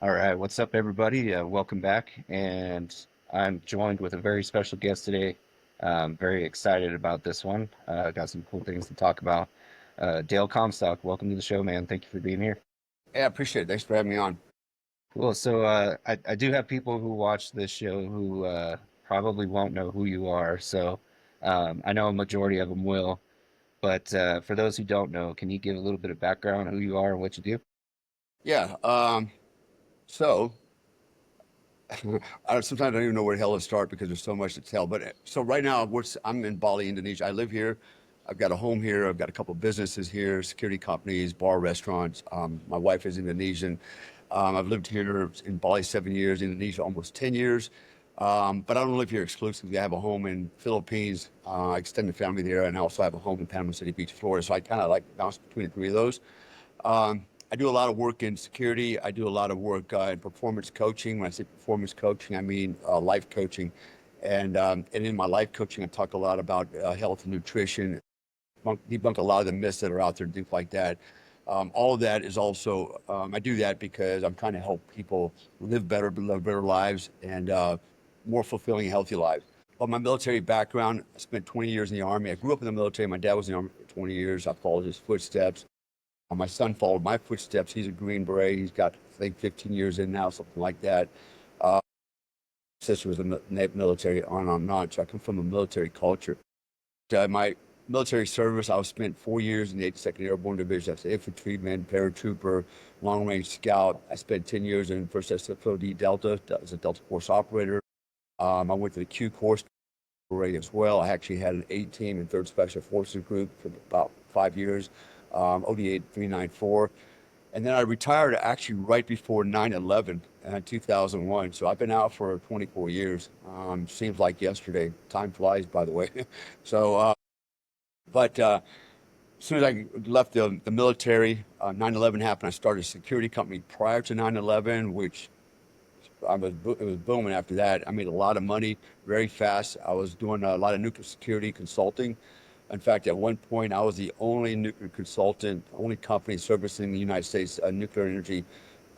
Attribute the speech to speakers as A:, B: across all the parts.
A: All right, what's up, everybody? Welcome back. And I'm joined with a very special guest today. Very excited about this one. Got some cool things to talk about. Dale Comstock, welcome to the show, man. Thank you for being here.
B: Yeah, I appreciate it. Thanks for having me on.
A: Cool. So I do have people who watch this show who probably won't know who you are. So I know a majority of them will. But for those who don't know, can you give a little bit of background on who you are and what you do?
B: Yeah. So sometimes I don't even know where the hell to start because there's so much to tell. So right now, I'm in Bali, Indonesia. I live here. I've got a home here. I've got a couple of businesses here, security companies, bar, restaurants. My wife is Indonesian. I've lived here in Bali 7 years, Indonesia almost 10 years. But I don't live here exclusively. I have a home in Philippines, extended family there, and I also have a home in Panama City Beach, Florida. So I kind of like bounce between the three of those. I do a lot of work in security. I do a lot of work in performance coaching. When I say performance coaching, I mean life coaching. And in my life coaching, I talk a lot about health and nutrition, debunk a lot of the myths that are out there, things like that. All of that is also, I do that because I'm trying to help people live better, live better lives, and more fulfilling, healthy lives. Well, my military background, I spent 20 years in the Army. I grew up in the military. My dad was in the Army for 20 years. I followed his footsteps. My son followed my footsteps. He's a Green Beret. He's got, I think, 15 years in now, something like that. Uh, Sister was in the military, on and on and on. So I come from a military culture. My military service, I was spent 4 years in the 82nd Airborne Division. That's infantryman, paratrooper, long range scout. I spent 10 years in 1st SFOD Delta as a Delta Force operator. I went to the Q course as well. I actually had an A team in 3rd Special Forces Group for about 5 years, OD 8394. And then I retired actually right before 9/11 in 2001. So I've been out for 24 years. Seems like yesterday. Time flies, by the way. So, but as soon as I left the military, 9/11 happened. I started a security company prior to 9/11, which it was booming after that. I made a lot of money very fast. I was doing a lot of nuclear security consulting. In fact, at one point, I was the only nuclear consultant, only company servicing the United States nuclear energy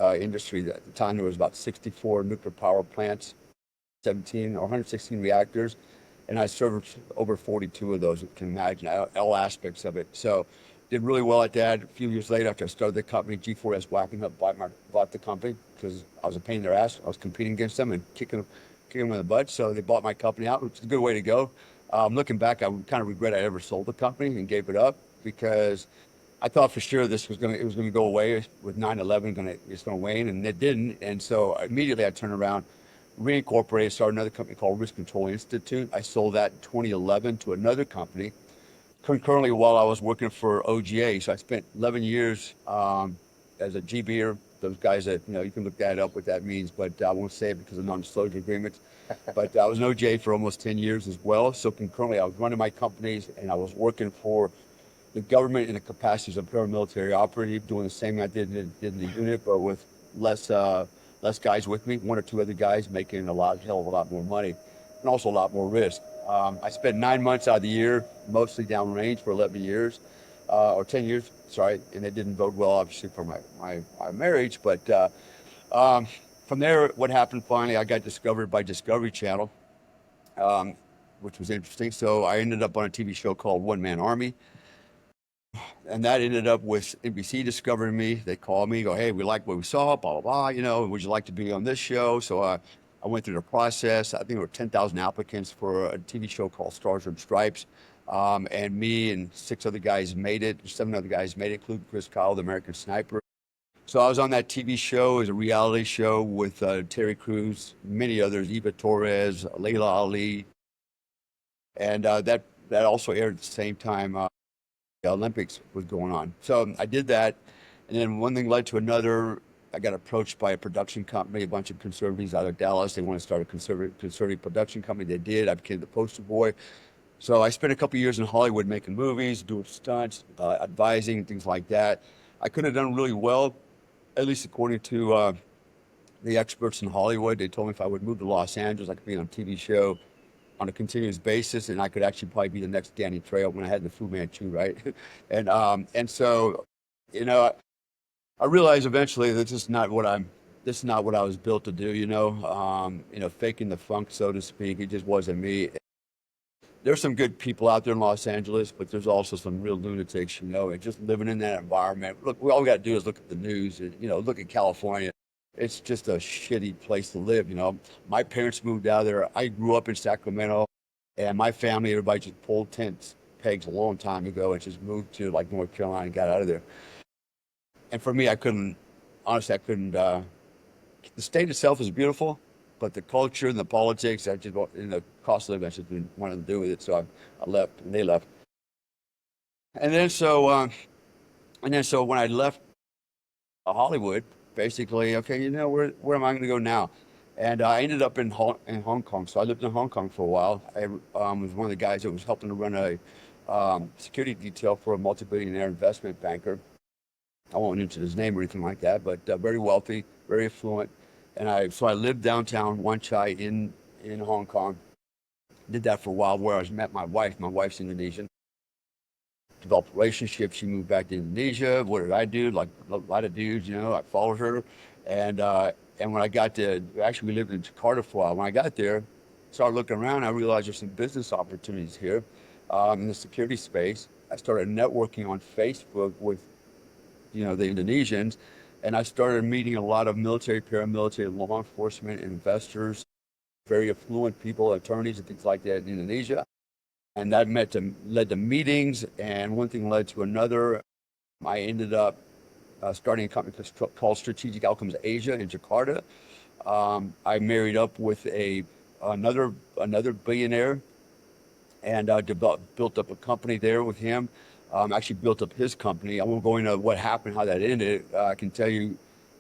B: industry. At the time, there was about 64 nuclear power plants, 17 or 116 reactors, and I served over 42 of those. You can imagine all aspects of it. So, did really well at that. A few years later, after I started the company, G4S Whacking Up bought the company because I was a pain in their ass. I was competing against them and kicking them in the butt. So they bought my company out, which is a good way to go. Looking back, I would kind of regret I ever sold the company and gave it up because I thought for sure it was gonna go away with 9/11. It's gonna wane, and it didn't. And so immediately I turned around, reincorporated, started another company called Risk Control Institute. I sold that in 2011 to another company concurrently while I was working for OGA. So I spent 11 years as a GBer. Those guys that, you can look that up, what that means, but I won't say it because of non-disclosure agreements. But I was an OGA for almost 10 years as well. So concurrently, I was running my companies and I was working for the government in the capacity as a paramilitary operative, doing the same I did in the unit, but with less less guys with me, one or two other guys making hell of a lot more money, and also a lot more risk. I spent 9 months out of the year, mostly downrange for 11 years, or 10 years, sorry, and it didn't bode well, obviously, for my marriage. But from there, what happened finally, I got discovered by Discovery Channel, um, which was interesting. So I ended up on a TV show called One Man Army, and that ended up with NBC discovering me. They called me, go, hey, we like what we saw, blah, blah, blah, would you like to be on this show? So I went through the process. I think there were 10,000 applicants for a TV show called Stars and Stripes. And me and 6 other guys made it, 7 other guys made it, including Chris Kyle, the American Sniper. So I was on that TV show as a reality show with Terry Crews, many others, Eva Torres, Layla Ali, and that also aired at the same time the Olympics was going on. So I did that, and then one thing led to another. I got approached by a production company, a bunch of conservatives out of Dallas. They want to start a conservative production company. They did. I became the poster boy. So I spent a couple years in Hollywood making movies, doing stunts, advising, things like that. I could have done really well, at least according to the experts in Hollywood. They told me if I would move to Los Angeles, I could be on a TV show on a continuous basis, and I could actually probably be the next Danny Trejo when I had the Fu Manchu, right? And so, you know, I realized eventually that this is not what I'm this is not what I was built to do, faking the funk, so to speak. It just wasn't me. There's some good people out there in Los Angeles, but there's also some real lunatics, and just living in that environment. Look, all we got to do is look at the news and, look at California. It's just a shitty place to live. My parents moved out of there. I grew up in Sacramento, and my family, everybody just pulled tents pegs a long time ago and just moved to like North Carolina and got out of there. And for me, honestly, I couldn't, the state itself is beautiful, but the culture and the politics, and the cost of living, I just didn't want to do with it. So I left and they left. And then so, uh, and then so when I left Hollywood, basically, okay, where am I going to go now? And I ended up in Hong Kong. So I lived in Hong Kong for a while. I was one of the guys that was helping to run a security detail for a multi-billionaire investment banker. I won't mention his name or anything like that, but very wealthy, very affluent. So I lived downtown Wan Chai in Hong Kong. Did that for a while, where I met my wife. My wife's Indonesian. Developed a relationship. She moved back to Indonesia. What did I do? Like a lot of dudes, I followed her. And when I got to, actually, we lived in Jakarta for a while. When I got there, started looking around, I realized there's some business opportunities here in the security space. I started networking on Facebook with, the Indonesians, and I started meeting a lot of military, paramilitary, law enforcement, investors, very affluent people, attorneys, and things like that in Indonesia. And that led to meetings, and one thing led to another. I ended up starting a company called Strategic Outcomes Asia in Jakarta. I married up with another billionaire, and built up a company there with him. Actually built up his company. I won't go into what happened, how that ended. I can tell you,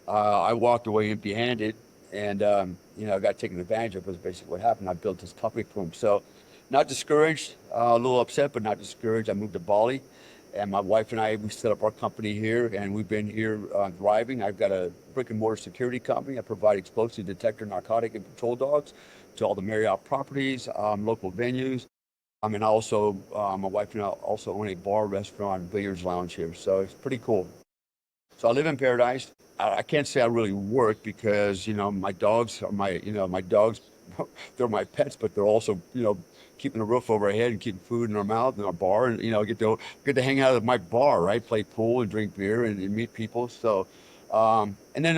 B: I walked away empty-handed, and got taken advantage of. Was basically what happened. I built this company for him. So, not discouraged, a little upset, but not discouraged. I moved to Bali, and my wife and we set up our company here, and we've been here thriving. I've got a brick and mortar security company. I provide explosive detector, narcotic, and patrol dogs to all the Marriott properties, local venues. I mean, my wife and I also own a bar, restaurant, billiards lounge here. So it's pretty cool. So I live in paradise. I can't say I really work because, my dogs are my dogs, they're my pets, but they're also, keeping a roof over our head and keeping food in our mouth and our bar, and, get to hang out at my bar, right? Play pool and drink beer and meet people. So, and then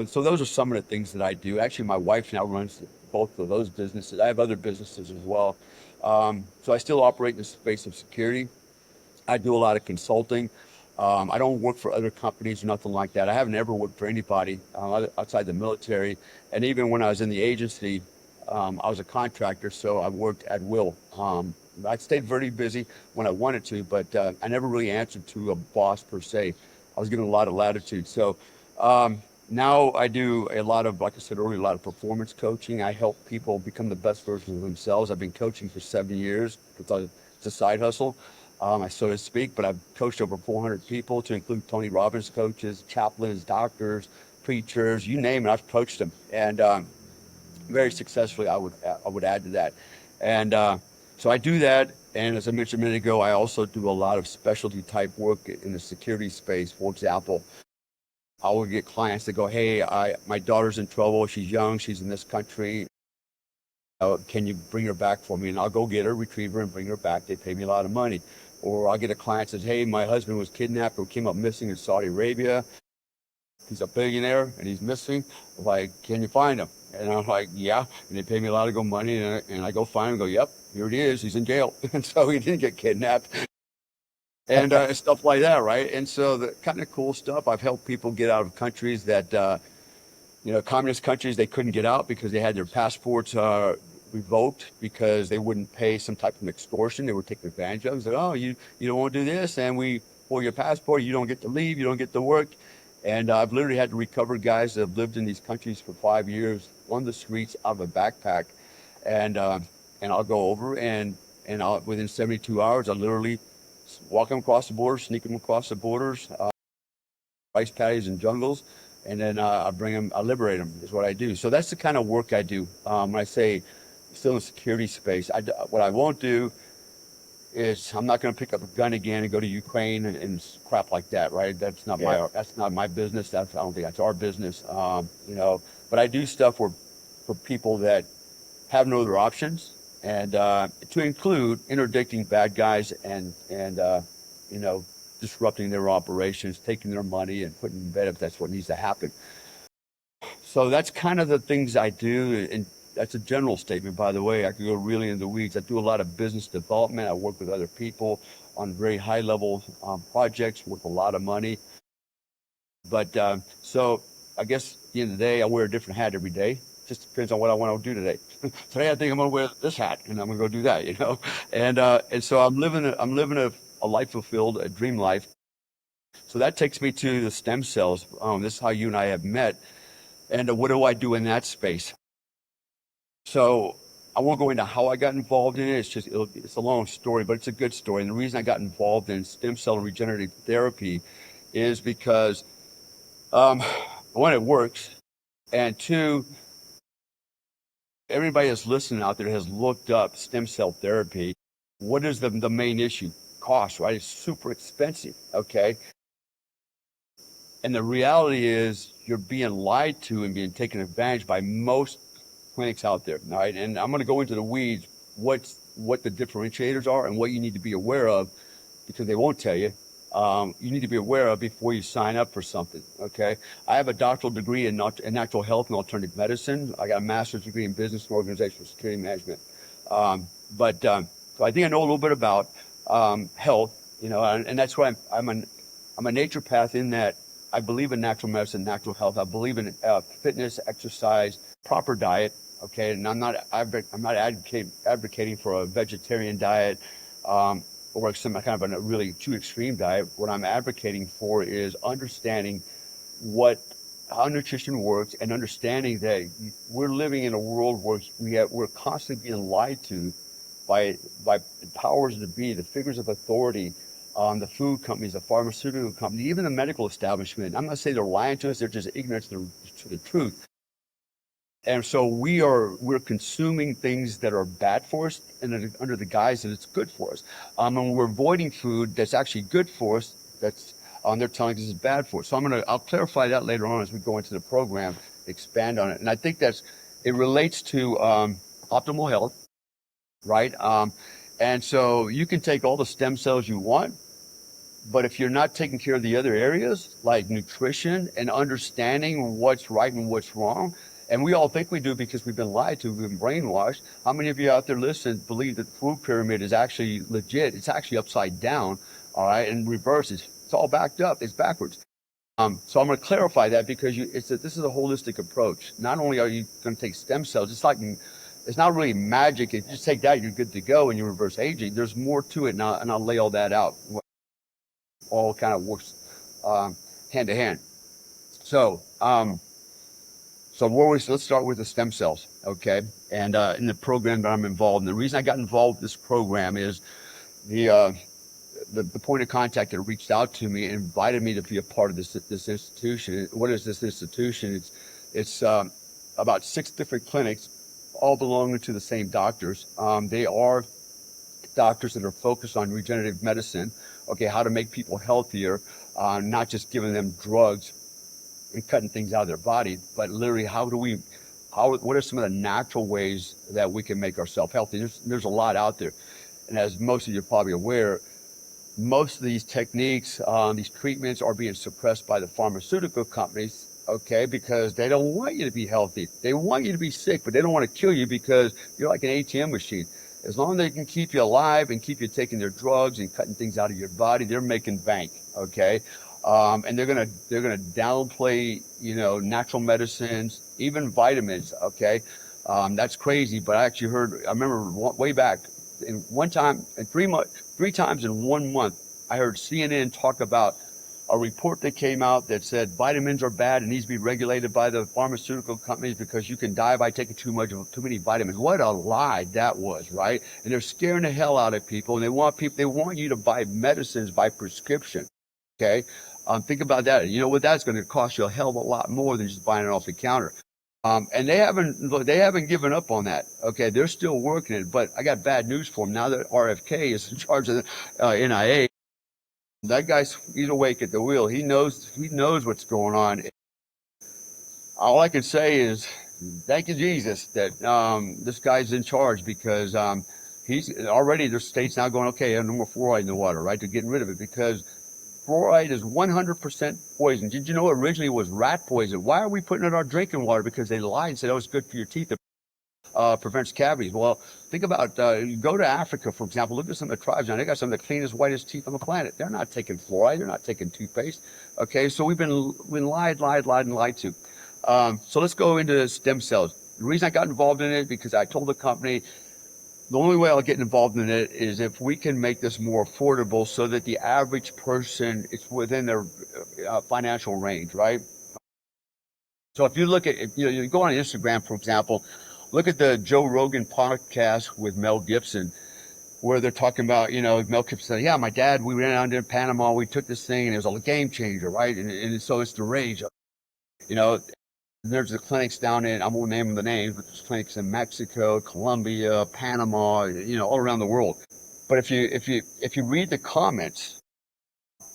B: so those are some of the things that I do. Actually, my wife now runs both of those businesses. I have other businesses as well. So I still operate in the space of security. I do a lot of consulting. I don't work for other companies or nothing like that. I haven't ever worked for anybody outside the military. And even when I was in the agency, I was a contractor, so I worked at will. I stayed very busy when I wanted to, but I never really answered to a boss per se. I was given a lot of latitude. So now I do a lot of, like I said earlier, a lot of performance coaching. I help people become the best version of themselves. I've been coaching for 7 years. It's a side hustle, so to speak, but I've coached over 400 people, to include Tony Robbins coaches, chaplains, doctors, preachers, you name it. I've coached them, and very successfully, I would add to that. And so I do that. And as I mentioned a minute ago, I also do a lot of specialty type work in the security space. For example, I will get clients that go, "Hey, my daughter's in trouble. She's young. She's in this country. Can you bring her back for me?" And I'll go get her, retrieve her, and bring her back. They pay me a lot of money. Or I'll get a client that says, "Hey, my husband was kidnapped or came up missing in Saudi Arabia. He's a billionaire and he's missing. Like, can you find him?" And I'm like, "Yeah." And they pay me a lot of good money, and I go find him and go, "Yep, here it is. He's in jail." And so he didn't get kidnapped, and stuff like that, right? And so the kind of cool stuff. I've helped people get out of countries that, communist countries, they couldn't get out because they had their passports revoked because they wouldn't pay some type of extortion. They were taken advantage of. They said, "Oh, you don't want to do this, and we pull your passport. You don't get to leave. You don't get to work." And I've literally had to recover guys that have lived in these countries for 5 years on the streets out of a backpack, and I'll go over within 72 hours, I literally walk them across the border, sneak them across the borders, rice paddies and jungles, and then I bring them, I liberate them. Is what I do. So that's the kind of work I do. When I say still in the security space, what I won't do is I'm not going to pick up a gun again and go to Ukraine and crap like that, right?
A: Yeah.
B: That's not my business. I don't think that's our business. You know, but I do stuff for people that have no other options, and to include interdicting bad guys and you know, disrupting their operations, taking their money and putting in bed if that's what needs to happen. So that's kind of the things I do, and that's a general statement, by the way. I could go really into the weeds. I do a lot of business development. I work with other people on very high level projects with a lot of money. But so I guess at the end of the day, I wear a different hat every day. Just depends on what I want to do today. Today, I think I'm going to wear this hat, and I'm going to go do that. You know, and so I'm living a life fulfilled, a dream life. So that takes me to the stem cells. This is how you and I have met. And what do I do in that space? So I won't go into how I got involved in it. It's a long story, but it's a good story. And the reason I got involved in stem cell and regenerative therapy is because um, one, it works, and two, everybody that's listening out there has looked up stem cell therapy. What is the main issue? Cost, right? It's super expensive. Okay. And the reality is you're being lied to and being taken advantage by most clinics out there. All right. And I'm going to go into the weeds, what the differentiators are and what you need to be aware of, because they won't tell you. You need to be aware of before you sign up for something. Okay. I have a doctoral degree in natural health and alternative medicine. I got a master's degree in business and organizational security management. But so I think I know a little bit about health, you know, and that's why I'm a naturopath in that I believe in natural medicine, natural health. I believe in fitness, exercise, proper diet. Okay, and I'm not advocating for a vegetarian diet or some kind of a really too extreme diet. What I'm advocating for is understanding how nutrition works and understanding that we're living in a world where we're constantly being lied to by the powers that be, the figures of authority, the food companies, the pharmaceutical companies, even the medical establishment. I'm not saying they're lying to us; they're just ignorant to the truth. And so we're consuming things that are bad for us, and under the guise that it's good for us. And we're avoiding food that's actually good for us. That's they're telling us is bad for us. So I'll clarify that later on as we go into the program, expand on it. And I think it relates to optimal health, right? And so you can take all the stem cells you want, but if you're not taking care of the other areas like nutrition and understanding what's right and what's wrong, and we all think we do because we've been lied to, we've been brainwashed. How many of you out there listening believe that the food pyramid is actually legit? It's actually upside down, all right, and reverses. It's all backed up. It's backwards. So I'm going to clarify that because this is a holistic approach. Not only are you going to take stem cells, it's not really magic. If you just take that, you're good to go and you reverse aging. There's more to it, and I'll lay all that out. All kind of works hand to hand. So, let's start with the stem cells, okay? And in the program that I'm involved in, the reason I got involved with this program is the uh, the point of contact that reached out to me and invited me to be a part of this institution. What is this institution? It's about 6 different clinics, all belonging to the same doctors. They are doctors that are focused on regenerative medicine, okay, how to make people healthier, not just giving them drugs and cutting things out of their body, but literally what are some of the natural ways that we can make ourselves healthy? There's a lot out there. And as most of you are probably aware, most of these techniques, these treatments are being suppressed by the pharmaceutical companies, okay, because they don't want you to be healthy. They want you to be sick, but they don't want to kill you because you're like an ATM machine. As long as they can keep you alive and keep you taking their drugs and cutting things out of your body, they're making bank, okay? And they're gonna downplay, you know, natural medicines, even vitamins, okay? That's crazy, but I remember way back, in one time, in 3 months, 3 times in 1 month, I heard CNN talk about a report that came out that said vitamins are bad and needs to be regulated by the pharmaceutical companies because you can die by taking too many vitamins. What a lie that was, right? And they're scaring the hell out of people, and they want you to buy medicines by prescription. Okay, think about that. You know what? That's going to cost you a hell of a lot more than just buying it off the counter. And they haven't given up on that. Okay, they're still working it. But I got bad news for them now that RFK is in charge of the NIA. That he's awake at the wheel. He knows what's going on. All I can say is thank you Jesus that this guy's in charge because he's already their state's now going okay. No more fluoride in the water, right? They're getting rid of it because fluoride is 100% poison. Did you know originally it was rat poison? Why are we putting it in our drinking water? Because they lied and said, oh, it's good for your teeth. It prevents cavities. Well, think about you go to Africa, for example. Look at some of the tribes now. They got some of the cleanest, whitest teeth on the planet. They're not taking fluoride. They're not taking toothpaste. Okay, so we've been lied, and lied to. So let's go into stem cells. The reason I got involved in it because I told the company the only way I'll get involved in it is if we can make this more affordable so that the average person it's within their financial range, right? So if you look at if you go on Instagram, for example, look at the Joe Rogan podcast with Mel Gibson, where they're talking about, Mel Gibson said, yeah, my dad, we ran down there in Panama, we took this thing and it was a game changer, right? And so it's the rage, you know, there's the clinics down in, I won't name the names, but there's clinics in Mexico, Colombia, Panama, all around the world. But if you read the comments,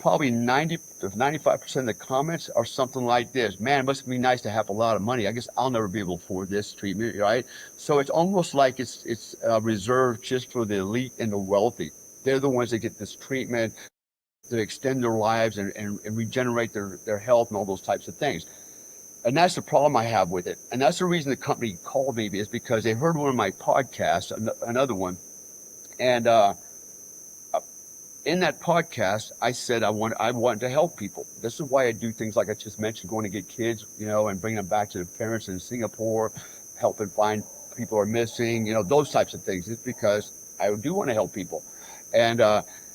B: probably 90 to 95% of the comments are something like this. Man, it must be nice to have a lot of money. I guess I'll never be able to afford this treatment, right? So it's almost like it's reserved just for the elite and the wealthy. They're the ones that get this treatment to extend their lives and regenerate their health and all those types of things. And that's the problem I have with it. And that's the reason the company called me is because they heard one of my podcasts, another one. And in that podcast, I said I want to help people. This is why I do things like I just mentioned, going to get kids, and bring them back to their parents in Singapore, helping find people who are missing, those types of things. It's because I do want to help people. And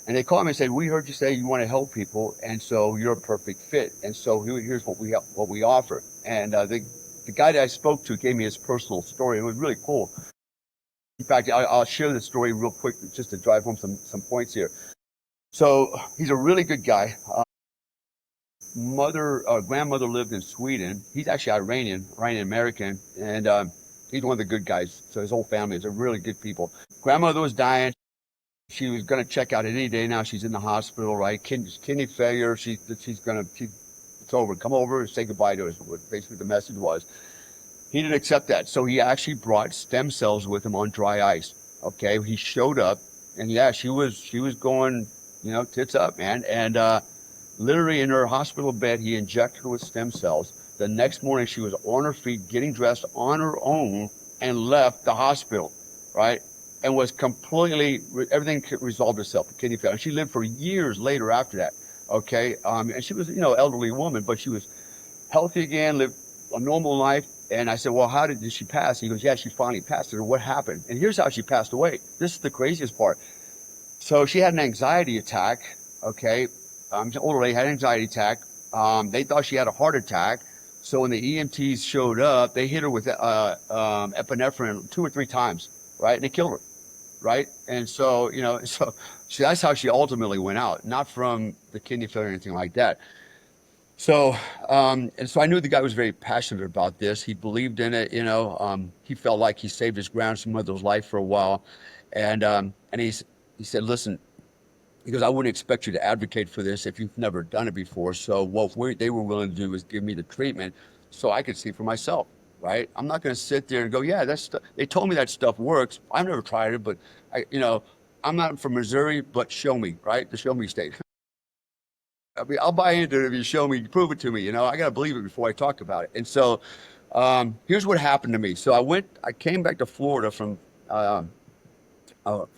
B: they called me and said, we heard you say you want to help people, and so you're a perfect fit. And so here's what we offer. And the guy that I spoke to gave me his personal story. It was really cool. In fact, I'll share the story real quick just to drive home some points here. So he's a really good guy. Grandmother lived in Sweden. He's actually Iranian American, and he's one of the good guys. So his whole family is a really good people. Grandmother was dying. She was going to check out any day now. She's in the hospital, right? Kidney failure. It's over. Come over and say goodbye to us. What basically the message was. He didn't accept that. So he actually brought stem cells with him on dry ice. Okay. He showed up and yeah, she was going, tits up, man. And, literally in her hospital bed, he injected her with stem cells. The next morning she was on her feet, getting dressed on her own and left the hospital, right? And was completely, everything resolved itself, the kidney failure. And she lived for years later after that. Okay. And she was, elderly woman, but she was healthy again, lived a normal life. And I said, well, how did she pass? He goes, yeah, she finally passed. I said, what happened? And here's how she passed away. This is the craziest part. So she had an anxiety attack. Okay. Older lady had an anxiety attack. They thought she had a heart attack. So when the EMTs showed up, they hit her with epinephrine 2 or 3 times, right? And they killed her, right? And so, that's how she ultimately went out, not from the kidney failure or anything like that. So, and so I knew the guy was very passionate about this. He believed in it, he felt like he saved his grandmother's life for a while. And he said, listen, he goes, I wouldn't expect you to advocate for this if you've never done it before. So they were willing to do was give me the treatment so I could see for myself, right? I'm not going to sit there and go, yeah, they told me that stuff works. I've never tried it, but I'm not from Missouri, but show me, right? The show me state. I mean, I'll buy into it if you show me, prove it to me. I got to believe it before I talk about it. And so, here's what happened to me. So I came back to Florida from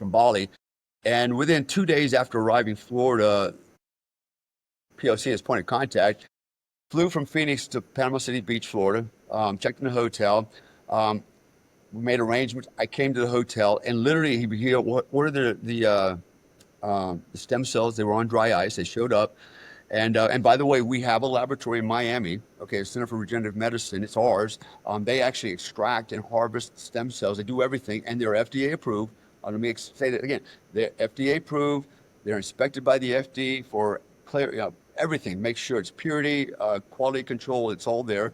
B: Bali, and within 2 days after arriving in Florida, POC as point of contact, flew from Phoenix to Panama City Beach, Florida, checked in the hotel, we made arrangements. I came to the hotel, and literally he ordered the stem cells. They were on dry ice. They showed up. And by the way, we have a laboratory in Miami, okay, Center for Regenerative Medicine. It's ours. They actually extract and harvest stem cells. They do everything, and they're FDA approved. Let me say that again. They're FDA approved. They're inspected by the FDA for everything. Make sure it's purity, quality control. It's all there.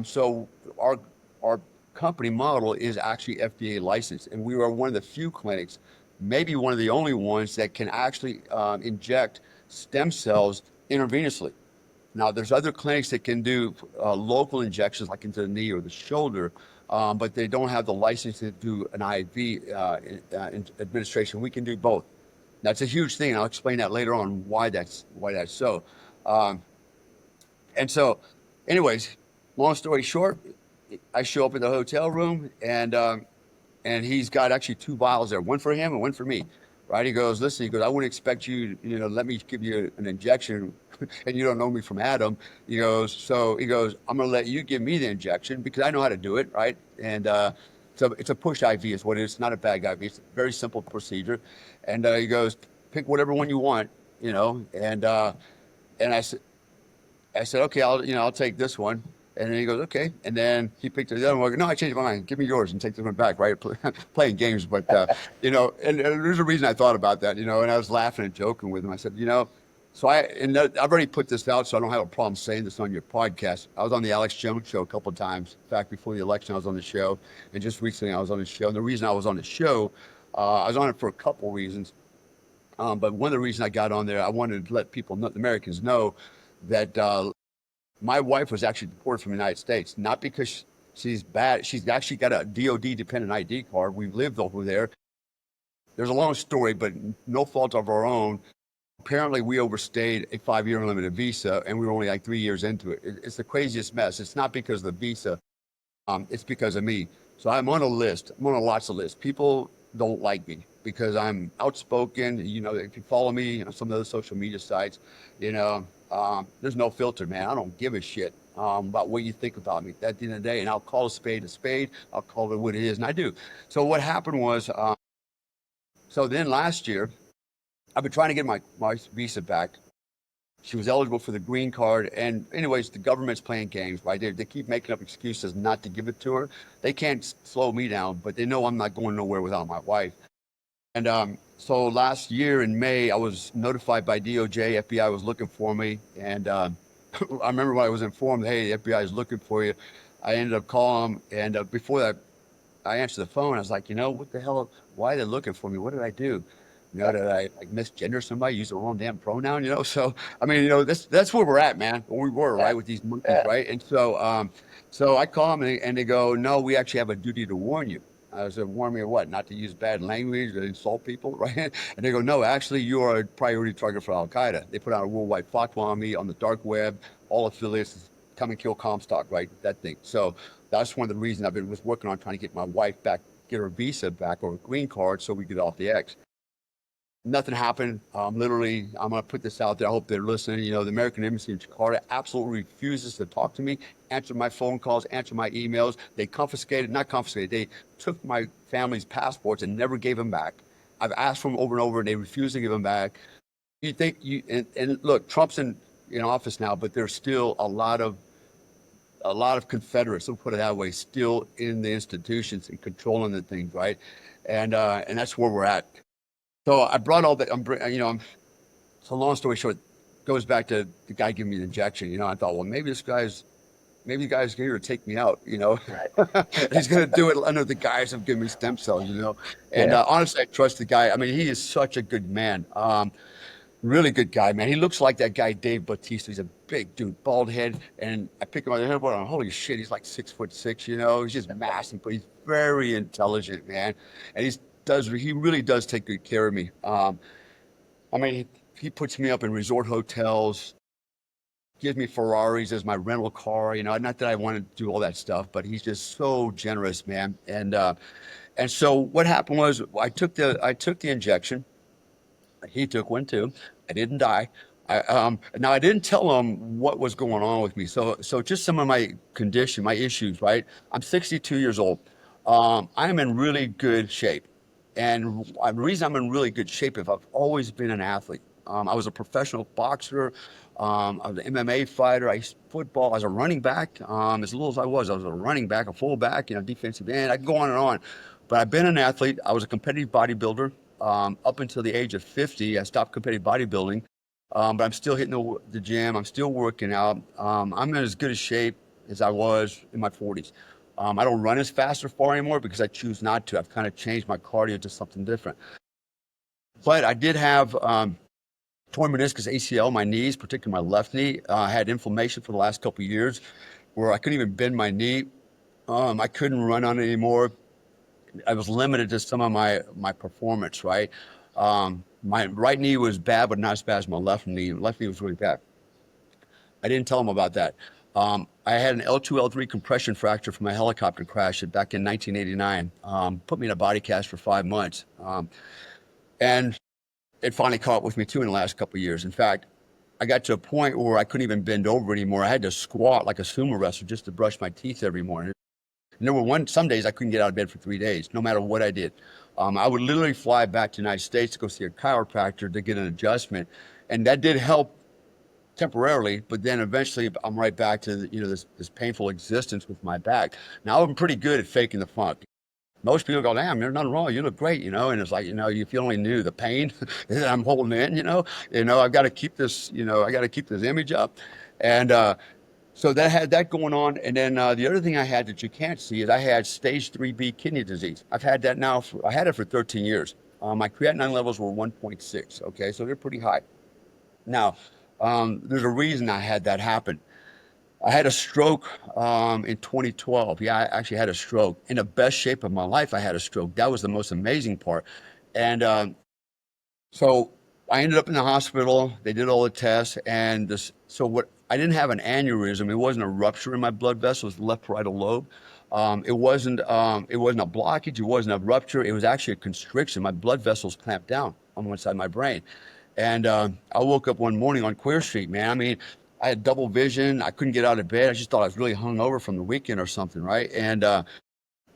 B: So our our company model is actually FDA licensed, and we are one of the few clinics, maybe one of the only ones that can actually inject stem cells intravenously. Now, there's other clinics that can do local injections, like into the knee or the shoulder, but they don't have the license to do an IV administration. We can do both. That's a huge thing, and I'll explain that later on why that's so. Um, and so, anyways, long story short, I show up in the hotel room, and he's got actually two vials there, one for him and one for me. Right? He goes, listen, he goes, I wouldn't expect you, let me give you an injection and you don't know me from Adam. He goes, I'm going to let you give me the injection because I know how to do it. Right. And, so it's a push IV is what it is. It's not a bag IV. It's a very simple procedure. And, he goes, pick whatever one you want, and I said, okay, I'll take this one. And then he goes, okay. And then he picked the other one. I go, no, I changed my mind. Give me yours and take this one back, right? Playing games. But, and there's a reason I thought about that, and I was laughing and joking with him. I said, I've already put this out, so I don't have a problem saying this on your podcast. I was on the Alex Jones show a couple of times. In fact, before the election, I was on the show. And just recently, I was on the show. And the reason I was on the show, I was on it for a couple of reasons. But one of the reasons I got on there, I wanted to let people, the Americans, know that my wife was actually deported from the United States, not because she's bad. She's actually got a DOD dependent ID card. We've lived over there. There's a long story, but no fault of our own. Apparently, we overstayed a 5-year unlimited visa, and we were only like 3 years into it. It's the craziest mess. It's not because of the visa. It's because of me. So I'm on a list. I'm on lots of lists. People don't like me because I'm outspoken. If you follow me on some of those social media sites, there's no filter, man. I don't give a shit about what you think about me at the end of the day. And I'll call a spade a spade. I'll call it what it is, and I do. So what happened was, so then last year, I've been trying to get my visa back. She was eligible for the green card. And anyways, the government's playing games, right? They keep making up excuses not to give it to her. They can't slow me down, but they know I'm not going nowhere without my wife. And so last year in May, I was notified by DOJ, FBI was looking for me. And I remember when I was informed, hey, the FBI is looking for you. I ended up calling them. And before that, I answered the phone. I was like, what the hell? Why are they looking for me? What did I do? Did I like misgender somebody, use the wrong damn pronoun, So, I mean, that's where we're at, man. Where we were, right, with these monkeys, right? And so I call them and they go, no, we actually have a duty to warn you. I said, warn me of what? Not to use bad language or insult people, right? And they go, no, actually, you are a priority target for Al Qaeda. They put out a worldwide fatwa on me on the dark web. All affiliates come and kill Comstock, right? That thing. So that's one of the reasons was working on trying to get my wife back, get her visa back or a green card so we get off the X. Nothing happened. Literally, I'm going to put this out there. I hope they're listening. The American Embassy in Jakarta absolutely refuses to talk to me, answer my phone calls, answer my emails. They not confiscated, they took my family's passports and never gave them back. I've asked for them over and over, and they refuse to give them back. You think and look, Trump's in office now, but there's still a lot of Confederates, we'll put it that way, still in the institutions and controlling the things, right? And that's where we're at. So I brought all that. So long story short, goes back to the guy giving me the injection. I thought, well, maybe the guy's here to take me out.
A: Right.
B: He's going to do it under the guise of giving me stem cells. And
A: Yeah.
B: honestly, I trust the guy. I mean, he is such a good man. Really good guy, man. He looks like that guy Dave Bautista. He's a big dude, bald head, and I pick him on the head. And holy shit, he's like 6'6". He's just massive, but he's very intelligent, man. And he really does take good care of me. I mean, he puts me up in resort hotels, gives me Ferraris as my rental car. Not that I want to do all that stuff, but he's just so generous, man. And so what happened was I took the injection. He took one too. I didn't die. Now I didn't tell him what was going on with me. So just some of my condition, my issues, right? I'm 62 years old. I am in really good shape. And the reason I'm in really good shape is I've always been an athlete. I was a professional boxer. I was an MMA fighter. I used football. I was a running back. As little as I was a running back, a fullback, defensive end. I can go on and on. But I've been an athlete. I was a competitive bodybuilder. Up until the age of 50, I stopped competitive bodybuilding. But I'm still hitting the gym. I'm still working out. I'm in as good a shape as I was in my 40s. I don't run as fast or far anymore because I choose not to. I've kind of changed my cardio to something different. But I did have torn meniscus ACL, my knees, particularly my left knee. I had inflammation for the last couple of years where I couldn't even bend my knee. I couldn't run on it anymore. I was limited to some of my performance, right? My right knee was bad, but not as bad as my left knee. Left knee was really bad. I didn't tell them about that. I had an L2, L3 compression fracture from a helicopter crash back in 1989. Put me in a body cast for 5 months. And it finally caught with me too in the last couple of years. In fact, I got to a point where I couldn't even bend over anymore. I had to squat like a sumo wrestler just to brush my teeth every morning. And there were some days I couldn't get out of bed for 3 days, no matter what I did. I would literally fly back to the United States to go see a chiropractor to get an adjustment. And that did help temporarily, but then eventually I'm right back to this painful existence with my back. Now I'm pretty good at faking the funk. Most people go, damn, there's nothing wrong. You look great, and it's like, if you only knew the pain that I'm holding in, I've got to keep this, I got to keep this image up. And so that had that going on. And then the other thing I had that you can't see is I had stage 3B kidney disease. I've had that now. I had it for 13 years. My creatinine levels were 1.6. Okay, so they're pretty high. Now, there's a reason I had that happen. I had a stroke in 2012. Yeah, I actually had a stroke. In the best shape of my life, I had a stroke. That was the most amazing part. And so I ended up in the hospital. They did all the tests, and so what? I didn't have an aneurysm. It wasn't a rupture in my blood vessels, left parietal lobe. It wasn't a blockage. It wasn't a rupture. It was actually a constriction. My blood vessels clamped down on one side of my brain. And I woke up one morning on Queer Street, man. I mean, I had double vision. I couldn't get out of bed. I just thought I was really hungover from the weekend or something, right? And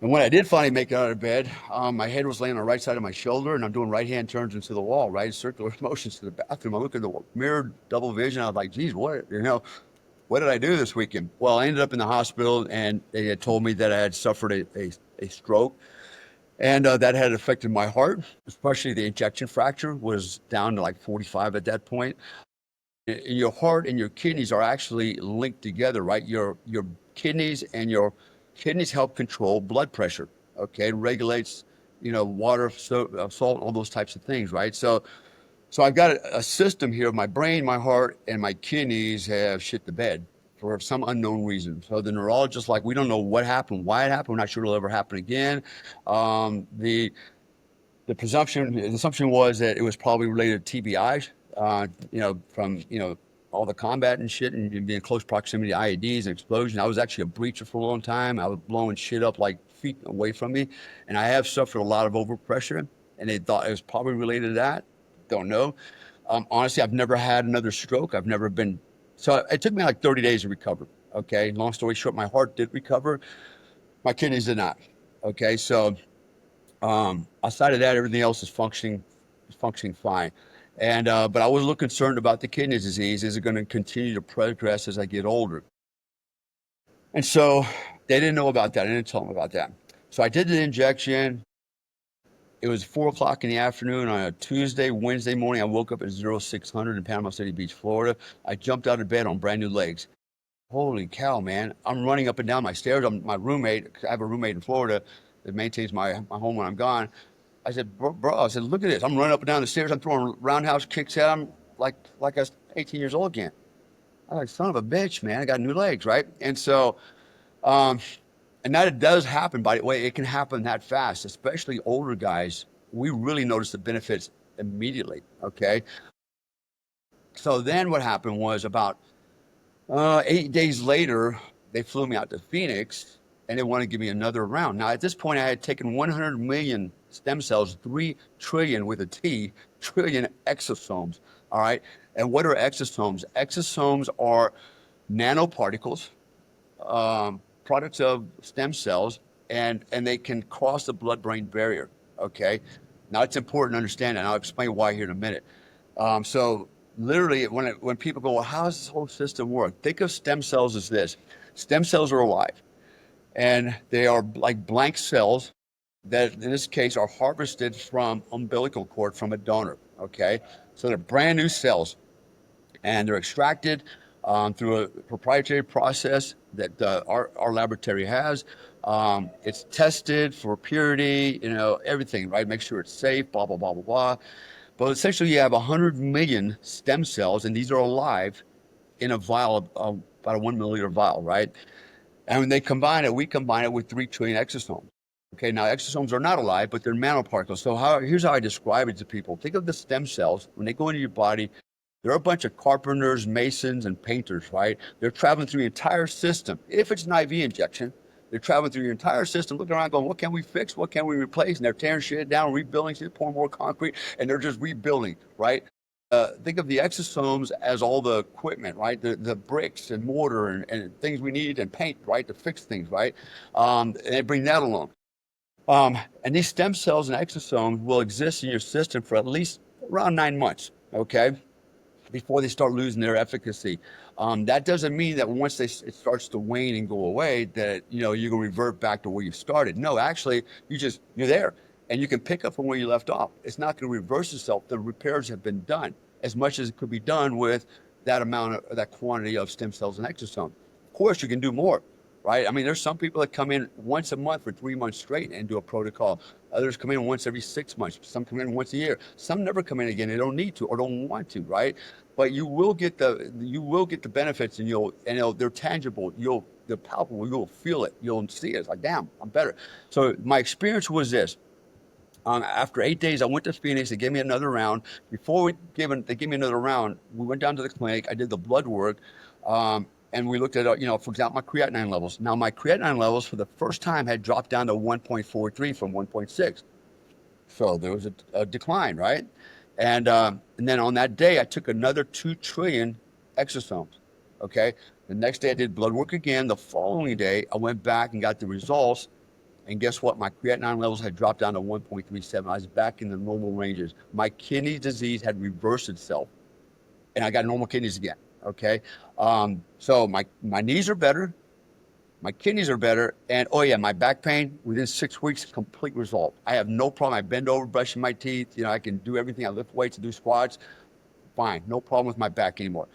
B: when I did finally make it out of bed, my head was laying on the right side of my shoulder, and I'm doing right-hand turns into the wall, right? Circular motions to the bathroom. I look in the mirror, double vision. I was like, geez, what did I do this weekend? Well, I ended up in the hospital, and they had told me that I had suffered a stroke. And that had affected my heart, especially the ejection fracture was down to like 45 at that point. Your heart and your kidneys are actually linked together, right? Your kidneys help control blood pressure. Okay, it regulates, water, salt, all those types of things, right? So I've got a system here. My brain, my heart, and my kidneys have shit the bed for some unknown reason. So the neurologist, like, we don't know what happened, why it happened. We're not sure it'll ever happen again. The the assumption was that it was probably related to TBI, from all the combat and shit, and being in close proximity to IEDs and explosions. I was actually a breacher for a long time. I was blowing shit up like feet away from me, and I have suffered a lot of overpressure. And they thought it was probably related to that. Don't know. Honestly, I've never had another stroke. I've never been. So it took me like 30 days to recover. Okay. Long story short, my heart did recover. My kidneys did not. Okay. So outside of that, everything else is functioning fine. And but I was a little concerned about the kidney disease. Is it going to continue to progress as I get older? And so they didn't know about that. I didn't tell them about that. So I did the injection. It was 4 o'clock in the afternoon on a Tuesday. Wednesday morning, I woke up at 0600 in Panama City Beach, Florida. I jumped out of bed on brand new legs. Holy cow, man. I'm running up and down my stairs. My roommate, I have a roommate in Florida that maintains my home when I'm gone. I said, bro, I said, look at this. I'm running up and down the stairs. I'm throwing roundhouse kicks at him like I was 18 years old again. I was like, son of a bitch, man. I got new legs, right? And so, um, and that it does happen, by the way. It can happen that fast, especially older guys. We really notice the benefits immediately, okay? So then what happened was about 8 days later, they flew me out to Phoenix and they wanted to give me another round. Now, at this point, I had taken 100 million stem cells, 3 trillion with a T, trillion exosomes. All right. And what are exosomes? Exosomes are nanoparticles, products of stem cells, and they can cross the blood-brain barrier. Okay. Now, it's important to understand that. And I'll explain why here in a minute. So literally, when people go, well, how does this whole system work? Think of stem cells as this. Stem cells are alive, and they are like blank cells that, in this case, are harvested from umbilical cord from a donor. Okay, so they're brand new cells, and they're extracted. through a proprietary process that our laboratory has. It's tested for purity, everything, right? Make sure it's safe, blah, blah, blah, blah, blah. But essentially, you have 100 million stem cells, and these are alive in a vial of about a 1 milliliter vial, right? And when they combine it, we combine it with 3 trillion exosomes. Okay, now exosomes are not alive, but they're nanoparticles. So here's how I describe it to people. Think of the stem cells. When they go into your body, they're a bunch of carpenters, masons, and painters, right? They're traveling through the entire system. If it's an IV injection, they're traveling through your entire system, looking around going, what can we fix? What can we replace? And they're tearing shit down, rebuilding shit, pouring more concrete, and they're just rebuilding, right? Think of the exosomes as all the equipment, right? The bricks and mortar and things we need and paint, right? To fix things, right? And they bring that along. And these stem cells and exosomes will exist in your system for at least around 9 months, okay? Before they start losing their efficacy. That doesn't mean that once it starts to wane and go away, that you're gonna revert back to where you started. No, actually, you're there, and you can pick up from where you left off. It's not gonna reverse itself. The repairs have been done as much as it could be done with that quantity of stem cells and exosomes. Of course, you can do more, right? I mean, there's some people that come in once a month for 3 months straight and do a protocol. Others come in once every 6 months. Some come in once a year. Some never come in again. They don't need to or don't want to, right? But you will get the benefits, and they're tangible. They're palpable. You'll feel it. You'll see it. It's like, damn, I'm better. So my experience was this. After 8 days, I went to Phoenix. They gave me another round. They gave me another round, we went down to the clinic. I did the blood work, and we looked at, for example, my creatinine levels. Now, my creatinine levels for the first time had dropped down to 1.43 from 1.6. So there was a decline, right? And then on that day, I took another 2 trillion exosomes. Okay. The next day, I did blood work again. The following day, I went back and got the results. And guess what? My creatinine levels had dropped down to 1.37. I was back in the normal ranges. My kidney disease had reversed itself, and I got normal kidneys again. Okay. So my knees are better. My kidneys are better. And oh yeah, my back pain within 6 weeks, complete result. I have no problem. I bend over brushing my teeth. I can do everything. I lift weights, I do squats. Fine. No problem with my back anymore.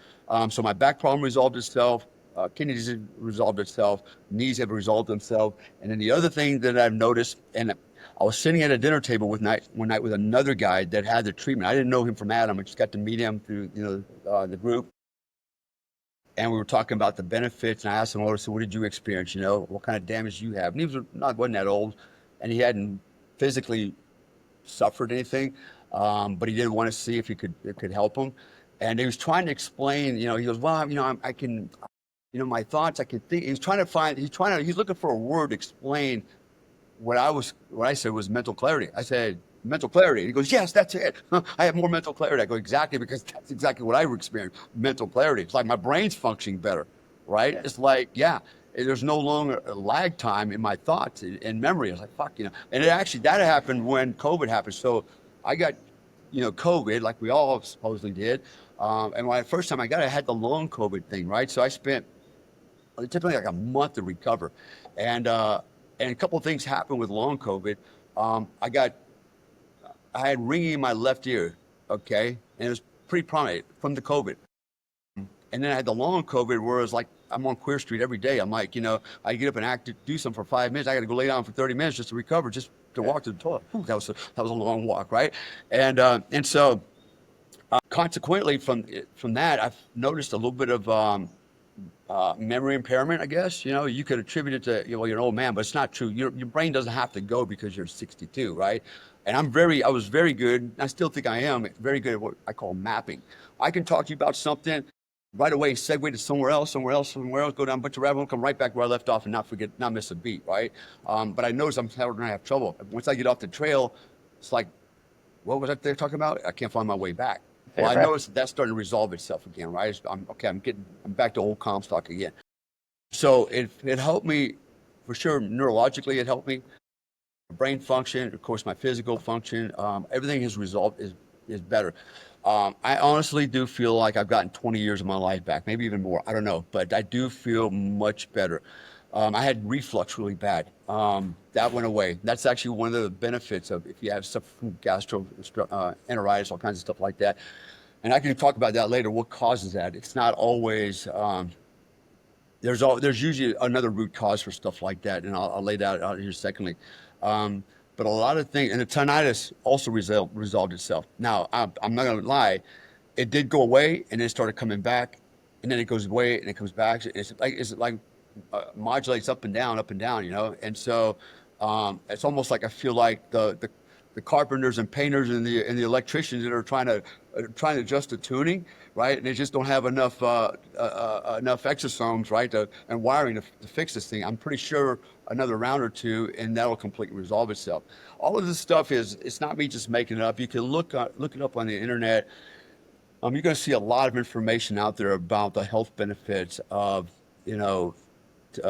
B: So my back problem resolved itself. Kidney disease resolved itself. Knees have resolved themselves. And then the other thing that I've noticed, and I was sitting at a dinner table one night with another guy that had the treatment. I didn't know him from Adam. I just got to meet him through the group. And we were talking about the benefits, and I asked him, "Oh, so what did you experience? What kind of damage you have?" And he wasn't that old, and he hadn't physically suffered anything, but he did want to see if it could help him. And he was trying to explain. He goes, "Well, I can, my thoughts. I can think." He's looking for a word to explain what I said was mental clarity. I said, mental clarity. He goes, yes, that's it. I have more mental clarity. I go, exactly, because that's exactly what I experienced. Mental clarity. It's like my brain's functioning better, right? Yeah. It's like, yeah, there's no longer a lag time in my thoughts and memory. I was like, fuck, and that happened when COVID happened. So I got, COVID, like we all supposedly did. And when first time I got it, I had the long COVID thing, right? So I spent, it took me like a month to recover. And a couple of things happened with long COVID. I had ringing in my left ear, okay? And it was pretty prominent from the COVID. And then I had the long COVID where it was like, I'm on Queer Street every day. I'm like, I get up and do something for 5 minutes. I got to go lay down for 30 minutes just to recover, just to walk to the toilet. Whew, that was a long walk, right? And so consequently from that, I've noticed a little bit of memory impairment, I guess. You could attribute it to, you're an old man, but it's not true. Your brain doesn't have to go because you're 62, right? And I was very good, I still think I am very good at what I call mapping. I can talk to you about something right away, segue to somewhere else, go down a bunch of rabbit hole, come right back where I left off and not miss a beat, right? But I notice I'm starting to have trouble. Once I get off the trail, it's like, what was I there talking about? I can't find my way back. Well, I noticed that's starting to resolve itself again, right? I'm back to old Comstock again. So it helped me, for sure, neurologically it helped me. Brain function, of course, my physical function, everything has resolved, is better. I honestly do feel like I've gotten 20 years of my life back, maybe even more, I don't know, but I do feel much better. I had reflux really bad. That went away. That's actually one of the benefits of if you have stuff from gastroenteritis, all kinds of stuff like that. And I can talk about that later. What causes that? It's not always. There's usually another root cause for stuff like that, and I'll lay that out here secondly. But a lot of things, and the tinnitus also resolved itself. Now, I'm not gonna lie, it did go away, and then it started coming back, and then it goes away, and it comes back. It's like modulates up and down, you know. And so it's almost like I feel like the carpenters and painters and the electricians that are trying to adjust the tuning, right? And they just don't have enough exosomes, right, and wiring to fix this thing. I'm pretty sure another round or two, and that'll completely resolve itself. All of this stuff it's not me just making it up. You can look it up on the internet. You're going to see a lot of information out there about the health benefits of, you know,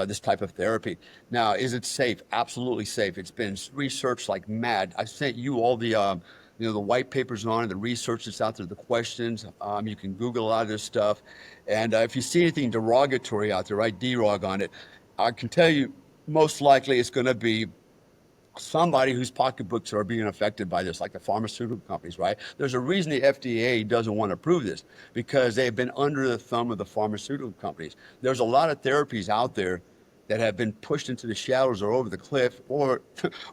B: this type of therapy. Now, is it safe? Absolutely safe. It's been researched like mad. I sent you all the white papers on it, the research that's out there, the questions. You can Google a lot of this stuff, and if you see anything derogatory out there, right, derog on it, I can tell you most likely it's going to be somebody whose pocketbooks are being affected by this, like the pharmaceutical companies, right? There's a reason the FDA doesn't want to approve this because they've been under the thumb of the pharmaceutical companies. There's a lot of therapies out there that have been pushed into the shadows or over the cliff, or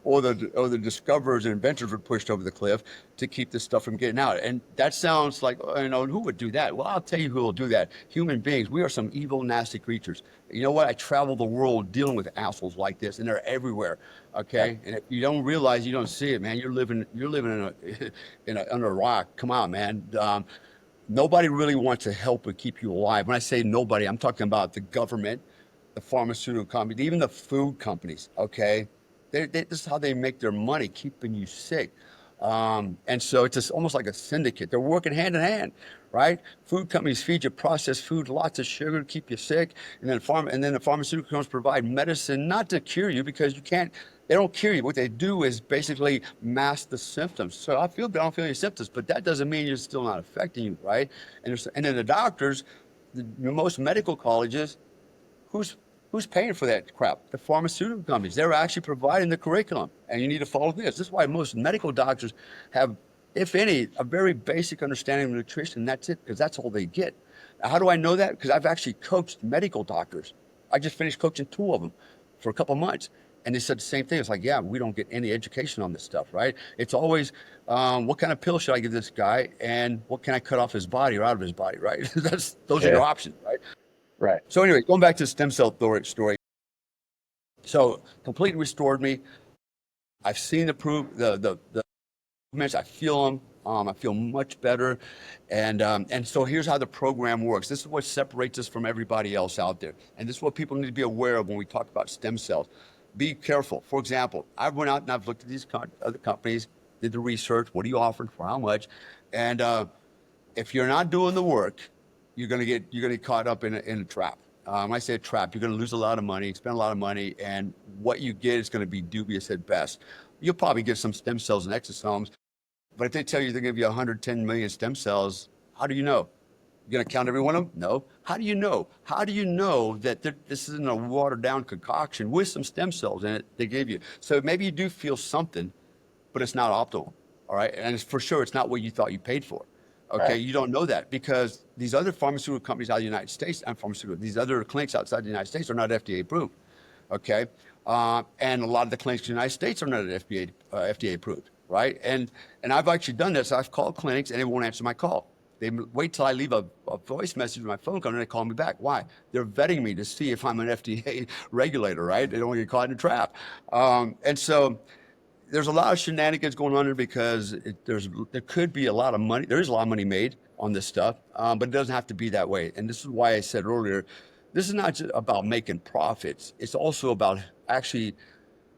B: or the discoverers and inventors were pushed over the cliff to keep this stuff from getting out. And that sounds like, who would do that? Well, I'll tell you who will do that. Human beings. We are some evil, nasty creatures. You know what? I travel the world dealing with assholes like this, and they're everywhere.
A: Yeah.
B: Okay, and if you don't realize, you don't see it, man. You're living under a rock. Come on, man. Nobody really wants to help but keep you alive. When I say nobody, I'm talking about the government, the pharmaceutical companies, even the food companies. Okay, this is how they make their money, keeping you sick. And so it's just almost like a syndicate. They're working hand in hand, right? Food companies feed you processed food, lots of sugar to keep you sick, and then the pharmaceutical companies provide medicine not to cure you because you can't. They don't cure you. What they do is basically mask the symptoms. So I don't feel any symptoms, but that doesn't mean you're still not affecting you, right? And then the doctors, most medical colleges, who's who's paying for that crap? The pharmaceutical companies. They're actually providing the curriculum, and you need to follow this. This is why most medical doctors have, if any, a very basic understanding of nutrition. That's it, because that's all they get. Now, how do I know that? Because I've actually coached medical doctors. I just finished coaching two of them for a couple months. And they said the same thing. It's like, yeah, we don't get any education on this stuff, right? It's always, what kind of pill should I give this guy, and what can I cut off his body or out of his body, right? Those are your
A: Yeah.
B: options, right?
A: Right.
B: So anyway, going back to the stem cell story. So completely restored me. I've seen the proof, the movements. I feel them. I feel much better, and so here's how the program works. This is what separates us from everybody else out there, and this is what people need to be aware of when we talk about stem cells. Be careful. For example, I went out and I've looked at these other companies, did the research. What are you offering for how much? And if you're not doing the work, you're gonna get caught up in a trap. I say a trap. You're gonna lose a lot of money, spend a lot of money, and what you get is gonna be dubious at best. You'll probably get some stem cells and exosomes, but if they tell you they're gonna give you 110 million stem cells, how do you know? You're gonna count every one of them? No. How do you know? How do you know that this isn't a watered down concoction with some stem cells in it they gave you? So maybe you do feel something, but it's not optimal. All right. And it's for sure, it's not what you thought you paid for. Okay.
A: Right.
B: You don't know that because these other pharmaceutical companies out of the United States and these other clinics outside the United States are not FDA approved. Okay. And a lot of the clinics in the United States are not FDA approved. Right. And I've actually done this. I've called clinics and they won't answer my call. They wait till I leave a voice message with my phone call and they call me back. Why? They're vetting me to see if I'm an FDA regulator, right? They don't want to get caught in a trap. And so there's a lot of shenanigans going on there because there could be a lot of money. There is a lot of money made on this stuff, but it doesn't have to be that way. And this is why I said earlier, this is not just about making profits. It's also about actually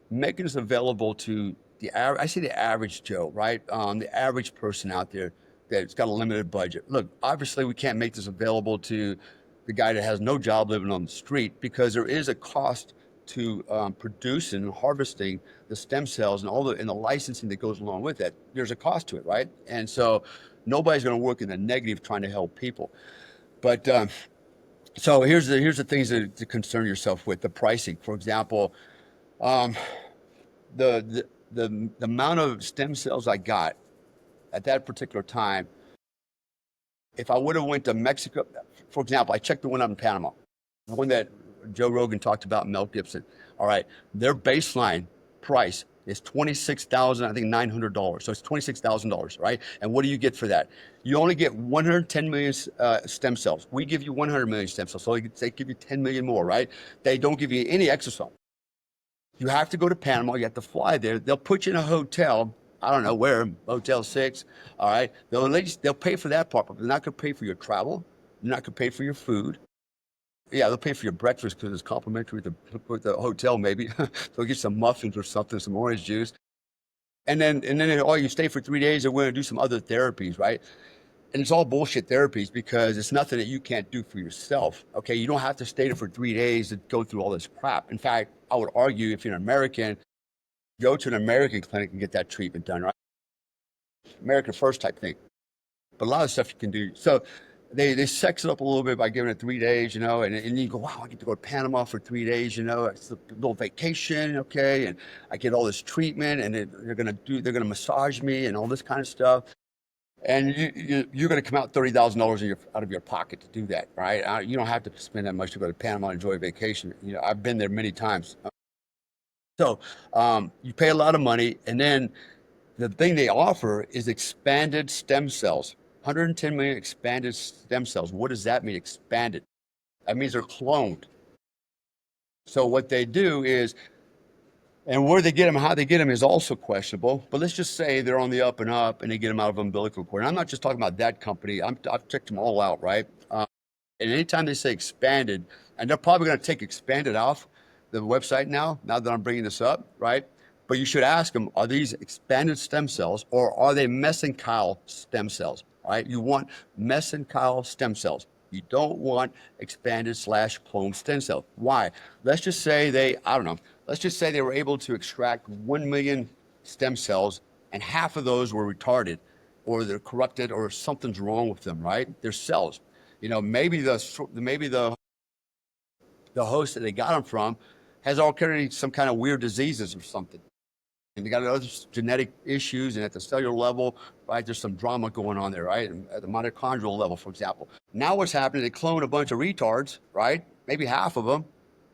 B: making this available to I say the average Joe, right? The average person out there that's got a limited budget. Look, obviously we can't make this available to the guy that has no job living on the street because there is a cost to producing and harvesting the stem cells and the licensing that goes along with it. There's a cost to it, right? And so nobody's going to work in the negative trying to help people. But so here's the things to concern yourself with: the pricing, for example. Um, the amount of stem cells I got at that particular time If I would have went to Mexico, for example, I checked the one out in Panama, the one that Joe Rogan talked about, Mel Gibson. All right, their baseline price is $26,000, I think $900. So it's $26,000, right? And what do you get for that? You only get 110 million stem cells. We give you 100 million stem cells, so they give you 10 million more, right? They don't give you any exosome. You have to go to Panama. You have to fly there. They'll put you in a hotel. I don't know where, Motel 6. All right. They'll pay for that part, but they're not going to pay for your travel. They're not going to pay for your food. Yeah, they'll pay for your breakfast because it's complimentary with the hotel, maybe. They'll get some muffins or something, some orange juice. And then, oh, you stay for 3 days and we're going to do some other therapies, right? And it's all bullshit therapies because it's nothing that you can't do for yourself. Okay. You don't have to stay there for 3 days to go through all this crap. In fact, I would argue if you're an American, go to an American clinic and get that treatment done, right? American first type thing. But a lot of stuff you can do. So they sex it up a little bit by giving it 3 days, and you go, wow, I get to go to Panama for 3 days, it's a little vacation, okay, and I get all this treatment, and they're gonna massage me and all this kind of stuff, and you're gonna come out $30,000 out of your pocket to do that, right? You don't have to spend that much to go to Panama and enjoy a vacation. I've been there many times. So you pay a lot of money, and then the thing they offer is expanded stem cells. 110 million expanded stem cells. What does that mean, expanded? That means they're cloned. So what they do is, and where they get them, how they get them is also questionable. But let's just say they're on the up and up, and they get them out of umbilical cord. And I'm not just talking about that company. I've checked them all out, right? And anytime they say expanded, and they're probably going to take expanded off the website now that I'm bringing this up, right? But you should ask them, are these expanded stem cells or are they mesenchymal stem cells, right? You want mesenchymal stem cells. You don't want expanded / cloned stem cells. Why? Let's just say I don't know, let's just say they were able to extract 1 million stem cells and half of those were retarded or they're corrupted or something's wrong with them, right? They're cells. Maybe the host that they got them from has already some kind of weird diseases or something. And they got other genetic issues, and at the cellular level, right, there's some drama going on there, right? And at the mitochondrial level, for example. Now what's happening, they clone a bunch of retards, right? Maybe half of them,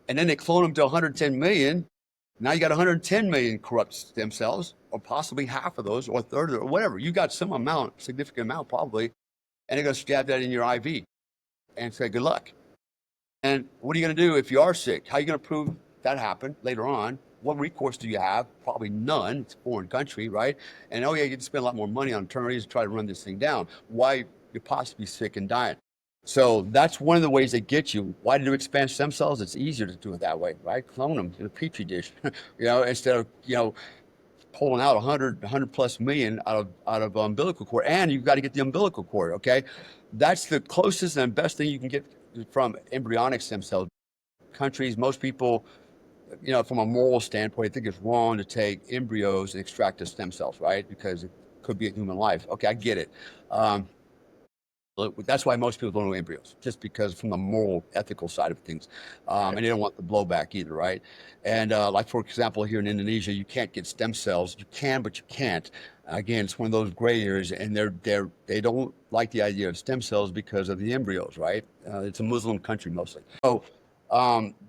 B: and then they clone them to 110 million. Now you got 110 million corrupt stem cells, or possibly half of those, or a third, or whatever. You got some amount, significant amount probably, and they're going to stab that in your IV and say, good luck. And what are you going to do if you are sick? How are you going to prove that happened later on? What recourse do you have? Probably none. It's a foreign country, right? And oh yeah, you can spend a lot more money on attorneys to try to run this thing down. Why you're possibly sick and dying. So that's one of the ways they get you. Why do expand stem cells? It's easier to do it that way, right? Clone them in a petri dish, instead of pulling out 100 plus million out of umbilical cord, and you've got to get the umbilical cord. Okay, that's the closest and best thing you can get from embryonic stem cells. Countries, most people, from a moral standpoint, I think it's wrong to take embryos and extract the stem cells, right? Because it could be a human life. Okay, I get it. That's why most people don't do embryos, just because from the moral, ethical side of things. And they don't want the blowback either, right? And like, for example, here in Indonesia, you can't get stem cells. You can, but you can't. Again, it's one of those gray areas, and they don't like the idea of stem cells because of the embryos, right? It's a Muslim country mostly. So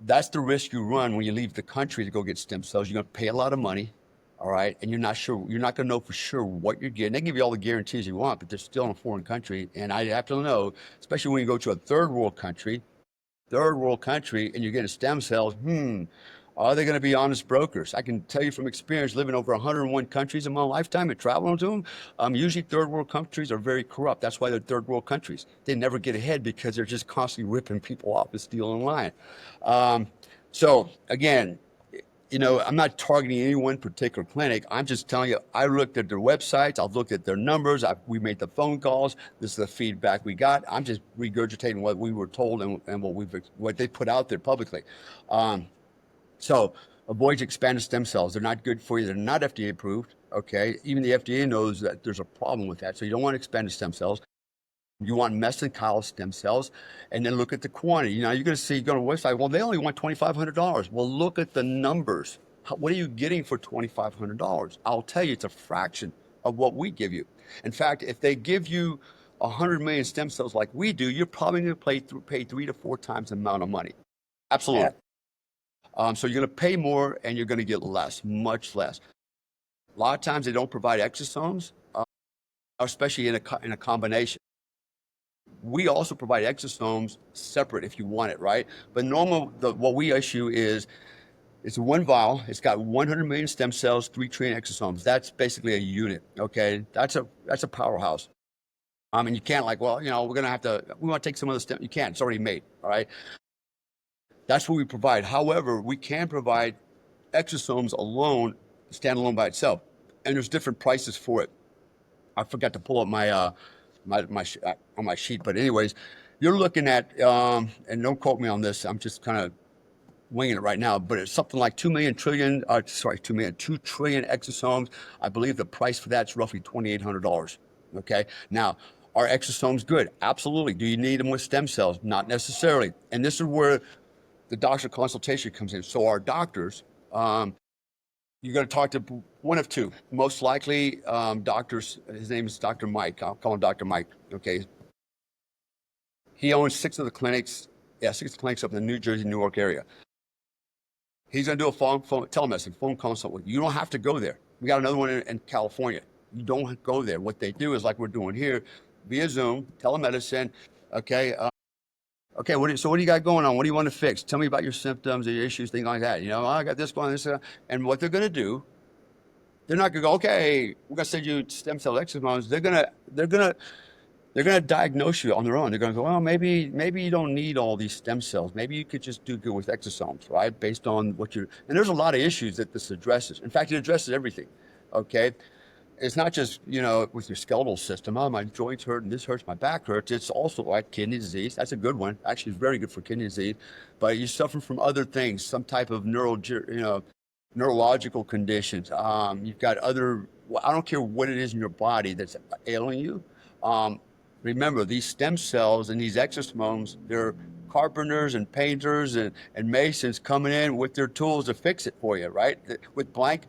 B: that's the risk you run when you leave the country to go get stem cells. You're going to pay a lot of money. All right. And you're not going to know for sure what you're getting. They give you all the guarantees you want, but they're still in a foreign country. And I have to know, especially when you go to a third world country, and you're getting stem cells, are they going to be honest brokers? I can tell you from experience, living over 101 countries in my lifetime and traveling to them, usually third world countries are very corrupt. That's why they're third world countries. They never get ahead because they're just constantly ripping people off and stealing line. So again, I'm not targeting any one particular clinic. I'm just telling you, I looked at their websites. I've looked at their numbers. We made the phone calls. This is the feedback we got. I'm just regurgitating what we were told and what they put out there publicly. So avoid expanded stem cells. They're not good for you. They're not FDA approved. Okay. Even the FDA knows that there's a problem with that. So you don't want expanded stem cells. You want mesenchymal stem cells, and then look at the quantity. You're going to see, go to a website, well, they only want $2,500. Well, look at the numbers. What are you getting for $2,500? I'll tell you, it's a fraction of what we give you. In fact, if they give you 100 million stem cells like we do, you're probably going to pay 3 to 4 times the amount of money. Absolutely. So you're going to pay more and you're going to get less, much less. A lot of times they don't provide exosomes, especially in a combination. We also provide exosomes separate if you want it, right? But what we issue is it's one vial. It's got 100 million stem cells, 3 trillion exosomes. That's basically a unit. Okay, that's a powerhouse. And you can't like, well, we want to take some of the stem. You can't. It's already made. All right. That's what we provide. However, we can provide exosomes alone, standalone by itself, and there's different prices for it. I forgot to pull up on my sheet, but anyways, you're looking at and don't quote me on this. I'm just kind of winging it right now, but it's something like 2 trillion exosomes. I believe the price for that's roughly $2,800. Okay. Now, are exosomes good? Absolutely. Do you need them with stem cells? Not necessarily. And this is where the doctor consultation comes in. So our doctors, you're going to talk to one of two. Most likely, doctors, his name is Dr. Mike. I'll call him Dr. Mike. Okay. He owns 6 of the clinics up in the New Jersey, New York area. He's going to do a phone telemedicine, phone consult with you. You don't have to go there. We got another one in California. You don't go there. What they do is like we're doing here, via Zoom, telemedicine. Okay. Okay. So what do you got going on? What do you want to fix? Tell me about your symptoms or your issues, things like that. I got this going, this. And what they're going to do, they're not going to go, okay, we're going to send you stem cell exosomes. They're going to diagnose you on their own. They're going to go, well, maybe you don't need all these stem cells. Maybe you could just do good with exosomes, right? Based on and there's a lot of issues that this addresses. In fact, it addresses everything, okay? It's not just, with your skeletal system. Oh, my joints hurt and this hurts, my back hurts. It's also like kidney disease. That's a good one. Actually, it's very good for kidney disease. But you suffer from other things, some type of neurological conditions. You've got I don't care what it is in your body that's ailing you. Remember, these stem cells and these exosomes, they're carpenters and painters and masons coming in with their tools to fix it for you, right? With blank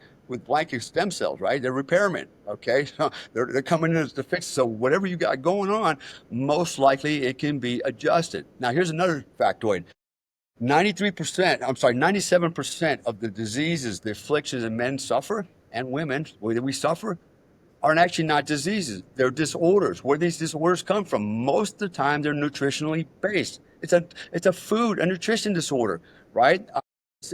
B: stem cells, right? They're repairmen, okay? So they're coming in to fix it. So whatever you got going on, most likely it can be adjusted. Now, here's another factoid. 97% of the diseases, the afflictions that men suffer and women, whether we suffer, are actually not diseases. They're disorders. Where these disorders come from, most of the time they're nutritionally based. It's a nutrition disorder, right?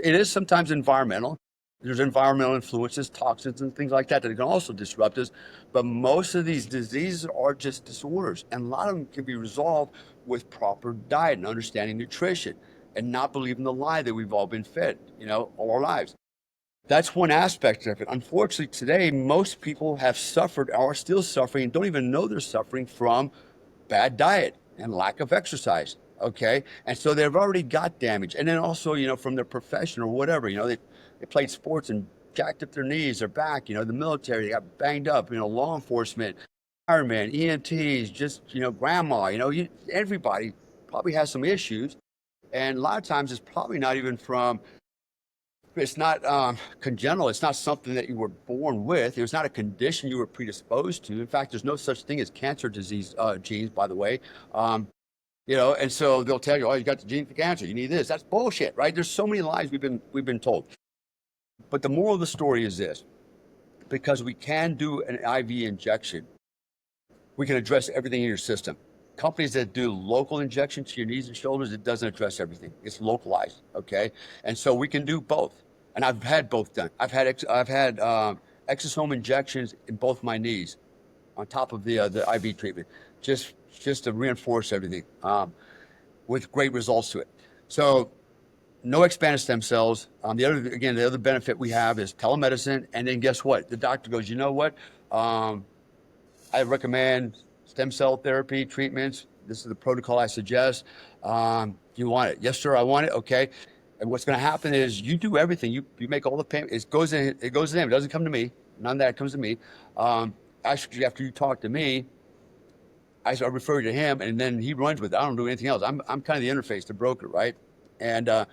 B: It is sometimes environmental. There's environmental influences, toxins, and things like that that can also disrupt us. But most of these diseases are just disorders, and a lot of them can be resolved with proper diet and understanding nutrition, and not believing the lie that we've all been fed, all our lives. That's one aspect of it. Unfortunately, today, most people have suffered or are still suffering and don't even know they're suffering from bad diet and lack of exercise. Okay. And so they've already got damage. And then also, from their profession or whatever, they played sports and jacked up their knees, their back, the military, they got banged up, law enforcement, firemen, EMTs, just, grandma, everybody probably has some issues. And a lot of times it's probably not even it's not congenital. It's not something that you were born with. It was not a condition you were predisposed to. In fact, there's no such thing as cancer disease genes, by the way. And so they'll tell you, oh, you got the gene for cancer. You need this. That's bullshit, right? There's so many lies we've been told. But the moral of the story is this: because we can do an IV injection, we can address everything in your system. Companies that do local injections to your knees and shoulders, it doesn't address everything. It's localized, okay? And so we can do both. And I've had both done. I've had exosome injections in both my knees, on top of the IV treatment, just to reinforce everything, with great results to it. So no expanded stem cells. The other benefit we have is telemedicine. And then guess what? The doctor goes, you know what? I recommend stem cell therapy treatments. This is the protocol I suggest. Do you want it? Yes, sir, I want it. Okay. And what's going to happen is you do everything. You make all the payment. It goes in. It doesn't come to me. None of that comes to me. Actually, after you talk to me, I refer you to him, and then he runs with it. I don't do anything else. I'm kind of the interface, the broker, right? And then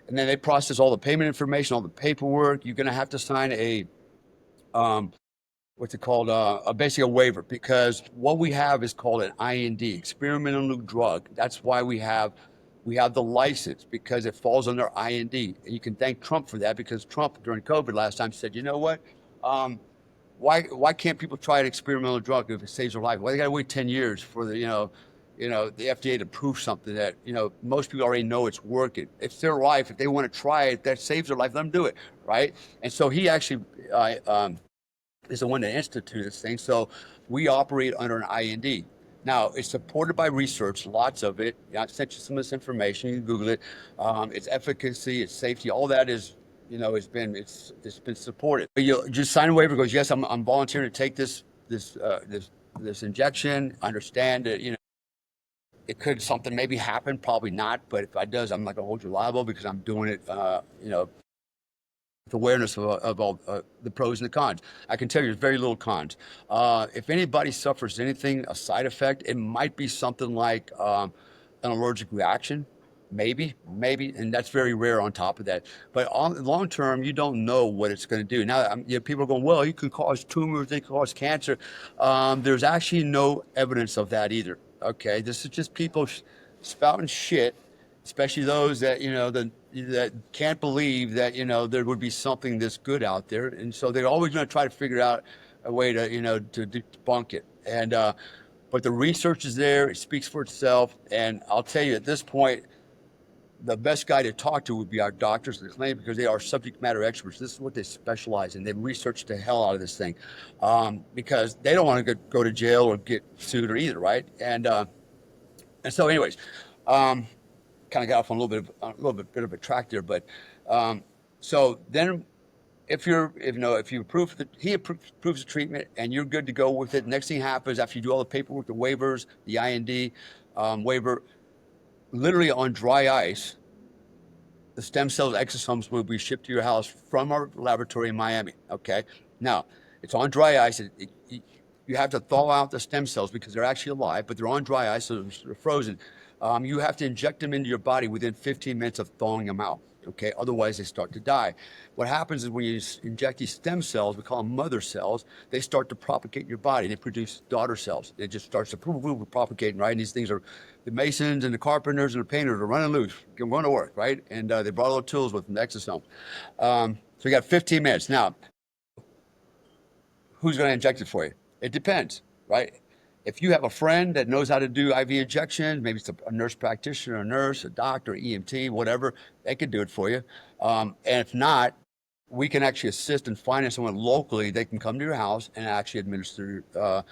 B: they process all the payment information, all the paperwork. You're going to have to sign what's it called? Basically a waiver, because what we have is called an IND, experimental new drug. That's why we have the license, because it falls under IND. And you can thank Trump for that, because Trump during COVID last time said, you know what? Um, why can't people try an experimental drug if it saves their life? Why they got to wait 10 years for the FDA to prove something that most people already know it's working. It's their life. If they want to try it, that saves their life. Let them do it, right? And so he actually is the one that instituted this thing. So we operate under an IND. Now it's supported by research, lots of it. I sent you some of this information. You can Google it. Its efficacy, its safety, all that is, it's been supported. You just sign a waiver. Goes, yes, I'm volunteering to take this injection. Understand that it could something maybe happen, probably not. But if it does, I'm not gonna hold you liable, because I'm doing it. With awareness of all the pros and the cons. I can tell you there's very little cons. If anybody suffers anything, a side effect, it might be something like an allergic reaction, maybe, and that's very rare on top of that. But on long term, you don't know what it's going to do. Now, people are going, well, you can cause tumors, they can cause cancer. There's actually no evidence of that either. Okay, this is just people spouting shit, especially those that that can't believe that there would be something this good out there, and so they're always going to try to figure out a way to to debunk it. And but the research is there; it speaks for itself. And I'll tell you, at this point, the best guy to talk to would be our doctors and the clinic, because they are subject matter experts. This is what they specialize in. They've researched the hell out of this thing, because they don't want to go to jail or get sued or either, right? And so, anyways. Kind of got off on a little bit of a track there, but so then if you approve he approves the treatment and you're good to go with it. Next thing happens after you do all the paperwork, the waivers, the IND waiver, literally on dry ice, the stem cells exosomes will be shipped to your house from our laboratory in Miami. Okay, now it's on dry ice. You have to thaw out the stem cells because they're actually alive, but they're on dry ice, so they're frozen. You have to inject them into your body within 15 minutes of thawing them out. Okay, otherwise they start to die. What happens is when you inject these stem cells, we call them mother cells, they start to propagate in your body. They produce daughter cells. It just starts to propagating, right? And these things are the masons and the carpenters and the painters are running loose, going to work, right? And they brought all the tools with them, the exosomes. So you got 15 minutes. Now, who's going to inject it for you? It depends, right? If you have a friend that knows how to do IV injections, maybe it's a nurse practitioner, a nurse, a doctor, EMT, whatever, they can do it for you. And if not, we can actually assist in finding someone locally. They can come to your house and actually administer the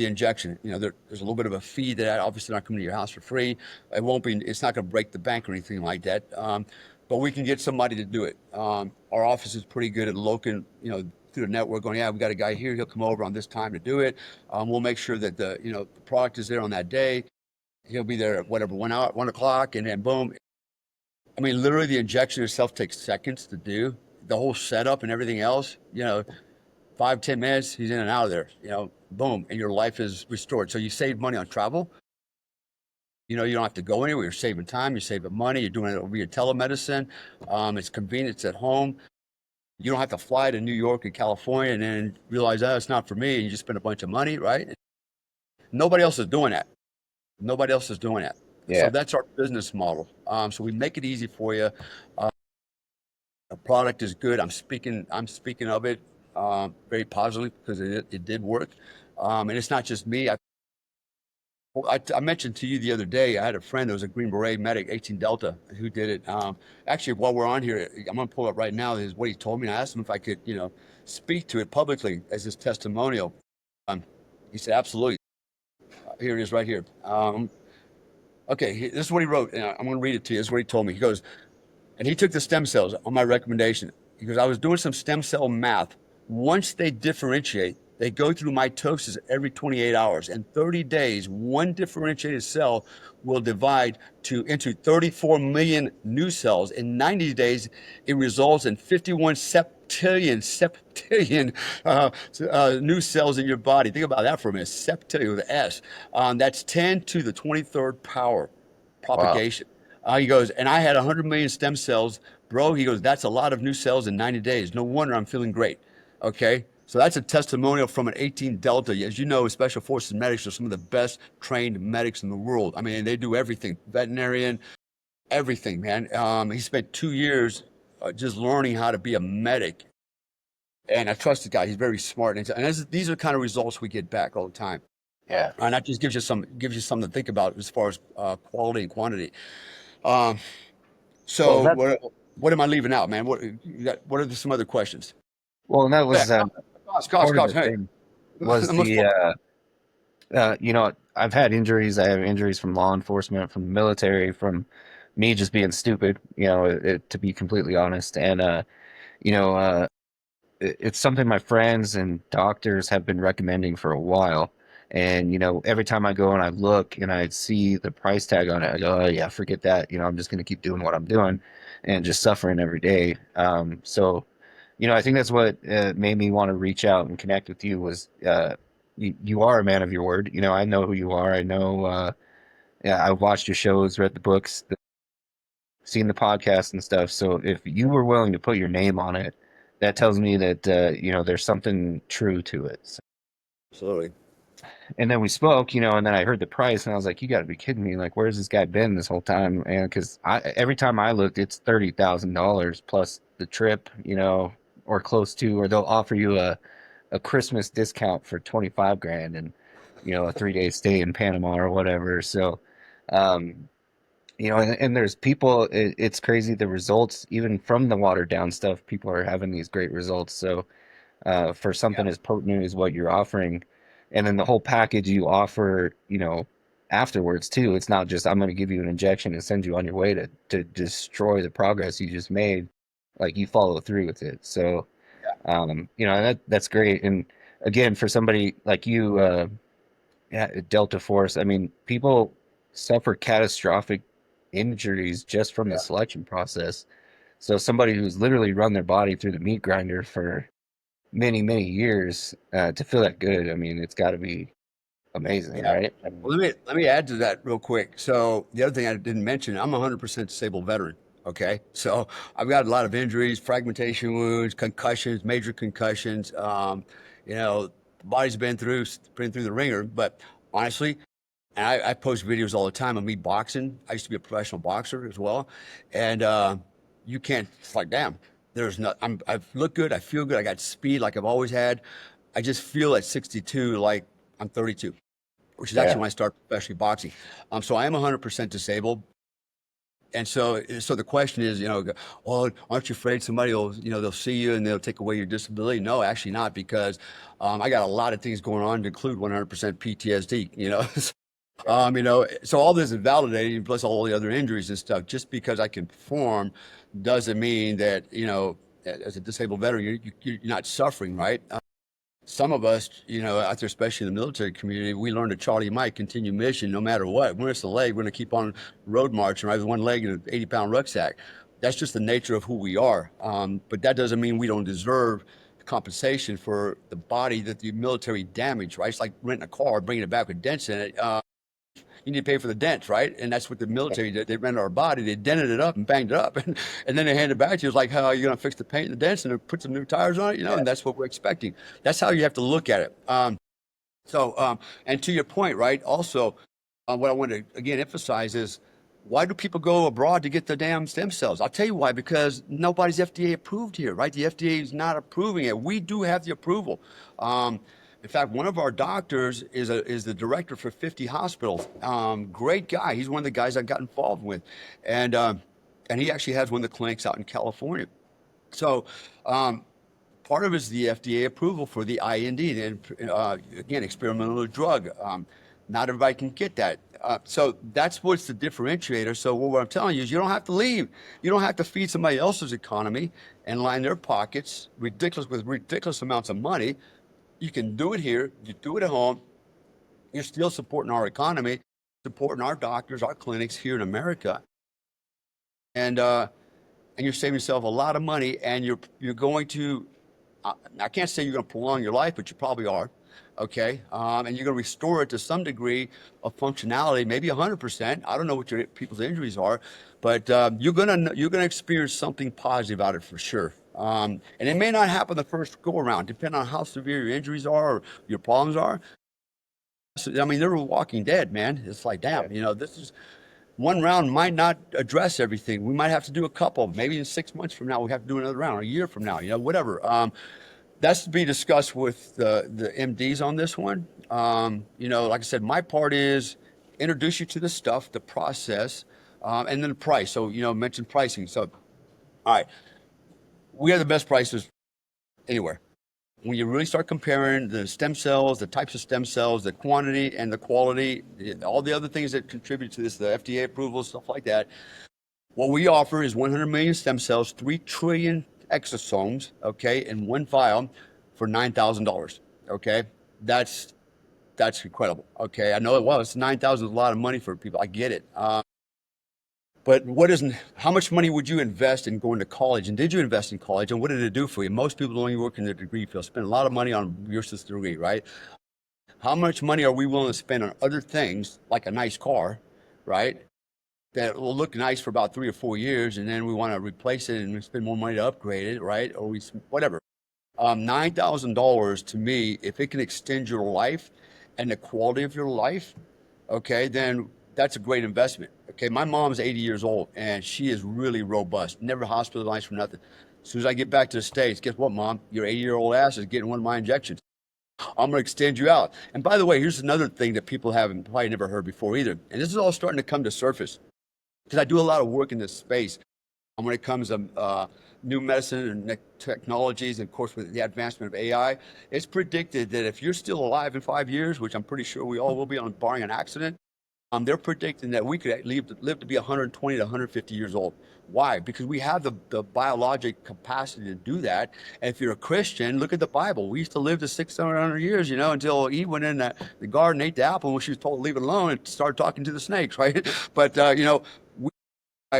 B: injection. There's a little bit of a fee that obviously not coming to your house for free. It won't be. It's not going to break the bank or anything like that. But we can get somebody to do it. Our office is pretty good at local, through the network, going, yeah, we got a guy here. He'll come over on this time to do it. We'll make sure that the product is there on that day. He'll be there at whatever 1 hour, 1 o'clock, and then boom. I mean, literally, the injection itself takes seconds to do. The whole setup and everything else, 5, 10 minutes, he's in and out of there. Boom, and your life is restored. So you save money on travel. You don't have to go anywhere. You're saving time. You're saving money. You're doing it over your telemedicine. It's convenient. It's at home. You don't have to fly to New York and California and then realize, oh, it's not for me. And you just spend a bunch of money, right? Nobody else is doing that. Nobody else is doing that. So
A: Yeah.
B: that's our business model. So we make it easy for you. The product is good. I'm speaking of it very positively because it did work. And it's not just me. I mentioned to you the other day, I had a friend who was a Green Beret medic, 18 Delta, who did it. Actually, while we're on here, I'm going to pull up right now is what he told me. And I asked him if I could, speak to it publicly as his testimonial. He said, absolutely. Here it is right here. Okay, this is what he wrote. And I'm going to read it to you. This is what he told me. He goes, and he took the stem cells on my recommendation. He goes, I was doing some stem cell math. Once they differentiate, they go through mitosis every 28 hours. In 30 days, one differentiated cell will divide into 34 million new cells. In 90 days, it results in 51 septillion new cells in your body. Think about that for a minute. Septillion with an S. That's 10 to the 23rd power
A: Wow.
B: propagation. He goes, and I had 100 million stem cells, bro. He goes, that's a lot of new cells in 90 days. No wonder I'm feeling great. Okay. So that's a testimonial from an 18 Delta. As you know, Special Forces medics are some of the best trained medics in the world. I mean, they do everything, veterinarian, everything, man. He spent 2 years just learning how to be a medic. And I trust the guy. He's very smart. And these are the kind of results we get back all the time.
A: Yeah.
B: And that just gives you something to think about as far as quality and quantity. Um,
A: Well,
B: so
A: that
B: what am I leaving out, man? What are some other questions?
A: well, and that
B: Yeah,
A: was
B: Scott,
A: part of the
B: hey,
A: thing was
B: almost
A: the I've had injuries. I have injuries from law enforcement, from the military, from me just being stupid, to be completely honest. And you know, uh, it's something my friends and doctors have been recommending for a while. And every time I go and I look and I see the price tag on it, I go, oh yeah, forget that. I'm just gonna keep doing what I'm doing, and just suffering every day. I think that's what made me want to reach out and connect with you was you are a man of your word. I know who you are. I know. Yeah, I've watched your shows, read the books, seen the podcast and stuff. So if you were willing to put your name on it, that tells me that there's something true to it. So,
B: absolutely.
A: and then we spoke, and then I heard the price, and I was like, "You got to be kidding me! Like, where's this guy been this whole time?" And because every time I looked, it's $30,000 plus the trip, or close to, or they'll offer you a Christmas discount for 25 grand and a 3 day stay in Panama or whatever. So, um, and there's people. It's crazy the results, even from the watered down stuff. People are having these great results. So, for something as potent as what you're offering, and then the whole package you offer, afterwards too. It's not just I'm going to give you an injection and send you on your way to destroy the progress you just made. Like you follow through with it. So, that's great. And again, for somebody like you, yeah, Delta Force. I mean, people suffer catastrophic injuries just from the
B: Yeah,
A: selection process. So somebody who's literally run their body through the meat grinder for many, many years to feel that good, I mean, it's got to be amazing,
B: yeah.
A: right? I mean,
B: Well, let me add to that real quick. So the other thing I didn't mention, I'm a 100% disabled veteran. Okay, so I've got a lot of injuries, fragmentation wounds, concussions, major concussions. The body's been through the ringer. But honestly, and I post videos all the time of me boxing. I used to be a professional boxer as well, and you can't. It's like, damn. There's not. I look good. I feel good. I got speed like I've always had. I just feel at 62 like I'm 32, which is actually
A: yeah,
B: when I started professionally boxing. So I am 100% disabled. And so the question is, oh, aren't you afraid somebody will, they'll see you and they'll take away your disability? No, actually not, because I got a lot of things going on to include 100% PTSD. So all this is validated, plus all the other injuries and stuff. Just because I can perform doesn't mean that, as a disabled veteran, you're not suffering, right? Some of us, out there, especially in the military community, we learn to Charlie Mike, continue mission no matter what. When it's a leg, we're going to keep on road marching, right? With one leg and an 80-pound rucksack. That's just the nature of who we are. But that doesn't mean we don't deserve compensation for the body that the military damaged, right? It's like renting a car, bringing it back with dents in it. You need to pay for the dents, right? And that's what the military did. They rented our body, they dented it up and banged it up, and then they handed it back to you. It's like, how are you going to fix the paint and the dents and put some new tires on it? And that's what we're expecting. That's how you have to look at it. And to your point, right? Also, what I want to again emphasize is why do people go abroad to get the damn stem cells? I'll tell you why, because nobody's FDA approved here, right? The FDA is not approving it. We do have the approval. In fact, one of our doctors is the director for 50 hospitals. Great guy. He's one of the guys I got involved with, and he actually has one of the clinics out in California. So, part of it is the FDA approval for the IND, again, experimental drug. Not everybody can get that. So that's what's the differentiator. So what I'm telling you is you don't have to leave. You don't have to feed somebody else's economy and line their pockets with ridiculous amounts of money. You can do it here. You do it at home. You're still supporting our economy, supporting our doctors, our clinics here in America, and uh, and you're saving yourself a lot of money. And you're going to I can't say you're going to prolong your life, but you probably are. Okay. And you're going to restore it to some degree of functionality, maybe 100%. I don't know what your people's injuries are, but you're going to experience something positive out of it for sure. And it may not happen the first go around, depending on how severe your injuries are or your problems are. So, I mean, they're Walking Dead, man. It's like,
A: Yeah.
B: damn, this is one round might not address everything. We might have to do a couple. Maybe in 6 months from now, we have to do another round, or a year from now, whatever. That's to be discussed with the MDs on this one. Like I said, my part is introduce you to the stuff, the process, and then the price. So, mention pricing. So, all right, we have the best prices anywhere. When you really start comparing the stem cells, the types of stem cells, the quantity and the quality, all the other things that contribute to this, the FDA approval, stuff like that, what we offer is 100 million stem cells, 3 trillion exosomes, okay, in one vial for $9,000, okay? That's that's incredible, okay? I know it was 9,000 is a lot of money for people. I get it. But how much money would you invest in going to college? And did you invest in college? And what did it do for you? Most people only work in their degree field, spend a lot of money on your sister's degree, right? How much money are we willing to spend on other things like a nice car, right? That will look nice for about 3 or 4 years, and then we want to replace it and spend more money to upgrade it, right? Or whatever. $9,000 to me, if it can extend your life and the quality of your life, okay, then that's a great investment. Okay, my mom's 80 years old and she is really robust, never hospitalized for nothing. As soon as I get back to the States, guess what, Mom? Your 80-year-old ass is getting one of my injections. I'm going to extend you out. And by the way, here's another thing that people haven't probably never heard before either. And this is all starting to come to surface because I do a lot of work in this space. When it comes to new medicine and technologies, and of course with the advancement of AI, it's predicted that if you're still alive in 5 years, which I'm pretty sure we all will be, on barring an accident, they're predicting that we could live to be 120 to 150 years old. Why? Because we have the biologic capacity to do that. And if you're a Christian, look at the Bible. We used to live to 600 years, until Eve went in the garden, ate the apple when she was told to leave it alone, and started talking to the snakes, right? But,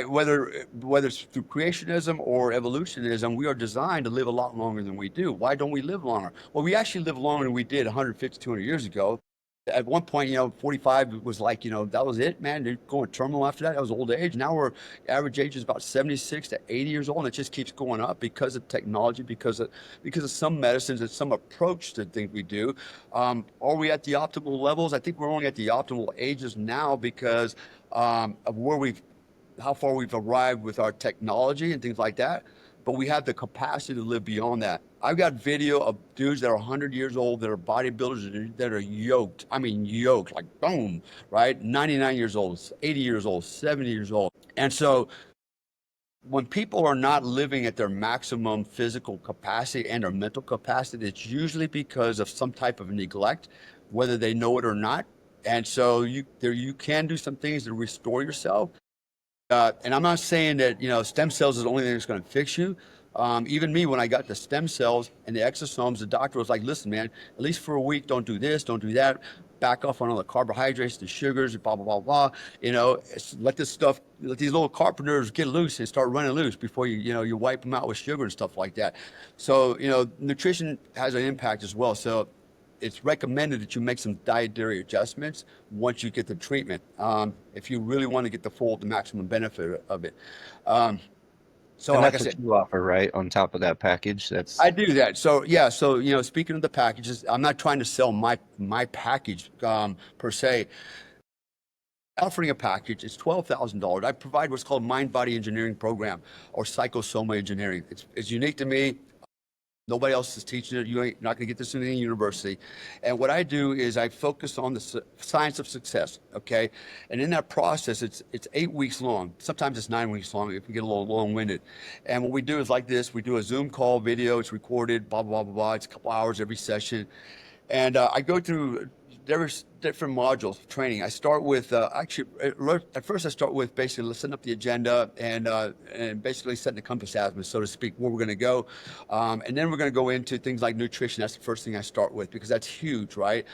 B: whether it's through creationism or evolutionism, we are designed to live a lot longer than we do. Why don't we live longer? Well, we actually live longer than we did 150, 200 years ago. At one point, 45 was like, that was it, man. They're going terminal after that. That was old age. Now average age is about 76 to 80 years old, and it just keeps going up because of technology, because of some medicines and some approach to things we do. Are we at the optimal levels? I think we're only at the optimal ages now because of how far we've arrived with our technology and things like that. But we have the capacity to live beyond that. I've got video of dudes that are 100 years old that are bodybuilders that are yoked. I mean, yoked, like boom, right? 99 years old, 80 years old, 70 years old. And so when people are not living at their maximum physical capacity and or mental capacity, it's usually because of some type of neglect, whether they know it or not. And so you can do some things to restore yourself. And I'm not saying that stem cells is the only thing that's going to fix you. Even me, when I got the stem cells and the exosomes, the doctor was like, "Listen, man, at least for a week, don't do this, don't do that. Back off on all the carbohydrates, the sugars, blah blah blah blah. Let these little carpenters get loose and start running loose before you wipe them out with sugar and stuff like that." So nutrition has an impact as well. So it's recommended that you make some dietary adjustments once you get the treatment, if you really want to get the maximum benefit of it. Um, so,
A: And
B: like I
A: that's what
B: said,
A: you offer, right? On top of that package. That's
B: I do that. So, yeah. So, speaking of the packages, I'm not trying to sell my package per se. Offering a package, it's $12,000. I provide what's called mind body engineering program or psychosoma engineering. It's unique to me. Nobody else is teaching it. You ain't not going to get this in any university. And what I do is I focus on the science of success. Okay, and in that process, it's 8 weeks long. Sometimes it's 9 weeks long if we get a little long-winded. And what we do is like this: we do a Zoom call, video. It's recorded. Blah blah blah blah. It's a couple hours every session, and I go through there's different modules of training. I start with at first I start with basically setting up the agenda and basically setting the compass azimuth, so to speak, where we're going to go, and then we're going to go into things like nutrition. That's the first thing I start with because that's huge, right?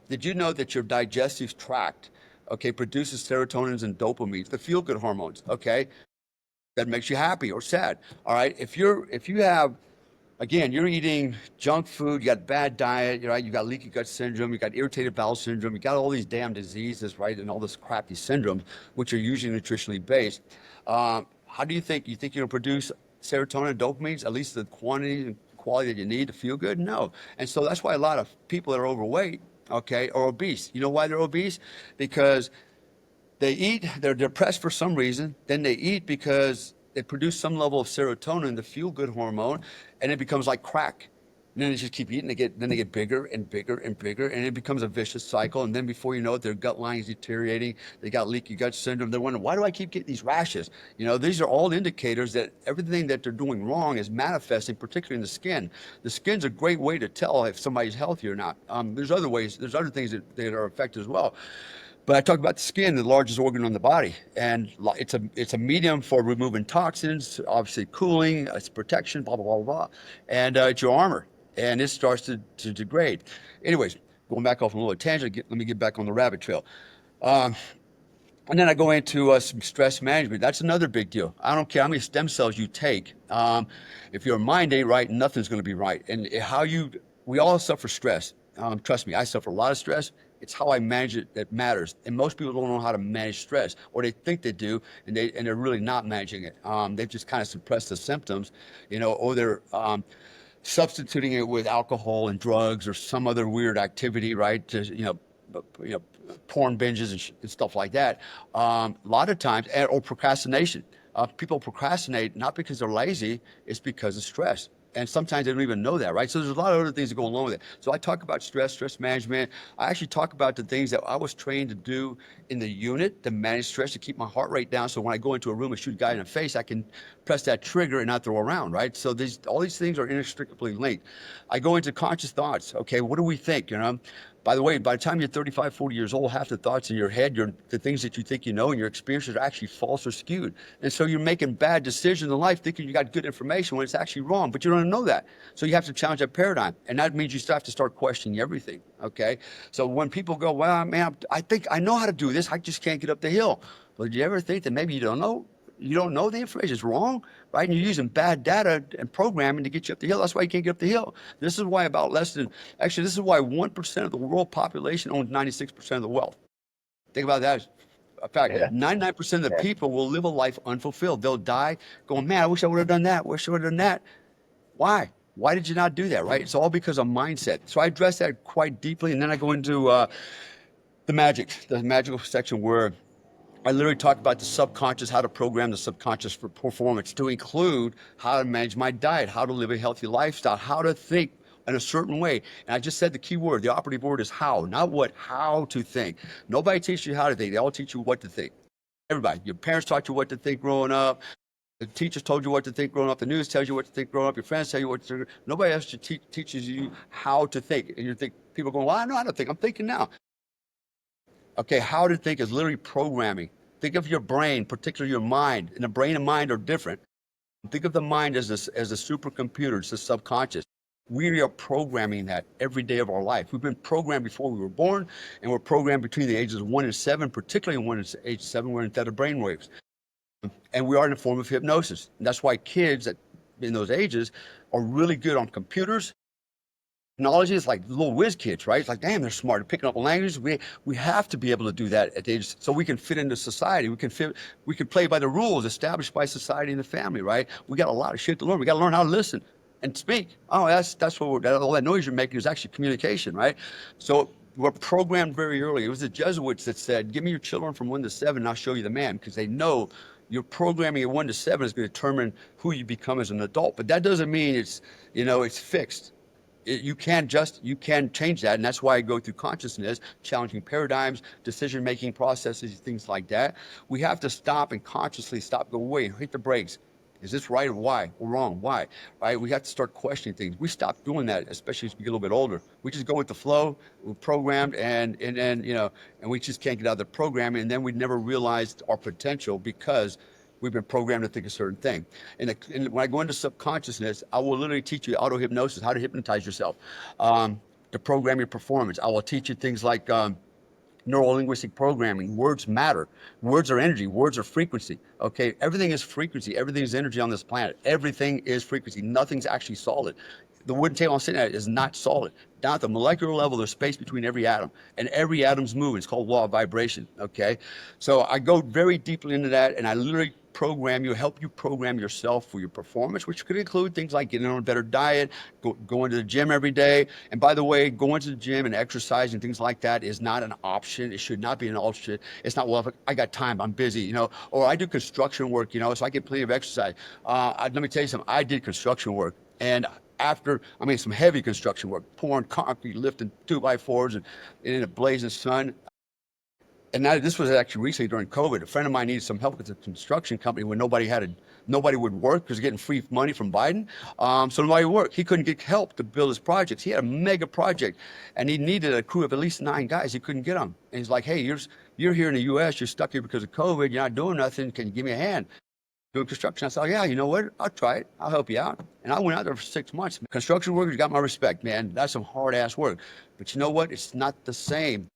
B: Did you know that your digestive tract, okay, produces serotonins and dopamines, the feel-good hormones, okay, that makes you happy or sad. All right, if you have again, you're eating junk food, you got bad diet, right? You got leaky gut syndrome, you got irritated bowel syndrome, you got all these damn diseases, right? And all this crappy syndromes, which are usually nutritionally based. How do you think? You think you're going to produce serotonin and dopamines, at least the quantity and quality that you need to feel good? No. And so that's why a lot of people that are overweight, okay, are obese. You know why they're obese? Because they eat, they're depressed for some reason, then they eat because they produce some level of serotonin, the feel good hormone, and it becomes like crack. And then they just keep eating, then they get bigger and bigger and bigger, and it becomes a vicious cycle. And then before you know it, their gut lining is deteriorating. They got leaky gut syndrome. They're wondering, why do I keep getting these rashes? You know, these are all indicators that everything that they're doing wrong is manifesting, particularly in the skin. The skin's a great way to tell if somebody's healthy or not. There's other ways, there's other things that are affected as well. But I talk about the skin, the largest organ on the body, and it's a medium for removing toxins, obviously cooling, it's protection, blah blah blah blah, and it's your armor, and it starts to degrade. Anyways, going back off on a little tangent, let me get back on the rabbit trail. Um, and then I go into some stress management. That's another big deal. I don't care how many stem cells you take. If your mind ain't right, nothing's going to be right. And we all suffer stress. Trust me, I suffer a lot of stress. It's how I manage it that matters. And most people don't know how to manage stress, or they think they do, and they're really not managing it. They've just kind of suppressed the symptoms, or they're substituting it with alcohol and drugs or some other weird activity, right? To, porn binges and stuff like that. A lot of times, or procrastination. People procrastinate not because they're lazy, it's because of stress. And sometimes they don't even know that, right? So there's a lot of other things that go along with it. So I talk about stress management. I actually talk about the things that I was trained to do in the unit to manage stress, to keep my heart rate down. So when I go into a room and shoot a guy in the face, I can press that trigger and not throw around, right? So all these things are inextricably linked. I go into conscious thoughts. Okay, what do we think, By the way, by the time you're 35, 40 years old, half the thoughts in your head, the things that you think you know and your experiences are actually false or skewed. And so you're making bad decisions in life thinking you got good information when it's actually wrong, but you don't know that. So you have to challenge that paradigm. And that means you still have to start questioning everything, okay? So when people go, well, man, I think I know how to do this, I just can't get up the hill. Well, did you ever think that maybe you don't know? You don't know the information, it's wrong, right? And you're using bad data and programming to get you up the hill. That's why you can't get up the hill. This is why this is why 1% of the world population owns 96% of the wealth. Think about that. In fact,
A: Yeah.
B: 99% of the people will live a life unfulfilled. They'll die going, man, I wish I would have done that. Wish I would have done that. Why? Why did you not do that, right? It's all because of mindset. So I address that quite deeply. And then I go into the magical section where I literally talk about the subconscious, how to program the subconscious for performance, to include how to manage my diet, how to live a healthy lifestyle, how to think in a certain way. And I just said the key word, the operative word is how, not what, how to think. Nobody teaches you how to think. They all teach you what to think. Everybody. Your parents taught you what to think growing up. The teachers told you what to think growing up. The news tells you what to think growing up. Your friends tell you what to think. Nobody else teaches you how to think. And you think, people going, well, I know how to think. I'm thinking now. Okay, how to think is literally programming. Think of your brain, particularly your mind, and the brain and mind are different. Think of the mind as a supercomputer, it's the subconscious. We are programming that every day of our life. We've been programmed before we were born, and we're programmed between the ages of 1 and 7, particularly in 1 and age 7, we're in theta brainwaves. And we are in a form of hypnosis. And that's why kids in those ages are really good on computers. Technology is like little whiz kids, right? It's like, damn, they're smart. They're picking up a language. We have to be able to do that at the age, so we can fit into society. We can play by the rules established by society and the family, right? We got a lot of shit to learn. We got to learn how to listen and speak. Oh, that's what all that noise you're making is actually communication, right? So we're programmed very early. It was the Jesuits that said, give me your children from 1 to 7 and I'll show you the man, because they know your programming at 1 to 7 is going to determine who you become as an adult. But that doesn't mean it's fixed. You can change that, and that's why I go through consciousness, challenging paradigms, decision-making processes, things like that. We have to stop and consciously go, wait, hit the brakes. Is this right or why? Or wrong? Why? Right? We have to start questioning things. We stop doing that, especially as we get a little bit older. We just go with the flow. We're programmed, and then and we just can't get out of the programming, and then we never realized our potential because we've been programmed to think a certain thing. And when I go into subconsciousness, I will literally teach you auto-hypnosis, how to hypnotize yourself, to program your performance. I will teach you things like neuro-linguistic programming. Words matter. Words are energy. Words are frequency. Okay, everything is frequency. Everything is energy on this planet. Everything is frequency. Nothing's actually solid. The wooden table I'm sitting at is not solid. Down at the molecular level, there's space between every atom, and every atom's moving. It's called law of vibration, okay? So I go very deeply into that, and I literally program you, help you program yourself for your performance, which could include things like getting on a better diet, going to the gym every day. And by the way, going to the gym and exercise and things like that is not an option. It should not be an option. It's not, well, if I got time, I'm busy, or I do construction work, so I get plenty of exercise. Let me tell you something. I did construction work, and some heavy construction work, pouring concrete, lifting 2x4s and in the blazing sun. And now this was actually recently during COVID. A friend of mine needed some help with a construction company when nobody would work because getting free money from Biden. So nobody would work. He couldn't get help to build his projects. He had a mega project, and he needed a crew of at least 9 guys. He couldn't get them. And he's like, "Hey, you're here in the U.S. You're stuck here because of COVID. You're not doing nothing. Can you give me a hand doing construction?" I said, "Yeah, you know what? I'll try it. I'll help you out." And I went out there for 6 months. Construction workers got my respect, man. That's some hard ass work. But you know what? It's not the same.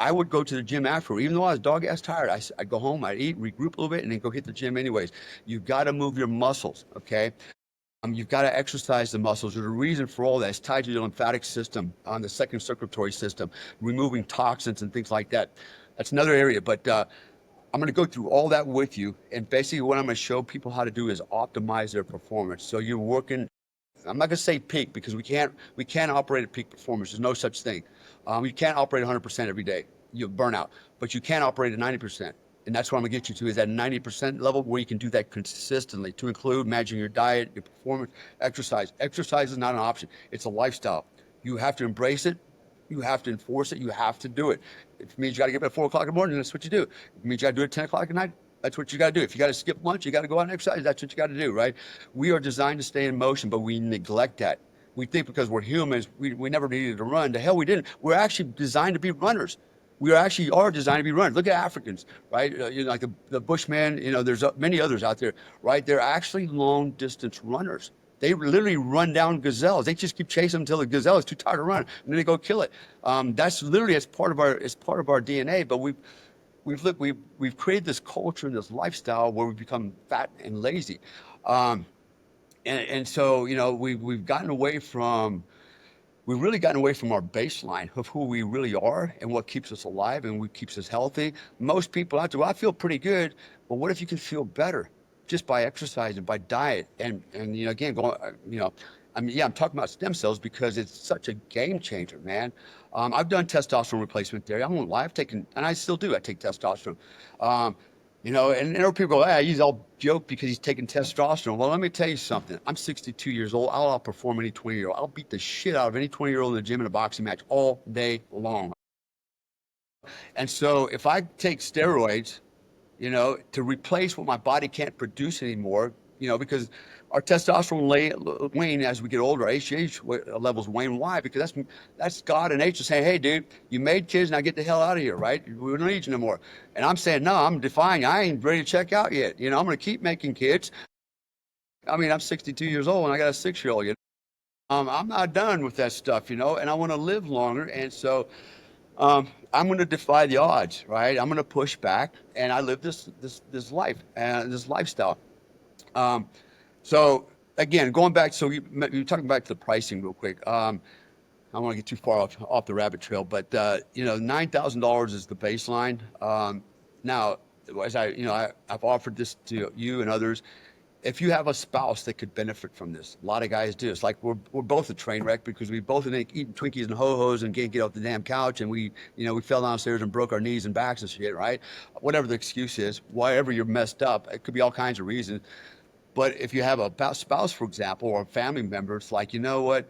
B: I would go to the gym after, even though I was dog ass tired. I'd go home, I'd eat, regroup a little bit, and then go hit the gym anyways. You've got to move your muscles, okay? You've got to exercise the muscles. There's a reason for all that. It's tied to the lymphatic system, on the second circulatory system, removing toxins and things like that. That's another area, but I'm going to go through all that with you. And basically what I'm going to show people how to do is optimize their performance. So you're working, I'm not going to say peak because we can't operate at peak performance. There's no such thing. You can't operate 100% every day. You'll burn out, but you can operate at 90%. And that's what I'm gonna get you to, is that 90% level where you can do that consistently, to include managing your diet, your performance, exercise. Exercise is not an option. It's a lifestyle. You have to embrace it. You have to enforce it. You have to do it. If it means you got to get up at 4 o'clock in the morning, that's what you do. If it means you got to do it at 10 o'clock at night, that's what you got to do. If you got to skip lunch, you got to go out and exercise. That's what you got to do, right? We are designed to stay in motion, but we neglect that. We think because we're humans, we never needed to run. The hell we didn't. We're actually designed to be runners. We actually are designed to be runners. Look at Africans, right? Like the Bushman, there's many others out there, right? They're actually long distance runners. They literally run down gazelles. They just keep chasing them until the gazelle is too tired to run, and then they go kill it. That's literally as part of our DNA. But we've created this culture and this lifestyle where we become fat and lazy, and so we've really gotten away from our baseline of who we really are and what keeps us alive and what keeps us healthy. Most people out there, well, I feel pretty good, but what if you can feel better just by exercising, by diet, and again, I'm talking about stem cells because it's such a game changer, man. I've done testosterone replacement therapy. I won't lie, I've taken, and I still do. I take testosterone. And there are people go, he's all joke because he's taking testosterone. Well, let me tell you something. I'm 62 years old. I'll outperform any 20-year-old. I'll beat the shit out of any 20-year-old in the gym in a boxing match all day long. And so if I take steroids, to replace what my body can't produce anymore, because our testosterone wane as we get older, our HGH levels wane. Why? Because that's God and nature saying, "Hey, dude, you made kids, now get the hell out of here, right? We don't need you no more." And I'm saying, no, I'm defying. I ain't ready to check out yet. I'm going to keep making kids. I'm 62 years old and I got a 6-year-old. I'm not done with that stuff, and I want to live longer. And so I'm going to defy the odds, right? I'm going to push back, and I live this life and this lifestyle. So again, going back, so you're talking back to the pricing real quick. I don't want to get too far off the rabbit trail, but $9,000 is the baseline. Now, as I've offered this to you and others. If you have a spouse that could benefit from this, a lot of guys do. It's like we're both a train wreck because we both eating Twinkies and ho-hos and can't get off the damn couch, and we fell downstairs and broke our knees and backs and shit, right? Whatever the excuse is, wherever you're messed up, it could be all kinds of reasons. But if you have a spouse, for example, or a family member, it's like, you know what,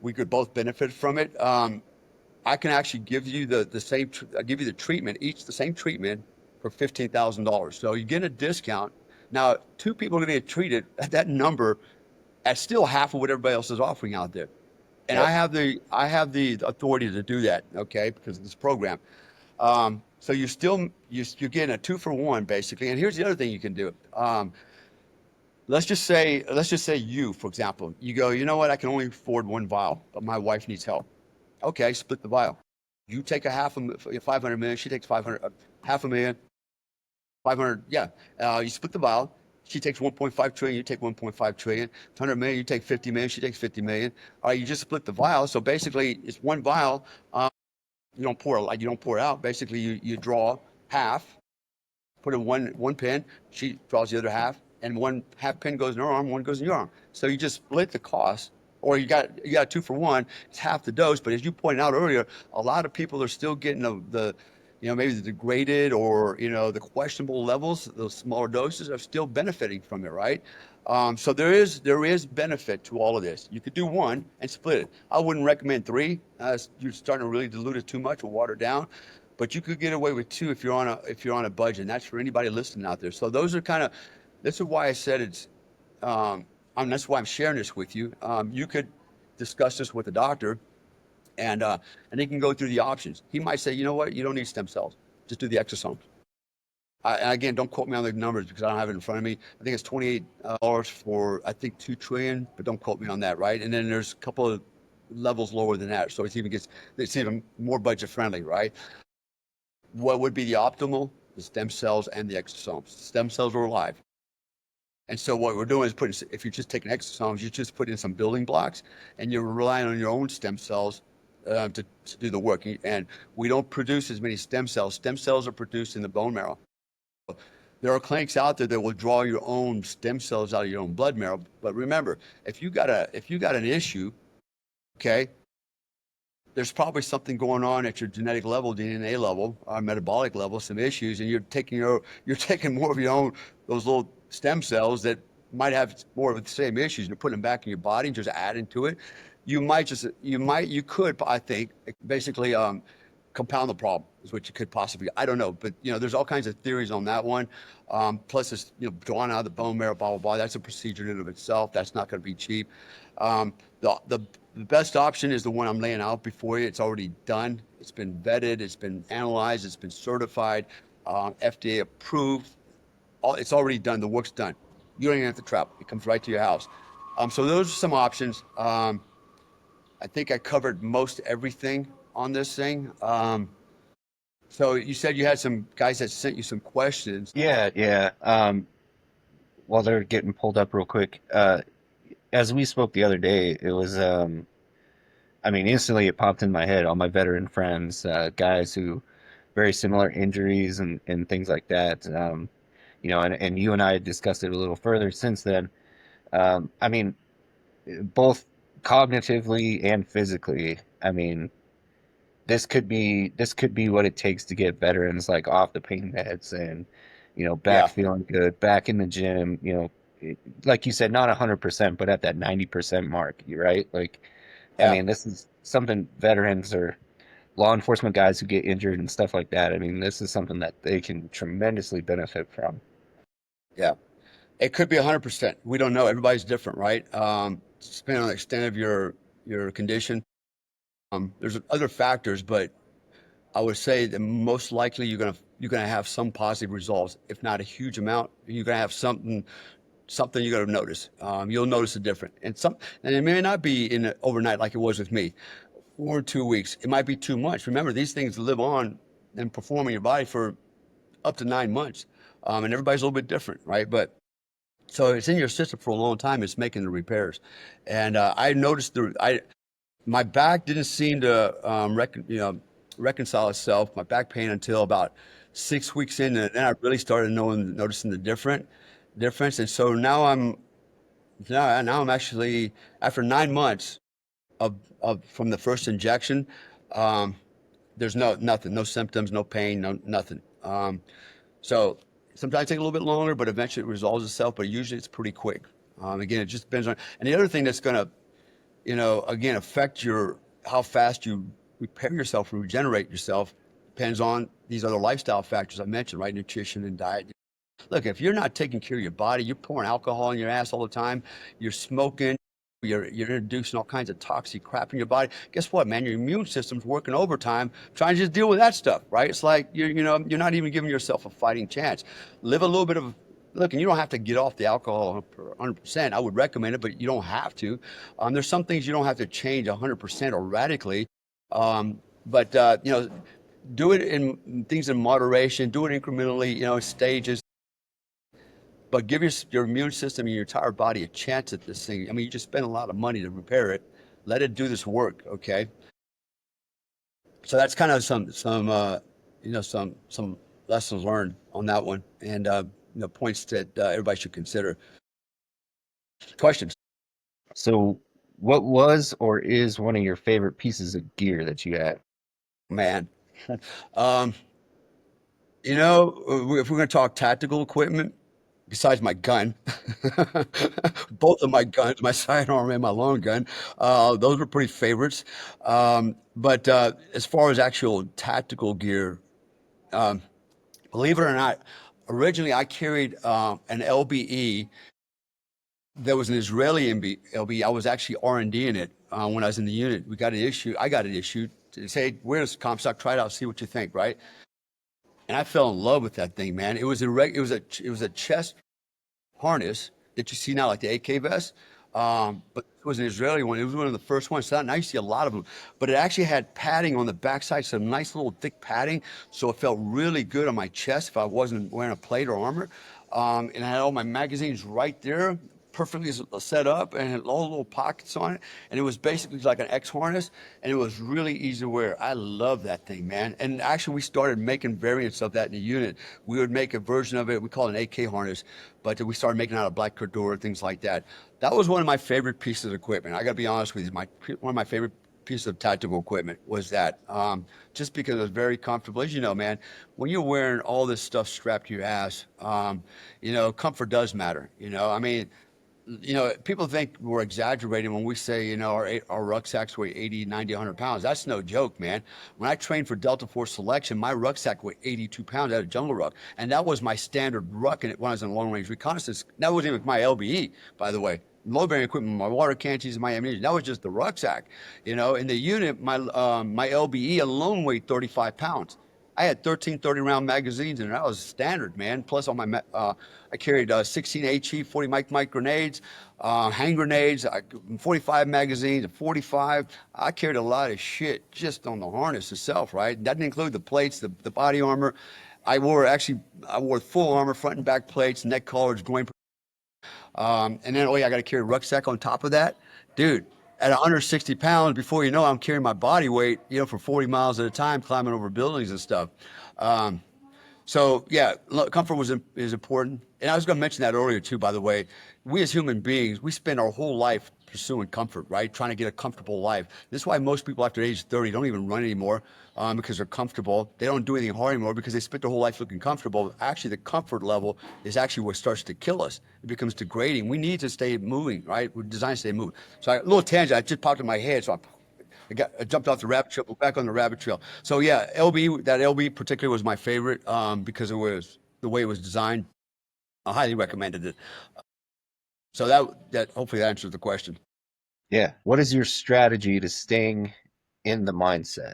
B: we could both benefit from it. I can actually give you the treatment, each the same treatment for $15,000. So you get a discount. Now, 2 people are going to get treated at that number at still half of what everybody else is offering out there. And
A: Yep.
B: I have the authority to do that, okay, because of this program. So you're getting a 2-for-1 basically. And here's the other thing you can do. Let's just say you, for example, you go, you know what, I can only afford 1 vial, but my wife needs help. Okay, split the vial. You take 500 million, she takes 500, half a million. 500, yeah. You split the vial. She takes 1.5 trillion, you take 1.5 trillion. 100 million, you take 50 million, she takes 50 million. All right, you just split the vial. So basically, it's 1 vial. You don't pour it out. Basically, you draw half, put in one pin, she draws the other half, and one half pin goes in her arm, one goes in your arm. So you just split the cost, or you got 2 for 1. It's half the dose. But as you pointed out earlier, a lot of people are still getting the maybe the degraded or the questionable levels. Those smaller doses are still benefiting from it, right? So there is benefit to all of this. You could do one and split it. I wouldn't recommend three. You're starting to really dilute it too much or water it down. But you could get away with two if you're on a budget. And that's for anybody listening out there. So those are kind of this is why I said it's. That's why I'm sharing this with you. You could discuss this with a doctor, and he can go through the options. He might say, you know what, you don't need stem cells. Just do the exosomes. Again, don't quote me on the numbers because I don't have it in front of me. I think it's $28 for I think 2 trillion, but don't quote me on that, right? And then there's a couple of levels lower than that, so it's even more budget friendly, right? What would be the optimal? The stem cells and the exosomes. Stem cells are alive. And so what we're doing is if you're just taking exosomes, you just put in some building blocks and you're relying on your own stem cells to do the work. And we don't produce as many stem cells. Stem cells are produced in the bone marrow. There are clinics out there that will draw your own stem cells out of your own blood marrow. But remember, if you got an issue, okay, there's probably something going on at your genetic level, DNA level, or metabolic level, some issues, and you're taking more of your own those little stem cells that might have more of the same issues, and you're putting them back in your body and just adding to it. You could, I think, basically compound the problem is what you could possibly. I don't know, but there's all kinds of theories on that one. Plus, it's drawn out of the bone marrow, blah blah blah. That's a procedure in and of itself. That's not going to be cheap. The best option is the one I'm laying out before you. It's already done. It's been vetted. It's been analyzed. It's been certified, FDA approved. It's already done. The work's done. You don't even have to travel. It comes right to your house. So those are some options. I think I covered most everything on this thing. So you said you had some guys that sent you some questions.
A: Yeah, yeah. While they're getting pulled up real quick, as we spoke the other day, it was, I mean, instantly it popped in my head. All my veteran friends, guys who very similar injuries and things like that. And you and I discussed it a little further since then. I mean, both cognitively and physically. I mean, this could be what it takes to get veterans like off the pain meds and back
B: Yeah,
A: feeling good, back in the gym. Like you said, not 100%, but at that 90% mark, right? Like, I
B: yeah,
A: mean, this is something veterans or law enforcement guys who get injured and stuff like that. I mean, this is something that they can tremendously benefit from.
B: yeah. It could be 100%. We don't know. Everybody's different, right? Depending on the extent of your condition. There's other factors, but I would say that most likely you're gonna have some positive results, if not a huge amount. You're gonna have something you're gonna notice. You'll notice a difference, and it may not be in overnight like it was with me, or 2 weeks. It might be 2 months. Remember, these things live on and perform in your body for up to 9 months, and everybody's a little bit different, right? But so it's in your system for a long time. It's making the repairs, and I noticed my back didn't seem to reconcile itself, my back pain, until about 6 weeks in, and then I really started noticing the difference. And so now I'm actually after 9 months of from the first injection, um, there's nothing, no symptoms, no pain, no nothing. So sometimes it takes a little bit longer, but eventually it resolves itself. But usually it's pretty quick. Again, it just depends on. And the other thing that's going to again, affect how fast you repair yourself and regenerate yourself depends on these other lifestyle factors I mentioned, right? Nutrition and diet. Look, if you're not taking care of your body, you're pouring alcohol in your ass all the time, you're smoking, you're introducing all kinds of toxic crap in your body. Guess what, man? Your immune system's working overtime trying to just deal with that stuff, right? It's like you're not even giving yourself a fighting chance. Live a little bit of Look, and you don't have to get off the alcohol 100%. I would recommend it, but you don't have to. There's some things you don't have to change 100% or radically. But do it in things in moderation, do it incrementally, stages, but give your immune system and your entire body a chance at this thing. I mean, you just spend a lot of money to repair it. Let it do this work, okay? So that's kind of some lessons learned on that one, and points that everybody should consider. Questions?
A: So, what was or is one of your favorite pieces of gear that you had?
B: Man, um, if we're going to talk tactical equipment, besides my gun, both of my guns, my sidearm and my long gun, those were pretty favorites. But as far as actual tactical gear, um, believe it or not, originally I carried an LBE. There was an Israeli LBE. I was actually R&D in it when I was in the unit. We got it issued. I got it issued to say, "Where's Comstock? Try it out, see what you think." Right? And I fell in love with that thing, man. It was a chest harness that you see now, like the AK vest. But it was an Israeli one. It was one of the first ones. So now you see a lot of them. But it actually had padding on the backside, some nice little thick padding. So it felt really good on my chest if I wasn't wearing a plate or armor. And I had all my magazines right there, perfectly set up, and had all the little pockets on it. And it was basically like an X harness, and it was really easy to wear. I love that thing, man. And actually, we started making variants of that in the unit. We would make a version of it. We call it an AK harness, but we started making it out of black Cordura, things like that. That was one of my favorite pieces of equipment. I got to be honest with you. One of my favorite pieces of tactical equipment was that, just because it was very comfortable. As you know, man, when you're wearing all this stuff strapped to your ass, comfort does matter. I mean, people think we're exaggerating when we say, our rucksacks weigh 80, 90, 100 pounds. That's no joke, man. When I trained for Delta Force selection, my rucksack weighed 82 pounds. I had a jungle ruck. And that was my standard ruck when I was in long range reconnaissance. That wasn't even my LBE, by the way. Low bearing equipment, my water canteens, my ammunition. That was just the rucksack. In the unit, my LBE alone weighed 35 pounds. I had 13 30-round magazines, and that was standard, man. Plus, I carried 16 HE 40 mic grenades, hand grenades, 45 magazines, 45. I carried a lot of shit just on the harness itself, right? That didn't include the plates, the body armor. I wore full armor, front and back plates, neck collars, groin. And then, I got to carry a rucksack on top of that. Dude, at 160 pounds, before you know, I'm carrying my body weight, for 40 miles at a time, climbing over buildings and stuff. Um, so yeah, look, comfort is important. And I was going to mention that earlier too, by the way. We as human beings, we spend our whole life pursuing comfort, right? Trying to get a comfortable life. This is why most people after age 30 don't even run anymore, because they're comfortable. They don't do anything hard anymore because they spent their whole life looking comfortable. Actually, the comfort level is actually what starts to kill us. It becomes degrading. We need to stay moving, right? We're designed to stay moving. So a little tangent, I just popped in my head, so I jumped off the rabbit trail, back on the rabbit trail. So yeah, that LB particularly was my favorite, because it was the way it was designed. I highly recommended it. So that hopefully that answers the question.
A: Yeah. What is your strategy to staying in the mindset?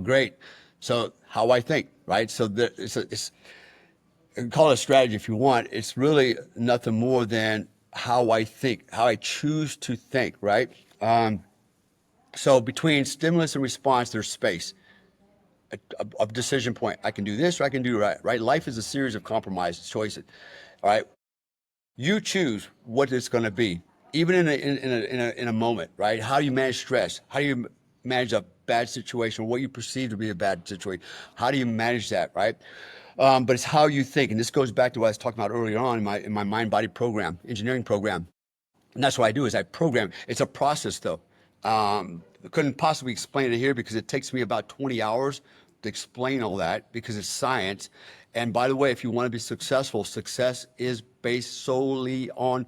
B: Great. So how I think, right? So you can call it a strategy if you want. It's really nothing more than how I think, how I choose to think, right? So between stimulus and response, there's space. A decision point. I can do this or I can do right. Right. Life is a series of compromises, choices. All right. You choose what it's going to be, even in a moment. Right. How do you manage stress? How do you manage a bad situation, what you perceive to be a bad situation? How do you manage that? Right. But it's how you think, and this goes back to what I was talking about earlier on in my mind body program, engineering program. And that's what I do is I program. It's a process though. I couldn't possibly explain it here because it takes me about 20 hours to explain all that because it's science. And by the way, if you want to be successful, success is based solely on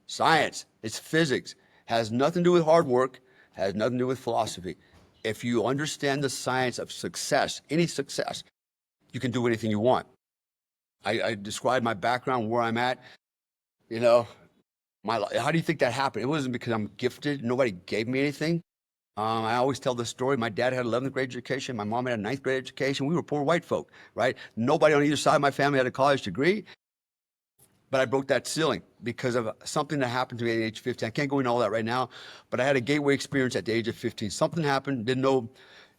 B: science. It's physics. Has nothing to do with hard work, has nothing to do with philosophy. If you understand the science of success, any success, you can do anything you want. I described my background, where I'm at. You know, how do you think that happened? It wasn't because I'm gifted. Nobody gave me anything. I always tell this story. My dad had 11th grade education. My mom had a 9th grade education. We were poor white folk, right? Nobody on either side of my family had a college degree. But I broke that ceiling because of something that happened to me at age 15. I can't go into all that right now, but I had a gateway experience at the age of 15. Something happened, didn't know,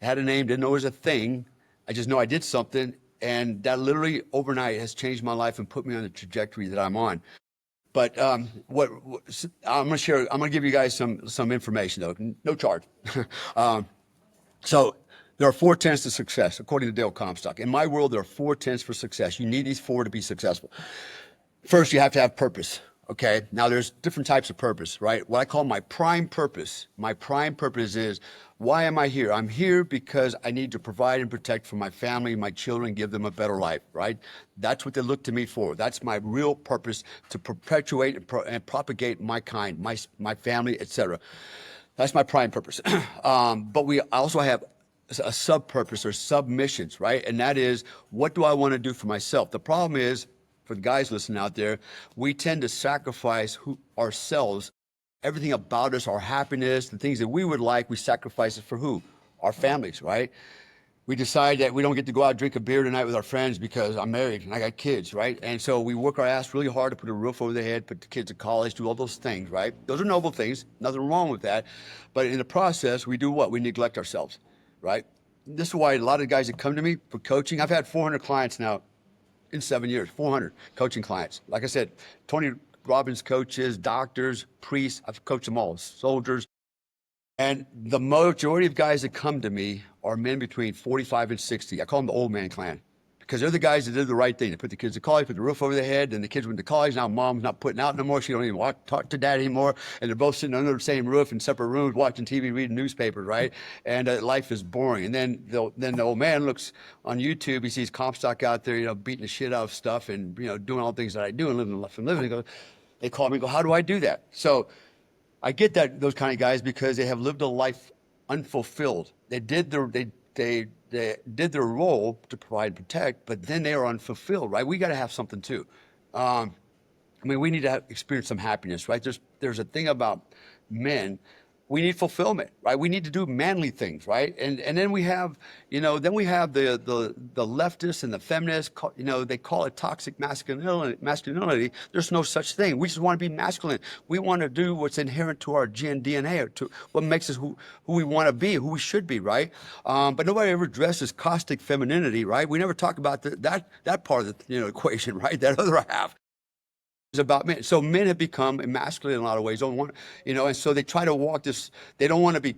B: had a name, didn't know it was a thing. I just know I did something. And that literally overnight has changed my life and put me on the trajectory that I'm on. But I'm gonna share, I'm gonna give you guys some information though, no charge. um, so There are four tenets to success, according to Dale Comstock. In my world, there are four tenets for success. You need these four to be successful. First, you have to have purpose. Okay. Now, there's different types of purpose, right? What I call my prime purpose. My prime purpose is, why am I here? I'm here because I need to provide and protect for my family, my children, give them a better life, right? That's what they look to me for. That's my real purpose, to perpetuate and propagate my kind, my family, etc. That's my prime purpose. But we also have a sub purpose or sub missions, right? And that is, what do I want to do for myself? The problem is, for the guys listening out there, we tend to sacrifice ourselves, everything about us, our happiness, the things that we would like, we sacrifice it for who? Our families, right? We decide that we don't get to go out and drink a beer tonight with our friends because I'm married and I got kids, right? And so we work our ass really hard to put a roof over their head, put the kids to college, do all those things, right? Those are noble things, nothing wrong with that. But in the process, we do what? We neglect ourselves, right? This is why a lot of guys that come to me for coaching, I've had 400 clients now in 7 years, 400 coaching clients. Like I said, Tony Robbins coaches, doctors, priests, I've coached them all, soldiers. And the majority of guys that come to me are men between 45 and 60. I call them the old man clan, because they're the guys that did the right thing. They put the kids to college, put the roof over their head, and the kids went to college. Now mom's not putting out no more. She don't even talk to dad anymore. And they're both sitting under the same roof in separate rooms, watching TV, reading newspapers, right? And life is boring. And then the old man looks on YouTube. He sees Comstock out there, beating the shit out of stuff and, doing all the things that I do and living the life I'm living. They call me and go, how do I do that? So I get those kind of guys because they have lived a life unfulfilled. They did their role to provide and protect, but then they are unfulfilled, right? We got to have something too. We need to experience some happiness, right? There's a thing about men. We need fulfillment, right? We need to do manly things, right? And then we have, the leftists and the feminists, they call it toxic masculinity. There's no such thing. We just want to be masculine. We want to do what's inherent to our DNA, or to what makes us who we want to be, who we should be, right? But nobody ever addresses caustic femininity, right? We never talk about that part of the equation, right? That other half is about men. So men have become emasculated in a lot of ways. Don't want, and so they try to walk this. They don't want to be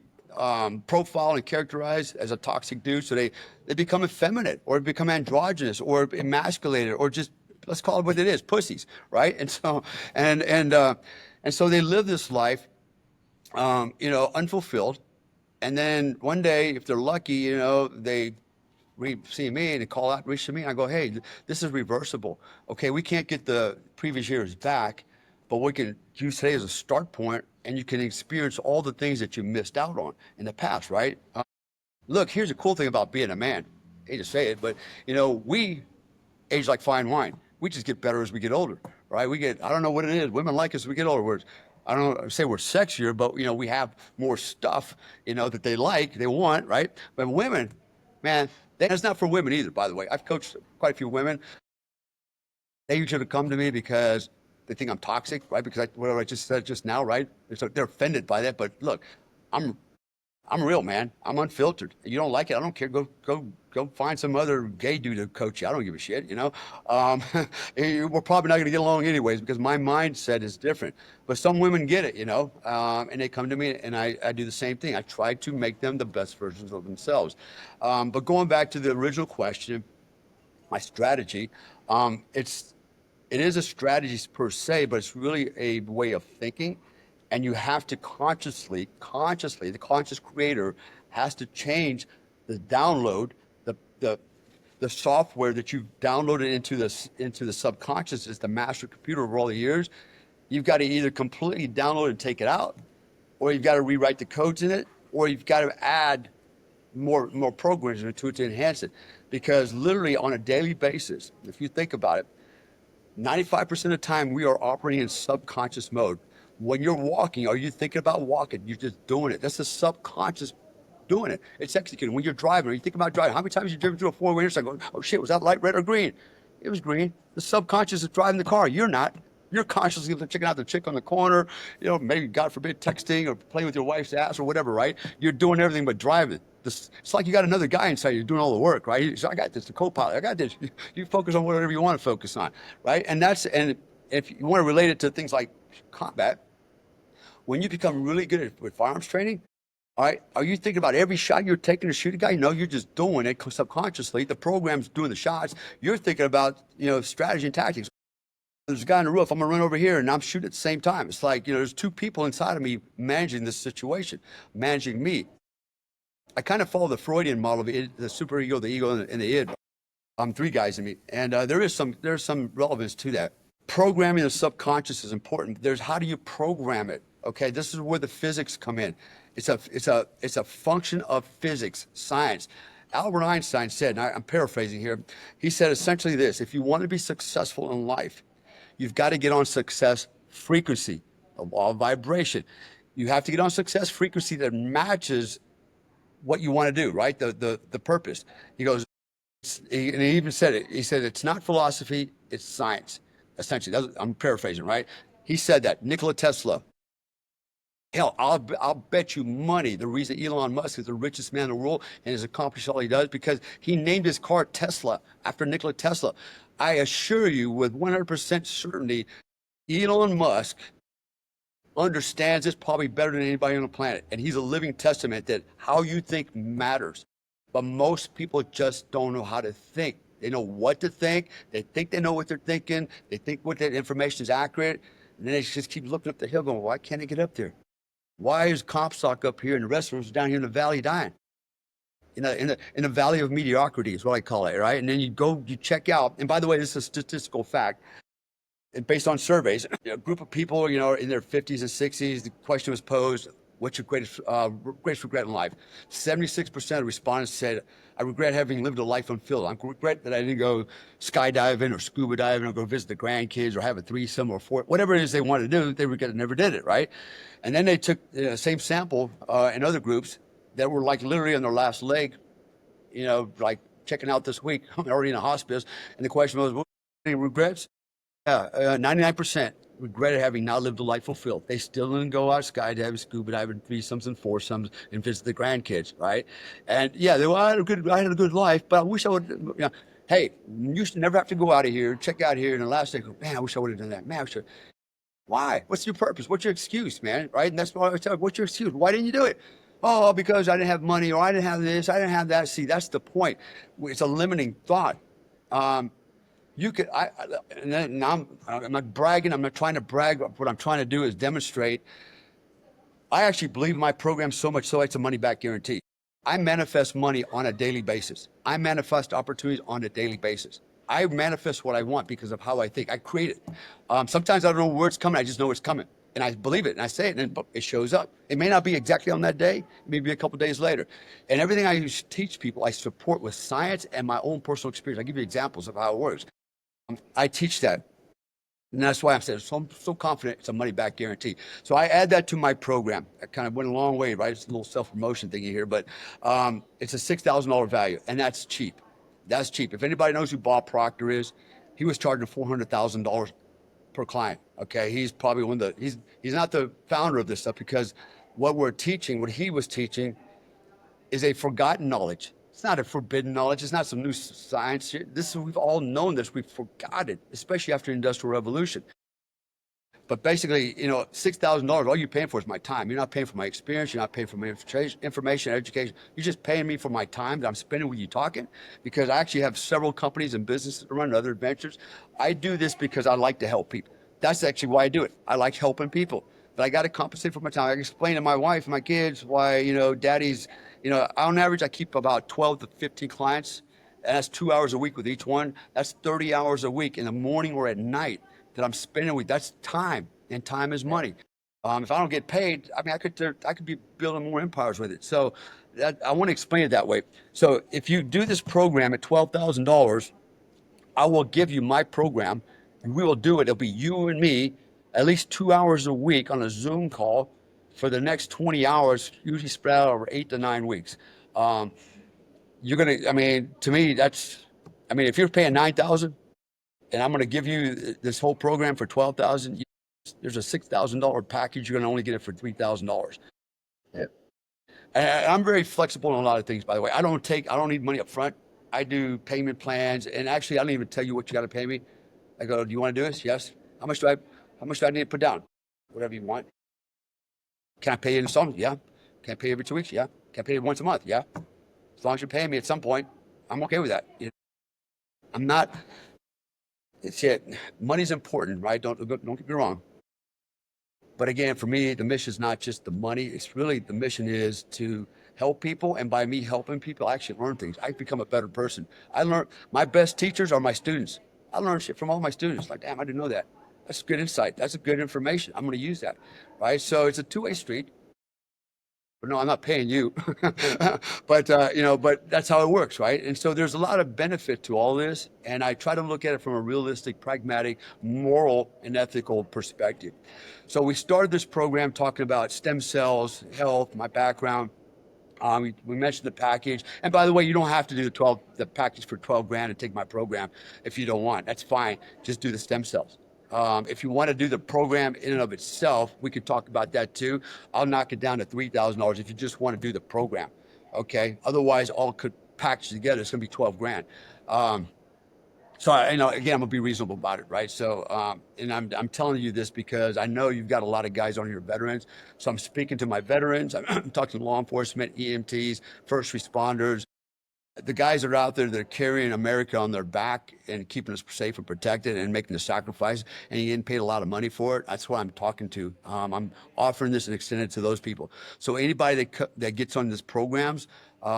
B: profiled and characterized as a toxic dude. So they become effeminate or become androgynous or emasculated or just, let's call it what it is, pussies, right? And so and so they live this life, unfulfilled. And then one day, if they're lucky, they see me and they call out, reach to me, and I go, hey, this is reversible. Okay, we can't get the previous years back, but we can use today as a start point, and you can experience all the things that you missed out on in the past, right? Look, here's the cool thing about being a man. I hate to say it, but we age like fine wine. We just get better as we get older, right? I don't know what it is. Women like us as we get older. I don't say we're sexier, but we have more stuff, that they like, they want, right? But women, man, that's not for women either, by the way. I've coached quite a few women. They usually come to me because they think I'm toxic, right? Because whatever I just said just now, right? They're offended by that. But look, I'm real, man. I'm unfiltered. You don't like it, I don't care. Go find some other gay dude to coach you. I don't give a shit, We're probably not going to get along anyways because my mindset is different. But some women get it, and they come to me and I do the same thing. I try to make them the best versions of themselves. But going back to the original question, my strategy, it is a strategy per se, but it's really a way of thinking. And you have to consciously, the conscious creator has to change the download, the software that you've downloaded into the subconscious as the master computer over all the years. You've got to either completely download and take it out, or you've got to rewrite the codes in it, or you've got to add more programs into it to enhance it. Because literally on a daily basis, if you think about it, 95% of the time we are operating in subconscious mode. When you're walking, are you thinking about walking? You're just doing it. That's the subconscious doing it. It's executing. When you're driving, are you thinking about driving? How many times have you driven through a four-way intersection going, oh shit, was that light red or green? It was green. The subconscious is driving the car. You're not. You're consciously checking out the chick on the corner, maybe, God forbid, texting or playing with your wife's ass or whatever, right? You're doing everything but driving. It's like you got another guy inside you doing all the work, right? So I got this, the co-pilot, I got this. You focus on whatever you want to focus on, right? And if you want to relate it to things like combat, when you become really good with firearms training, All right. Are you thinking about every shot you're taking to shoot a guy? No, you're just doing it subconsciously. The program's doing the shots. You're thinking about, strategy and tactics. There's a guy on the roof. I'm gonna run over here and I'm shooting at the same time. It's like, there's two people inside of me managing this situation, managing me. I kind of follow the Freudian model of it, the superego, the ego, and the id. I'm three guys in me, and there's some relevance to that. Programming the subconscious is important. There's how do you program it? Okay, this is where the physics come in. It's a function of physics, science. Albert Einstein said, and I'm paraphrasing here, he said essentially this: if you want to be successful in life, you've got to get on success frequency, the law of vibration. You have to get on success frequency that matches what you want to do, right? The purpose. He goes, and he even said it. He said it's not philosophy, it's science. Essentially, I'm paraphrasing, right? He said that. Nikola Tesla. Hell, I'll bet you money the reason Elon Musk is the richest man in the world and has accomplished all he does because he named his car Tesla after Nikola Tesla. I assure you with 100% certainty, Elon Musk understands this probably better than anybody on the planet. And he's a living testament that how you think matters. But most people just don't know how to think. They know what to think. They think they know what they're thinking. They think what that information is accurate. And then they just keep looking up the hill going, why can't I get up there? Why is Comstock up here and the rest of us down here in the valley dying? In the valley of mediocrity is what I call it, right? And then you check out. And by the way, this is a statistical fact. And based on surveys, a group of people, in their 50s and 60s, the question was posed, what's your greatest regret in life? 76% of respondents said, I regret having lived a life unfilled. I regret that I didn't go skydiving or scuba diving or go visit the grandkids or have a threesome or four, whatever it is they wanted to do, they regret never did it, right? And then they took the same sample in other groups that were like literally on their last leg, like checking out this week, already in a hospice. And the question was, any regrets? 99% regretted having not lived a life fulfilled. They still didn't go out skydiving, scuba diving, threesomes and foursomes, and visit the grandkids, right? And yeah, I had a good life, but I wish I would. Hey, you should never have to go out of here, check out here, and the last day, go, man, I wish I would have done that. Man, I should. Why? What's your purpose? What's your excuse, man? Right? And that's what I tell you. What's your excuse? Why didn't you do it? Oh, because I didn't have money, or I didn't have this, I didn't have that. See, that's the point. It's a limiting thought. You could, and I'm not bragging. I'm not trying to brag. What I'm trying to do is demonstrate. I actually believe in my program so much so it's a money back guarantee. I manifest money on a daily basis. I manifest opportunities on a daily basis. I manifest what I want because of how I think. I create it. Sometimes I don't know where it's coming. I just know it's coming. And I believe it. And I say it and it shows up. It may not be exactly on that day. Maybe a couple of days later. And everything I teach people, I support with science and my own personal experience. I give you examples of how it works. I teach that. And that's why I'm saying so confident it's a money back guarantee. So I add that to my program. I kind of went a long way, right? It's a little self-promotion thingy here, but it's a $6,000 value, and that's cheap. That's cheap. If anybody knows who Bob Proctor is, he was charging $400,000 per client. Okay, he's probably he's not the founder of this stuff because what he was teaching, is a forgotten knowledge. It's not a forbidden knowledge. It's not some new science. We've all known this. We've forgot it, especially after the Industrial Revolution. But basically, $6,000, all you're paying for is my time. You're not paying for my experience. You're not paying for my information, education. You're just paying me for my time that I'm spending with you talking because I actually have several companies and businesses to run, other adventures. I do this because I like to help people. That's actually why I do it. I like helping people. But I got to compensate for my time. I can explain to my wife and my kids why, daddy's, on average, I keep about 12 to 15 clients. And that's 2 hours a week with each one. That's 30 hours a week in the morning or at night that I'm spending with. That's time, and time is money. If I don't get paid, I mean, I could be building more empires with it. So I want to explain it that way. So if you do this program at $12,000, I will give you my program, and we will do it. It'll be you and me, at least 2 hours a week on a Zoom call for the next 20 hours, usually spread out over 8 to 9 weeks. To me, if you're paying 9,000 and I'm going to give you this whole program for 12,000, there's a $6,000 package. You're going to only get it for $3,000. Yeah. And I'm very flexible on a lot of things, by the way. I don't need money up front. I do payment plans. And actually, I don't even tell you what you got to pay me. I go, do you want to do this? Yes. How much do I need to put down? Whatever you want. Can I pay you in installments? Yeah. Can't pay every 2 weeks? Yeah. Can't pay once a month? Yeah. As long as you're paying me at some point, I'm okay with that. I'm not, it's it. Money's important, right? Don't get me wrong. But again, for me, the mission is not just the money. It's really the mission is to help people. And by me helping people, I actually learn things. I become a better person. I learn, my best teachers are my students. I learn shit from all my students. Like, damn, I didn't know that. That's good insight. That's a good information. I'm going to use that. Right. So it's a two-way street. But no, I'm not paying you. But, but that's how it works, right? And so there's a lot of benefit to all this. And I try to look at it from a realistic, pragmatic, moral, and ethical perspective. So we started this program talking about stem cells, health, my background. We mentioned the package. And by the way, you don't have to do the package for 12 grand and take my program if you don't want. That's fine. Just do the stem cells. If you want to do the program in and of itself, we could talk about that too. I'll knock it down to $3,000 if you just want to do the program. Okay. Otherwise, all could package together. It's going to be 12 grand. So again, I'm gonna be reasonable about it, right? So, and I'm telling you this because I know you've got a lot of guys on here, veterans. So I'm speaking to my veterans. I'm talking to law enforcement, EMTs, first responders, the guys that are out there that are carrying America on their back and keeping us safe and protected and making the sacrifice, and you getting paid a lot of money for it. That's what I'm talking to. I'm offering this and extending it to those people. So anybody that gets on these programs,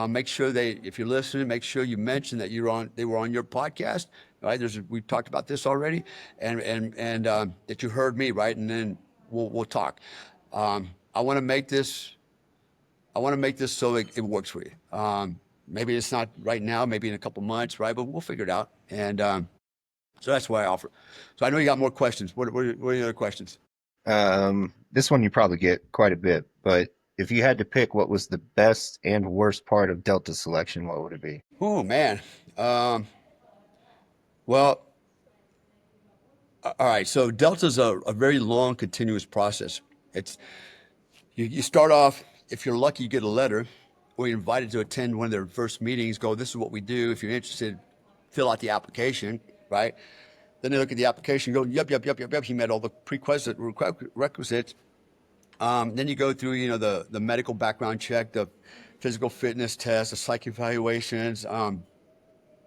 B: make sure if you're listening, make sure you mention that they were on your podcast. Right? We've talked about this already, and that you heard me, right? And then we'll talk. I want to make this. I want to make this so it works for you. Maybe it's not right now, maybe in a couple months, right? But we'll figure it out. And so that's why I offer. So I know you got more questions. What are the other questions?
A: This one you probably get quite a bit, but if you had to pick what was the best and worst part of Delta selection, what would it be?
B: Oh, man. Well, all right. So Delta's a very long, continuous process. It's you start off, if you're lucky, you get a letter or you're invited to attend one of their first meetings. Go, this is what we do. If you're interested, fill out the application, right? Then they look at the application, go, yep, yep, yep, yep, yep. He met all the requisites. Then you go through, the medical background check, the physical fitness test, the psych evaluations, blah,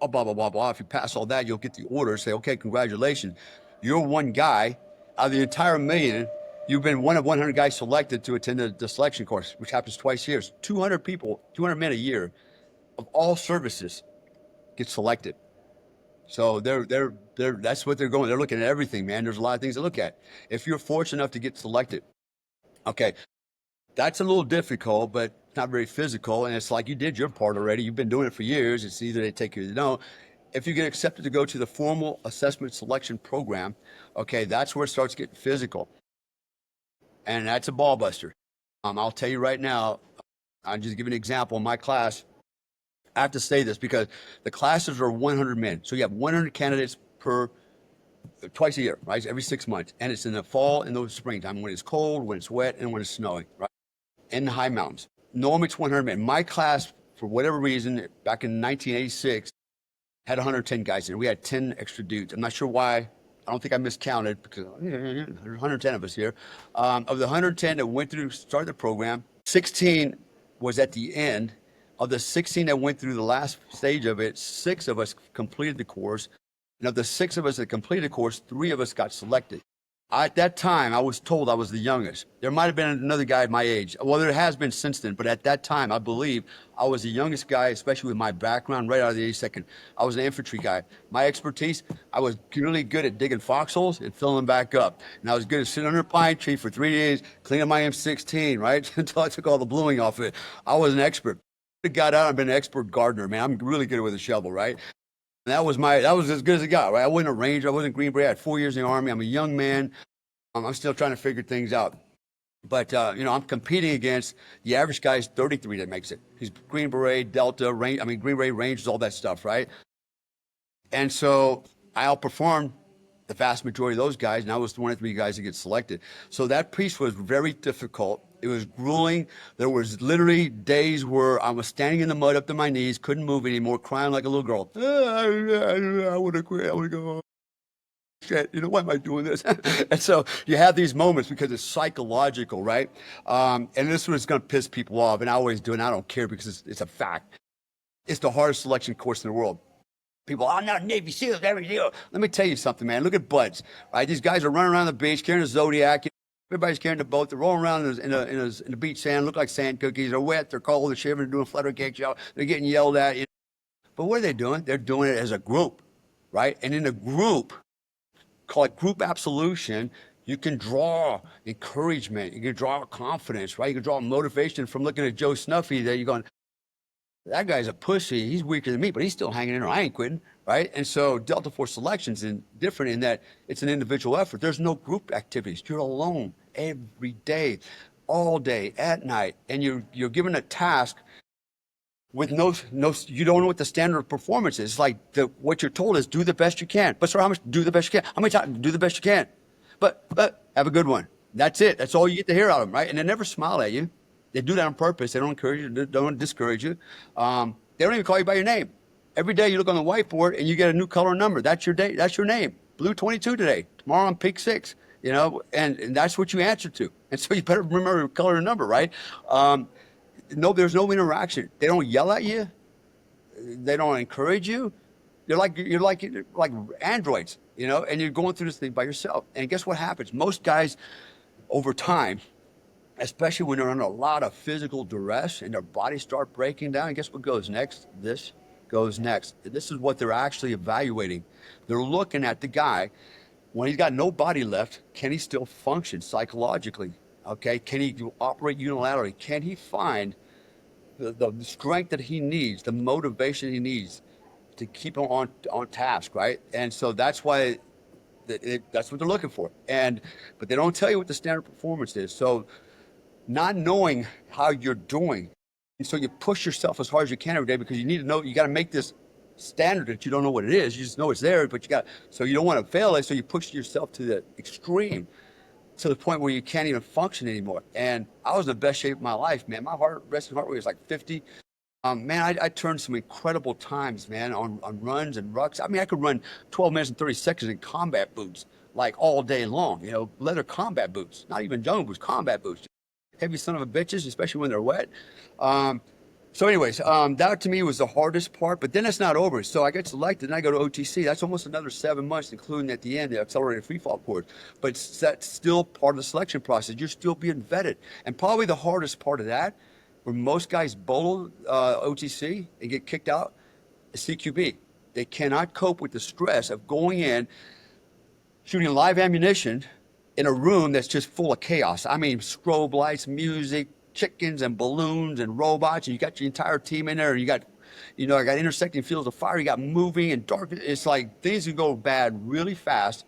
B: blah, blah, blah. If you pass all that, you'll get the order, say, okay, congratulations. You're one guy out of the entire million. You've been one of 100 guys selected to attend the selection course, which happens twice a year. 200 people, 200 men a year of all services get selected. So that's what they're going. They're looking at everything, man. There's a lot of things to look at. If you're fortunate enough to get selected, okay, that's a little difficult, but not very physical. And it's like you did your part already. You've been doing it for years. It's either they take you or they don't. If you get accepted to go to the formal assessment selection program, okay, that's where it starts getting physical. And that's a ball buster. I'll tell you right now, I'll just give you an example. In my class, I have to say this because the classes are 100 men. So you have 100 candidates twice a year, right? Every 6 months. And it's in the fall and the springtime when it's cold, when it's wet, and when it's snowing, right? In the high mountains. Normally it's 100 men. My class, for whatever reason, back in 1986, had 110 guys in it. We had 10 extra dudes. I'm not sure why. I don't think I miscounted because there's 110 of us here. Of the 110 that went through, started the program, 16 was at the end. Of the 16 that went through the last stage of it, 6 of us completed the course. And of the 6 of us that completed the course, 3 of us got selected. At that time, I was told I was the youngest. There might have been another guy my age. Well, there has been since then, but at that time, I believe I was the youngest guy, especially with my background right out of the 82nd. I was an infantry guy. My expertise, I was really good at digging foxholes and filling them back up. And I was good at sitting under a pine tree for 3 days, cleaning my M16, right? Until I took all the bluing off it. I was an expert. I got out, I've been an expert gardener, man. I'm really good with a shovel, right? And that was as good as it got, right? I wasn't a ranger, I wasn't Green Beret. I had 4 years in the Army. I'm a young man. I'm still trying to figure things out. But, I'm competing against the average guy's 33 that makes it. He's Green Beret, Delta, Green Beret, Rangers, all that stuff, right? And so I outperformed the vast majority of those guys, and I was one of 3 guys that get selected. So that piece was very difficult. It was grueling. There was literally days where I was standing in the mud up to my knees, couldn't move anymore, crying like a little girl. I want to quit. I want to go home. shit, you know, why am I doing this? And so you have these moments because it's psychological, right? And this was going to piss people off, and I always do, and I don't care because it's a fact. It's the hardest selection course in the world. People, I'm not Navy SEALs, every SEAL. Let me tell you something, man. Look at Buds, right? These guys are running around the beach carrying a Zodiac. Everybody's carrying the boat. They're rolling around in the beach sand, look like sand cookies. They're wet, they're cold, they're shivering, they're doing flutter cakes, y'all. They're getting yelled at. But what are they doing? They're doing it as a group, right? And in a group, call it group absolution, you can draw encouragement, you can draw confidence, right? You can draw motivation from looking at Joe Snuffy that you're going, that guy's a pussy. He's weaker than me, but he's still hanging in there. I ain't quitting, right? And so Delta Force selection's different in that it's an individual effort. There's no group activities. You're alone every day, all day, at night, and you're given a task with no, you don't know what the standard of performance is. It's like what you're told is do the best you can. But sir, how much? Do the best you can. How many times? Do the best you can. But have a good one. That's it. That's all you get to hear out of them, right? And they never smile at you. They do that on purpose. They don't encourage you. They don't discourage you. They don't even call you by your name. Every day you look on the whiteboard and you get a new color and number. That's your day. That's your name. Blue 22 today. Tomorrow I'm pink 6. You know, and that's what you answer to. And so you better remember your color and number, right? No, there's no interaction. They don't yell at you. They don't encourage you. You're like androids, you know, and you're going through this thing by yourself. And guess what happens? Most guys over time, especially when they're under a lot of physical duress and their bodies start breaking down, and guess what goes next? This goes next. This is what they're actually evaluating. They're looking at the guy when he's got no body left. Can he still function psychologically? Okay, can he operate unilaterally? Can he find the strength that he needs, the motivation he needs to keep him on task, right? And so that's why that's what they're looking for. But they don't tell you what the standard performance is. So not knowing how you're doing, and so you push yourself as hard as you can every day because you need to know, you got to make this standard that you don't know what it is. You just know it's there, but so you don't want to fail it. So you push yourself to the extreme, to the point where you can't even function anymore. And I was in the best shape of my life, man. My resting heart rate was like 50. Man, I turned some incredible times, man, on runs and rucks. I mean, I could run 12 minutes and 30 seconds in combat boots, like all day long, you know, leather combat boots, not even jungle boots, combat boots. Heavy son of a bitches, especially when they're wet. So anyways, that to me was the hardest part, but then it's not over. So I get selected and I go to OTC. That's almost another 7 months, including at the end, the accelerated free fall course. But that's still part of the selection process. You're still being vetted. And probably the hardest part of that, where most guys bowl OTC and get kicked out, is CQB. They cannot cope with the stress of going in, shooting live ammunition in a room that's just full of chaos. I mean, strobe lights, music, chickens and balloons and robots, and you got your entire team in there, and you got, you know, I got intersecting fields of fire, you got moving and dark. It's like things can go bad really fast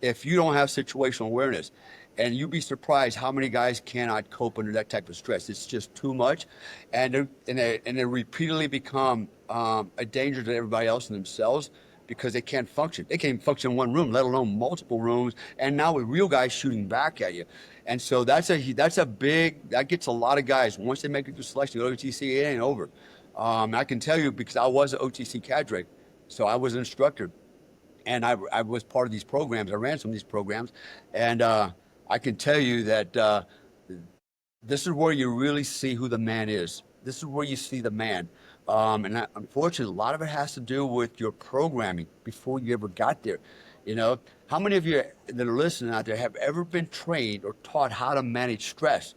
B: if you don't have situational awareness. And you'd be surprised how many guys cannot cope under that type of stress. It's just too much, and they repeatedly become a danger to everybody else and themselves because they can't function. They can't even function in one room, let alone multiple rooms. And now with real guys shooting back at you, and so that gets a lot of guys. Once they make it to selection, go to OTC, it ain't over. I can tell you because I was an OTC cadre, so I was an instructor, and I was part of these programs. I ran some of these programs, and I can tell you that this is where you really see who the man is. This is where you see the man. Unfortunately, a lot of it has to do with your programming before you ever got there. You know, how many of you that are listening out there have ever been trained or taught how to manage stress?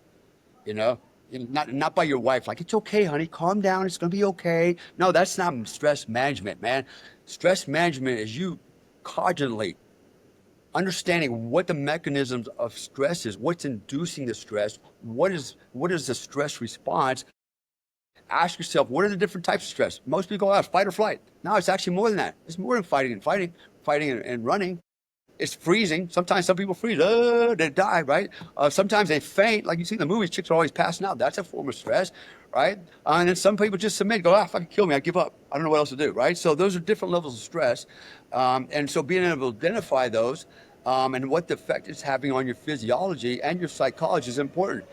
B: You know, not by your wife, like, it's okay, honey, calm down, it's going to be okay. No, that's not stress management, man. Stress management is you cogently understanding what the mechanisms of stress is, what's inducing the stress, what is the stress response. Ask yourself, what are the different types of stress? Most people go out, fight or flight. No, it's actually more than that. It's more than fighting and running. It's freezing. Sometimes some people freeze, they die, right? Sometimes they faint, like you see in the movies, chicks are always passing out. That's a form of stress, right? And then some people just submit, go, fucking kill me, I give up. I don't know what else to do, right? So those are different levels of stress. And so being able to identify those and what the effect it's having on your physiology and your psychology is important.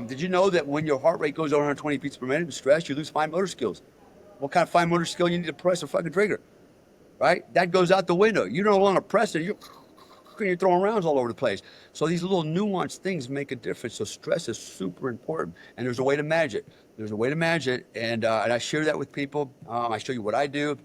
B: Did you know that when your heart rate goes over 120 beats per minute in stress, you lose fine motor skills? What kind of fine motor skill you need to press a fucking trigger, right? That goes out the window. You no longer press it. and you're throwing rounds all over the place. So these little nuanced things make a difference. So stress is super important, and there's a way to manage it. There's a way to manage it, and I share that with people. I show you what I do,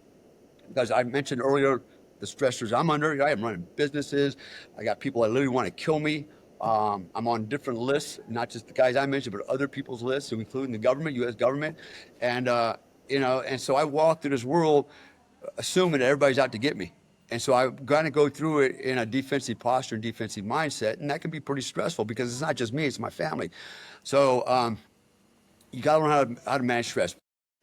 B: because I mentioned earlier the stressors I'm under. I am running businesses. I got people that literally want to kill me. I'm on different lists, not just the guys I mentioned, but other people's lists, including the government, U.S. government, and and so I walk through this world assuming that everybody's out to get me. And so I got to go through it in a defensive posture and defensive mindset, and that can be pretty stressful because it's not just me; it's my family. So you got to learn how to manage stress.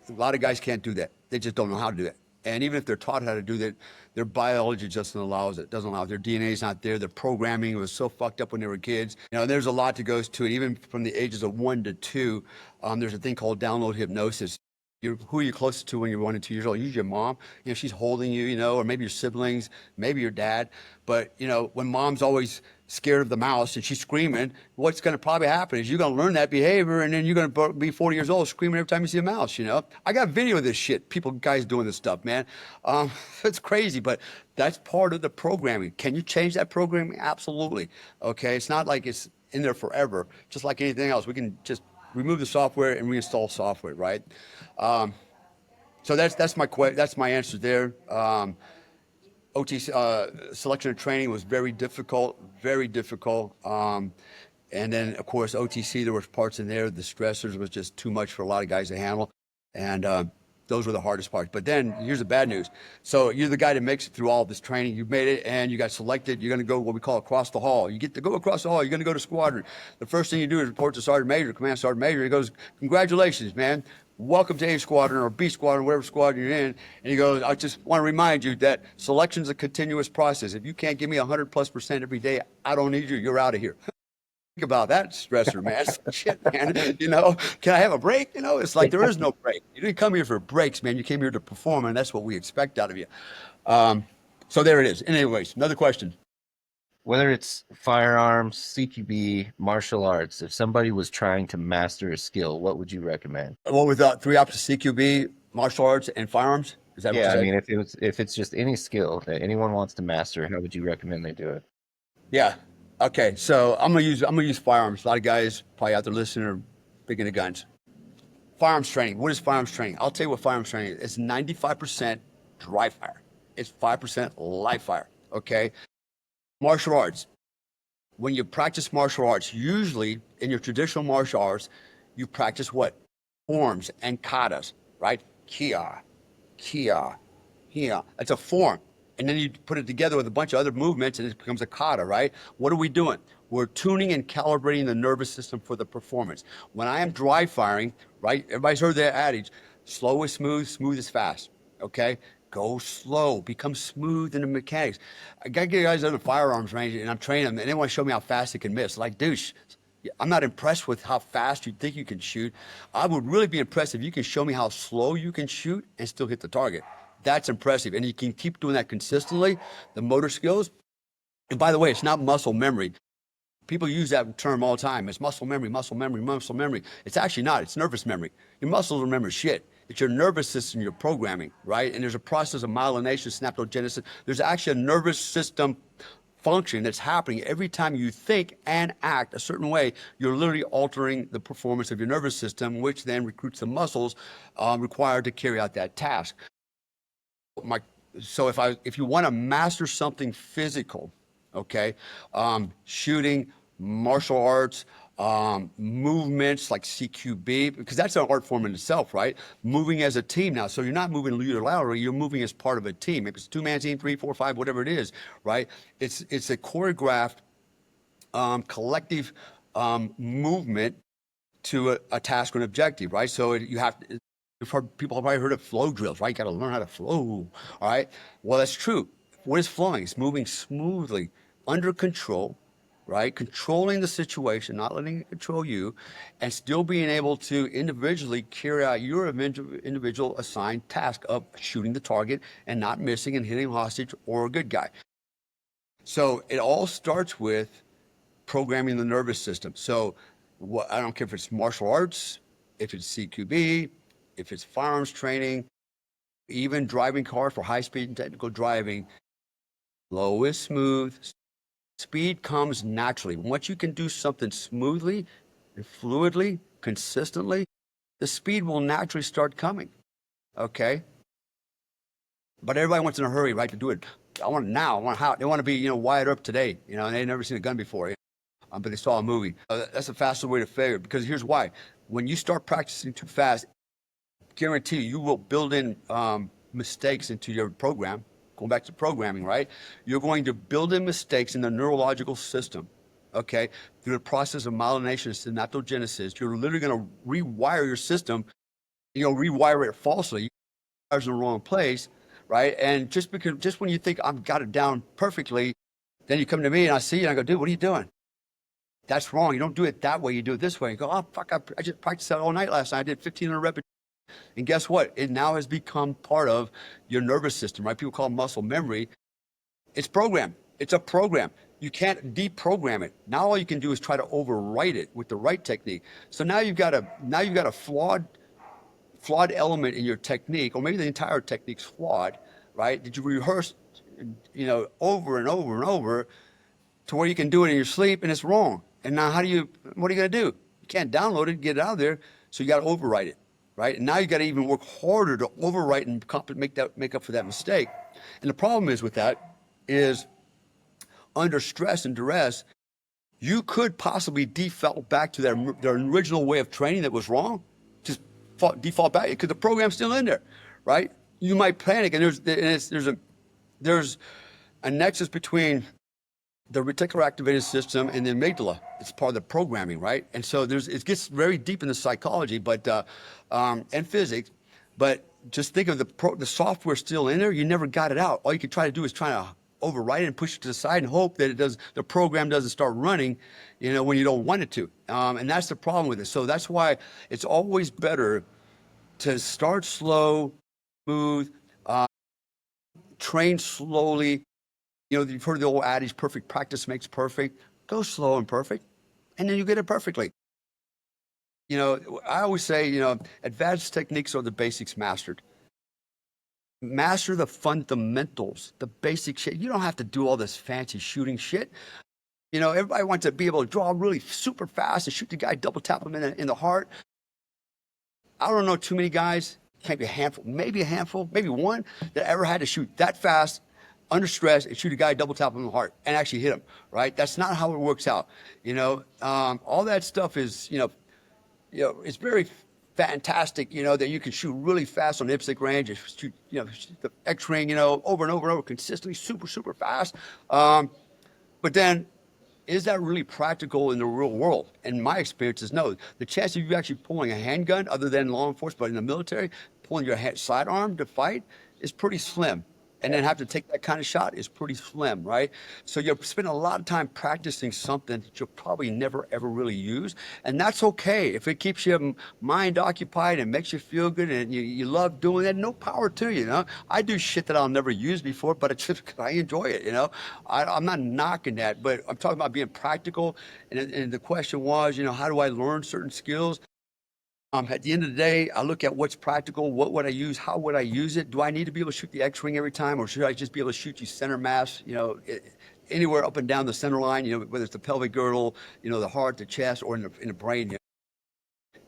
B: A lot of guys can't do that. They just don't know how to do it. And even if they're taught how to do that, their biology just doesn't allow it. Their DNA is not there. Their programming was so fucked up when they were kids. There's a lot that goes to it. Even from the ages of 1 to 2, there's a thing called download hypnosis. Who are you closest to when you're 1 and 2 years old? Usually your mom. She's holding you, or maybe your siblings, maybe your dad. But, when mom's always scared of the mouse and she's screaming, what's going to probably happen is you're going to learn that behavior, and then you're going to be 40 years old screaming every time you see a mouse. I got video of this shit. Guys doing this stuff, man. It's crazy, but that's part of the programming. Can you change that programming? Absolutely. Okay. It's not like it's in there forever. Just like anything else, we can just remove the software and reinstall software, right? So that's my answer there. OT selection and training was very difficult, very difficult. And then of course OTC, there was parts in there. The stressors was just too much for a lot of guys to handle, and those were the hardest parts. But then here's the bad news. So you're the guy that makes it through all this training. You made it, and you got selected. You're going to go what we call across the hall. You get to go across the hall. You're going to go to squadron. The first thing you do is report to Sergeant Major, Command Sergeant Major. He goes, "Congratulations, man. Welcome to A Squadron or B Squadron, whatever squadron you're in." And he goes, "I just want to remind you that selection's a continuous process. If you can't give me 100+% every day, I don't need you. You're out of here." Think about that stressor, man. Shit, man. Can I have a break? It's like there is no break. You didn't come here for breaks, man. You came here to perform, and that's what we expect out of you. So there it is. Anyways, another question.
A: Whether it's firearms, CQB, martial arts, if somebody was trying to master a skill, what would you recommend?
B: What with 3 options: CQB, martial arts, and firearms? Is that what you
A: Yeah, I
B: said?
A: mean, if it's just any skill that anyone wants to master, how would you recommend they do it?
B: Yeah. Okay. So I'm gonna use firearms. A lot of guys probably out there listening are big into guns. Firearms training. What is firearms training? I'll tell you what firearms training is. It's 95% dry fire. It's 5% live fire. Okay. Martial arts. When you practice martial arts, usually in your traditional martial arts, you practice what? Forms and katas, right? Kia, kia, kia. That's a form. And then you put it together with a bunch of other movements and it becomes a kata, right? What are we doing? We're tuning and calibrating the nervous system for the performance. When I am dry firing, right? Everybody's heard that adage, slow is smooth, smooth is fast, okay? Go slow, become smooth in the mechanics. I got guys on the firearms range and I'm training them and they want to show me how fast they can miss. Like, douche, I'm not impressed with how fast you think you can shoot. I would really be impressed if you can show me how slow you can shoot and still hit the target. That's impressive. And you can keep doing that consistently, the motor skills. And by the way, it's not muscle memory. People use that term all the time. It's muscle memory, muscle memory, muscle memory. It's actually not. It's nervous memory. Your muscles remember shit. It's your nervous system, your programming, right? And there's a process of myelination, synaptogenesis. There's actually a nervous system function that's happening every time you think and act a certain way. You're literally altering the performance of your nervous system, which then recruits the muscles required to carry out that task. So if you want to master something physical, okay, shooting, martial arts, movements like CQB, because that's an art form in itself, right? Moving as a team now. So you're not moving unilaterally, you're moving as part of a team. If it's a 2-man team, 3, 4, 5, whatever it is, right? It's a choreographed, collective movement to a task or an objective, right? So you have to, people have probably heard of flow drills, right? You got to learn how to flow, all right? Well, that's true. What is flowing? It's moving smoothly, under control, right? Controlling the situation, not letting it control you, and still being able to individually carry out your individual assigned task of shooting the target and not missing and hitting a hostage or a good guy. So it all starts with programming the nervous system. So I don't care if it's martial arts, if it's CQB, if it's firearms training, even driving cars for high speed and technical driving, slow is smooth, Speed comes naturally. Once you can do something smoothly, fluidly, consistently, the speed will naturally start coming. Okay. But everybody wants in a hurry, right, to do it. I want it now. I want how they want to be, wired up today, and they've never seen a gun before, but they saw a movie. That's a faster way to failure because here's why: when you start practicing too fast, guarantee you will build in mistakes into your program. Going back to programming, right? You're going to build in mistakes in the neurological system. Okay, through the process of myelination and synaptogenesis, you're literally going to rewire your system. Rewire it falsely. Wires in the wrong place, right? And just when you think I've got it down perfectly, then you come to me and I see you and I go, dude, what are you doing? That's wrong. You don't do it that way. You do it this way. You go, oh fuck, I just practiced that all night last night. I did 1,500 repetitions. And guess what? It now has become part of your nervous system, right? People call it muscle memory. It's programmed. It's a program. You can't deprogram it. Now all you can do is try to overwrite it with the right technique. So now you've got a flawed element in your technique, or maybe the entire technique's flawed, right? Did you rehearse, over and over and over to where you can do it in your sleep and it's wrong? And now what are you going to do? You can't download it, get it out of there. So you got to overwrite it, right? And now you got to even work harder to overwrite and make up for that mistake. And the problem is with that is under stress and duress, you could possibly default back to their original way of training that was wrong. Just default back because the program's still in there, right? You might panic, and there's a nexus between the reticular activated system and the amygdala. It's part of the programming, right? And so it gets very deep in the psychology, but and physics. But just think of the software still in there. You never got it out. All you can try to do is try to overwrite it and push it to the side and hope that the program doesn't start running, when you don't want it to. And that's the problem with it. So that's why it's always better to start slow, smooth, train slowly. You've heard the old adage, perfect practice makes perfect. Go slow and perfect, and then you get it perfectly. I always say, advanced techniques are the basics mastered. Master the fundamentals, the basic shit. You don't have to do all this fancy shooting shit. Everybody wants to be able to draw really super fast and shoot the guy, double tap him in the heart. I don't know too many guys, maybe a handful, maybe one, that ever had to shoot that fast under stress and shoot a guy, double tap him in the heart and actually hit him, right? That's not how it works out. All that stuff is, it's very fantastic, that you can shoot really fast on the IPSC range and shoot, the X-ring, over and over and over consistently, super, super fast. But then, is that really practical in the real world? And my experience is no. The chance of you actually pulling a handgun, other than law enforcement, but in the military, pulling your sidearm to fight is pretty slim. And then have to take that kind of shot is pretty slim, right? So you're spending a lot of time practicing something that you'll probably never, ever really use. And that's okay. If it keeps your mind occupied and makes you feel good and you love doing it, no power to you, I do shit that I'll never use before, but it's just, I enjoy it, I'm not knocking that, but I'm talking about being practical. And the question was, how do I learn certain skills? At the end of the day, I look at what's practical, what would I use, how would I use it? Do I need to be able to shoot the X-ring every time, or should I just be able to shoot you center mass, anywhere up and down the center line, whether it's the pelvic girdle, the heart, the chest, or in the brain.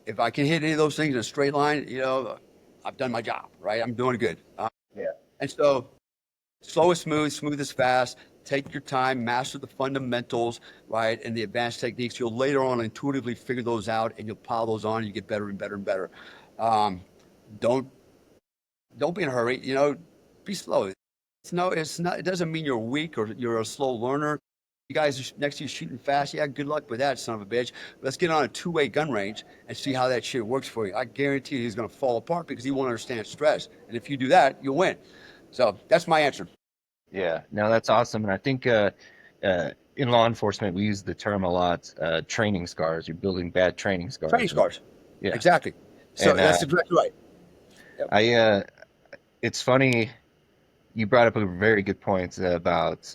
B: If I can hit any of those things in a straight line, I've done my job, right? I'm doing good.
A: Yeah.
B: And so slow is smooth is fast. Take your time, master the fundamentals, right? And the advanced techniques. You'll later on intuitively figure those out and you'll pile those on and you get better and better and better. Don't be in a hurry, be slow. It's not, it doesn't mean you're weak or you're a slow learner. You guys next to you shooting fast. Yeah, good luck with that, son of a bitch. Let's get on a two-way gun range and see how that shit works for you. I guarantee you he's going to fall apart because he won't understand stress. And if you do that, you'll win. So that's my answer.
A: Yeah, no, that's awesome. And I think in law enforcement, we use the term a lot, training scars. You're building bad training
B: Training
A: scars.
B: scars.
A: Yeah.
B: Exactly. So
A: And
B: that's exactly right. Yep.
A: it's funny, you brought up a very good point about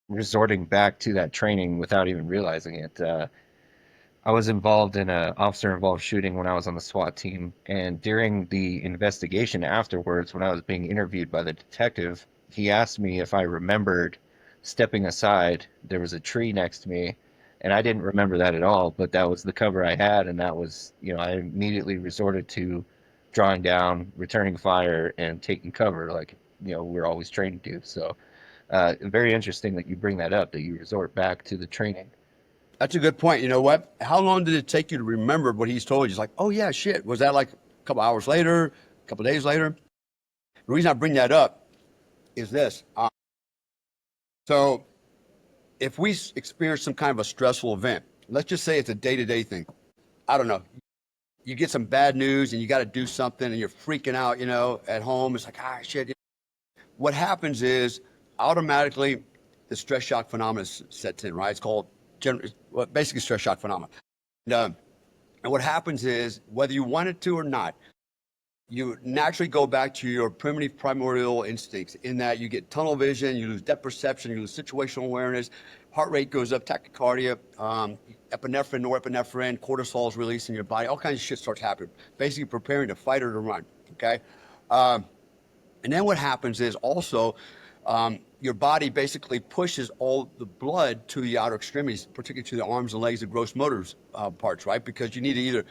A: resorting back to that training without even realizing it. I was involved in a officer-involved shooting when I was on the SWAT team, and during the investigation afterwards, when I was being interviewed by the detective, he asked me if I remembered stepping aside, there was a tree next to me, and I didn't remember that at all, but that was the cover I had, and that was, I immediately resorted to drawing down, returning fire, and taking cover, like, we're always trained to. So, very interesting that you bring that up, that you resort back to the training.
B: That's a good point. You know what? How long did it take you to remember what he's told you? It's like, oh yeah, shit. Was that like a couple hours later, a couple days later? The reason I bring that up is this. So if we experience some kind of a stressful event, let's just say it's a day-to-day thing. I don't know. You get some bad news and you got to do something and you're freaking out, at home. It's like, shit. What happens is automatically the stress shock phenomenon sets in, right? It's called basically stress shock phenomenon. And what happens is, whether you want it to or not, you naturally go back to your primitive primordial instincts in that you get tunnel vision, you lose depth perception, you lose situational awareness, heart rate goes up, tachycardia, epinephrine, norepinephrine, cortisol is released in your body, all kinds of shit starts happening, basically preparing to fight or to run, okay? And then what happens is also your body basically pushes all the blood to the outer extremities, particularly to the arms and legs, the gross motor parts, right? Because you need to either,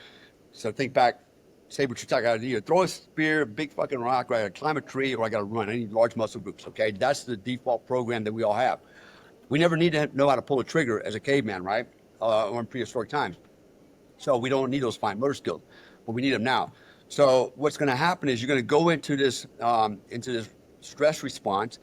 B: so think back, say what you're talking about, either throw a spear, a big fucking rock, right? I gotta climb a tree, or I gotta run. I need large muscle groups, okay? That's the default program that we all have. We never need to know how to pull a trigger as a caveman, right? Or in prehistoric times. So we don't need those fine motor skills, but we need them now. So what's going to happen is you're going to go into this stress response.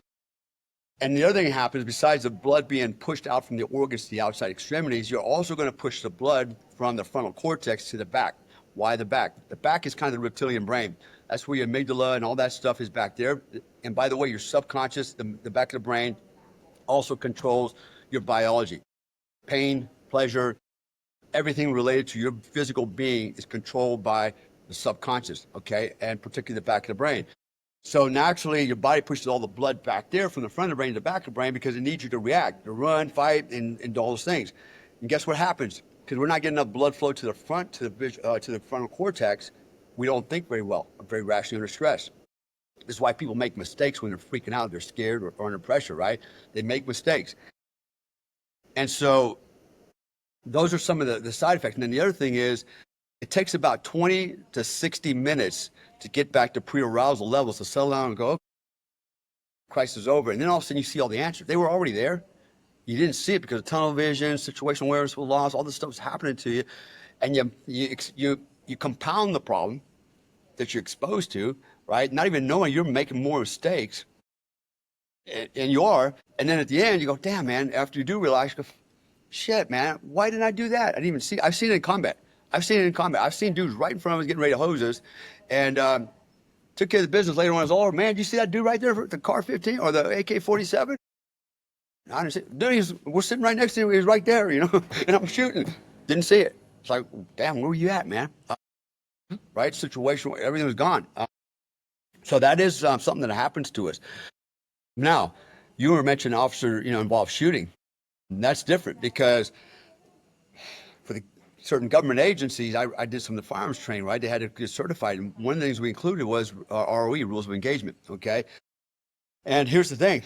B: And the other thing that happens, besides the blood being pushed out from the organs to the outside extremities, you're also going to push the blood from the frontal cortex to the back. Why the back? The back is kind of the reptilian brain. That's where your amygdala and all that stuff is back there. And by the way, your subconscious, the back of the brain, also controls your biology. Pain, pleasure, everything related to your physical being is controlled by the subconscious, okay? And particularly the back of the brain. So naturally, your body pushes all the blood back there from the front of the brain to the back of the brain because it needs you to react, to run, fight, and do all those things. And guess what happens? Because we're not getting enough blood flow to the front, to the frontal cortex, we don't think very well, or very rationally under stress. This is why people make mistakes when they're freaking out, they're scared or under pressure, right? They make mistakes. And so those are some of the side effects. And then the other thing is, it takes about 20 to 60 minutes to get back to pre-arousal levels to settle down and go, okay, crisis is over. And then all of a sudden you see all the answers. They were already there. You didn't see it because of tunnel vision, situational awareness was lost, all this stuff was happening to you. And you compound the problem that you're exposed to, right? Not even knowing you're making more mistakes. And you are. And then at the end, you go, damn, man, after you do realize, you go, shit, man, why didn't I do that? I didn't even see. I've seen it in combat. I've seen dudes right in front of us getting ready to hose us, and took care of the business. Later on, I was, oh man, did you see that dude right there, the Car 15 or the AK-47? I didn't see. Dude, we're sitting right next to him. He was right there, and I'm shooting. Didn't see it. It's like, damn, where were you at, man? Right, situation, everything was gone. So that is something that happens to us. Now, you were mentioning officer, involved shooting. And that's different because for the certain government agencies, I did some of the firearms training, right? They had to get certified. And one of the things we included was ROE, rules of engagement, okay? And here's the thing.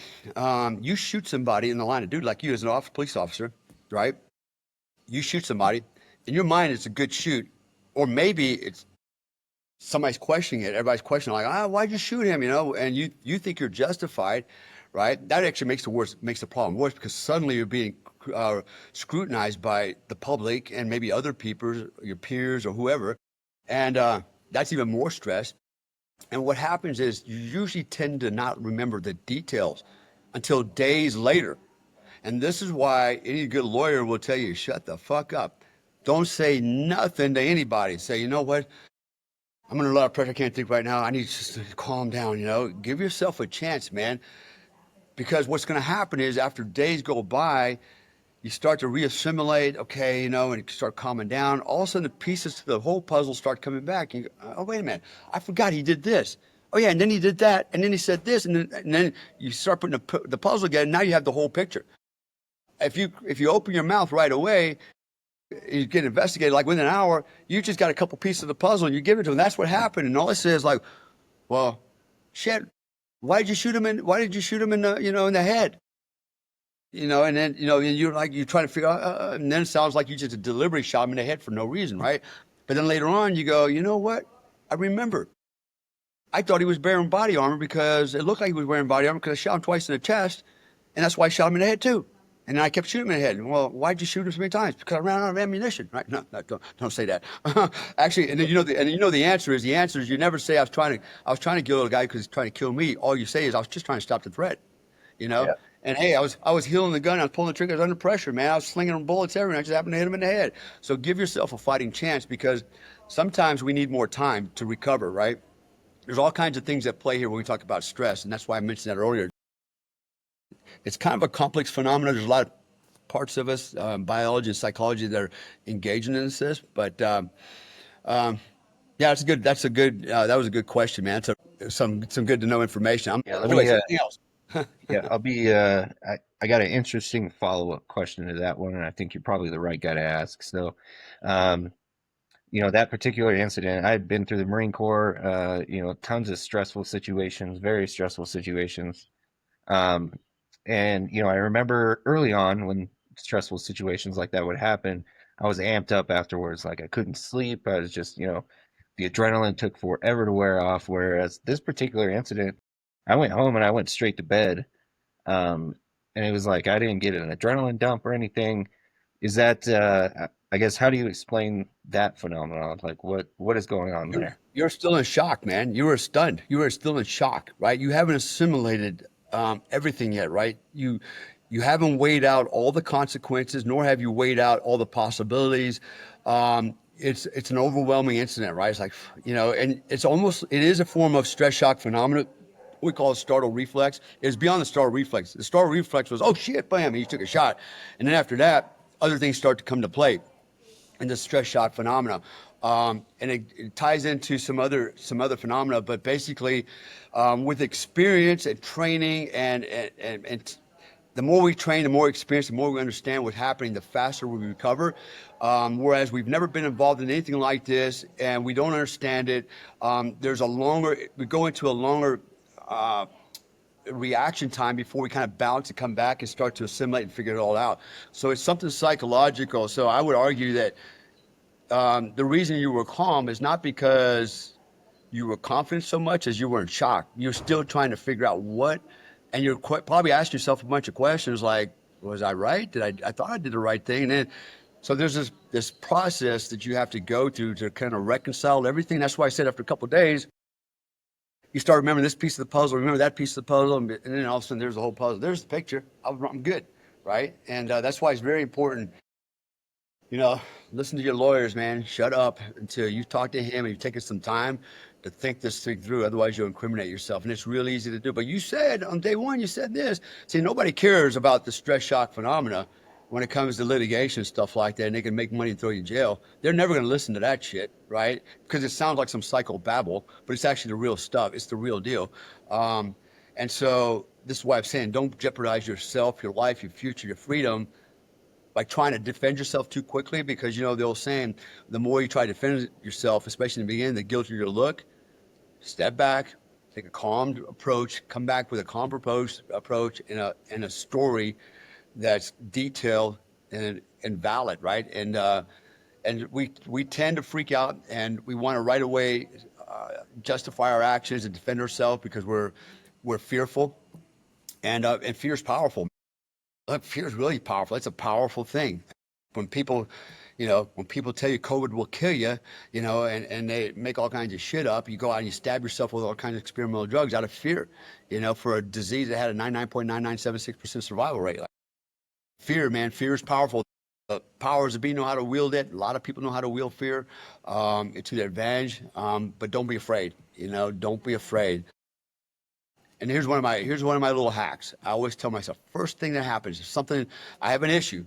B: You shoot somebody in the line of duty, like you as an police officer, right? You shoot somebody, in your mind it's a good shoot, or maybe it's somebody's questioning it. Everybody's questioning, like, why'd you shoot him, And you think you're justified, right? That actually makes the problem worse because suddenly you're being scrutinized by the public and maybe other people, your peers or whoever, and that's even more stress. And what happens is you usually tend to not remember the details until days later. And this is why any good lawyer will tell you, shut the fuck up. Don't say nothing to anybody. Say, you know what? I'm under a lot of pressure. I can't think right now. I need just to calm down, Give yourself a chance, man. Because what's going to happen is after days go by, you start to reassimilate, okay, and you start calming down. All of a sudden, the pieces to the whole puzzle start coming back. And you go, oh, wait a minute. I forgot he did this. Oh, yeah, and then he did that. And then he said this. And then you start putting the puzzle together. And now you have the whole picture. If you open your mouth right away, you get investigated, like within an hour, you just got a couple pieces of the puzzle and you give it to them. That's what happened. And all it says, like, well, shit, why did you shoot him in the, in the head? and then, and you're trying to figure out, and then it sounds like you just deliberately shot him in the head for no reason, right? But then later on, you go, you know what? I remember. I thought he was wearing body armor because it looked like he was wearing body armor because I shot him twice in the chest, and that's why I shot him in the head too. And then I kept shooting him in the head. Well, why'd you shoot him so many times? Because I ran out of ammunition, right? No, no, don't say that. Actually, and then the answer is you never say I was trying to kill a guy because he's trying to kill me. All you say is I was just trying to stop the threat, you know.
A: Yeah.
B: And hey, I was heeling the gun, I was pulling the trigger, I was under pressure, man. I was slinging bullets everywhere. I just happened to hit him in the head. So give yourself a fighting chance because sometimes we need more time to recover, right? There's all kinds of things at play here when we talk about stress, and that's why I mentioned that earlier. It's kind of a complex phenomenon. There's a lot of parts of us, biology and psychology, that are engaging in this. But um, yeah, that's a good. That was a good question, man. Some good to know information.
A: Yeah, let me
B: Anyways, anything else?
A: yeah, I got an interesting follow-up question to that one, and I think you're probably the right guy to ask. So, um, that particular incident, I had been through the Marine Corps, tons of stressful situations, very stressful situations. Um, and I remember early on when stressful situations like that would happen, I was amped up afterwards. Like I couldn't sleep. I was just, the adrenaline took forever to wear off. Whereas this particular incident, I went home and I went straight to bed. Um, and it was like I didn't get an adrenaline dump or anything. Is that, I guess, how do you explain that phenomenon? Like what is going on
B: You're
A: there?
B: you're still in shock, man. You were stunned. You were still in shock, right? You haven't assimilated everything yet, right? You haven't weighed out all the consequences, nor have you weighed out all the possibilities. It's an overwhelming incident, right? It's like and it is a form of stress shock phenomenon. We call it startle reflex. It's beyond the startle reflex. The startle reflex was, oh shit, bam, and you took a shot, and then after that, other things start to come to play and the stress shock phenomena. And it ties into some other phenomena, but basically, with experience and training and the more we train, the more experience, the more we understand what's happening, the faster we recover. Whereas we've never been involved in anything like this and we don't understand it, we go into a longer reaction time before we kind of bounce and come back and start to assimilate and figure it all out. So it's something psychological. So I would argue that the reason you were calm is not because you were confident so much as you were in shock. You're still trying to figure out and you're probably asking yourself a bunch of questions like, was I right? I thought I did the right thing. And then, so there's this process that you have to go through to kind of reconcile everything. That's why I said after a couple of days, you start remembering this piece of the puzzle, remember that piece of the puzzle, and then all of a sudden there's the whole puzzle. There's the picture. I'm good, right? And that's why it's very important. Listen to your lawyers, man. Shut up until you talk to him and you've taken some time to think this thing through. Otherwise, you'll incriminate yourself. And it's real easy to do. But you said on day one, you said this. See, nobody cares about the stress shock phenomena when it comes to litigation and stuff like that. And they can make money and throw you in jail. They're never going to listen to that shit, right? Because it sounds like some psychobabble, but it's actually the real stuff. It's the real deal. And so this is why I'm saying don't jeopardize yourself, your life, your future, your freedom by trying to defend yourself too quickly, because the old saying, the more you try to defend yourself, especially in the beginning, the guiltier you look. Step back, take a calm approach, come back with a calm approach in a story that's detailed and valid, right? And we tend to freak out and we want to right away justify our actions and defend ourselves because we're fearful, and fear is powerful. Look, fear is really powerful. It's a powerful thing. When people, when people tell you COVID will kill you, and they make all kinds of shit up, you go out and you stab yourself with all kinds of experimental drugs out of fear, for a disease that had a 99.9976% survival rate. Like, fear, man, fear is powerful. Powers that be know how to wield it. A lot of people know how to wield fear to their advantage, but don't be afraid. Don't be afraid. And here's one of my little hacks. I always tell myself, first thing that happens, if something, I have an issue,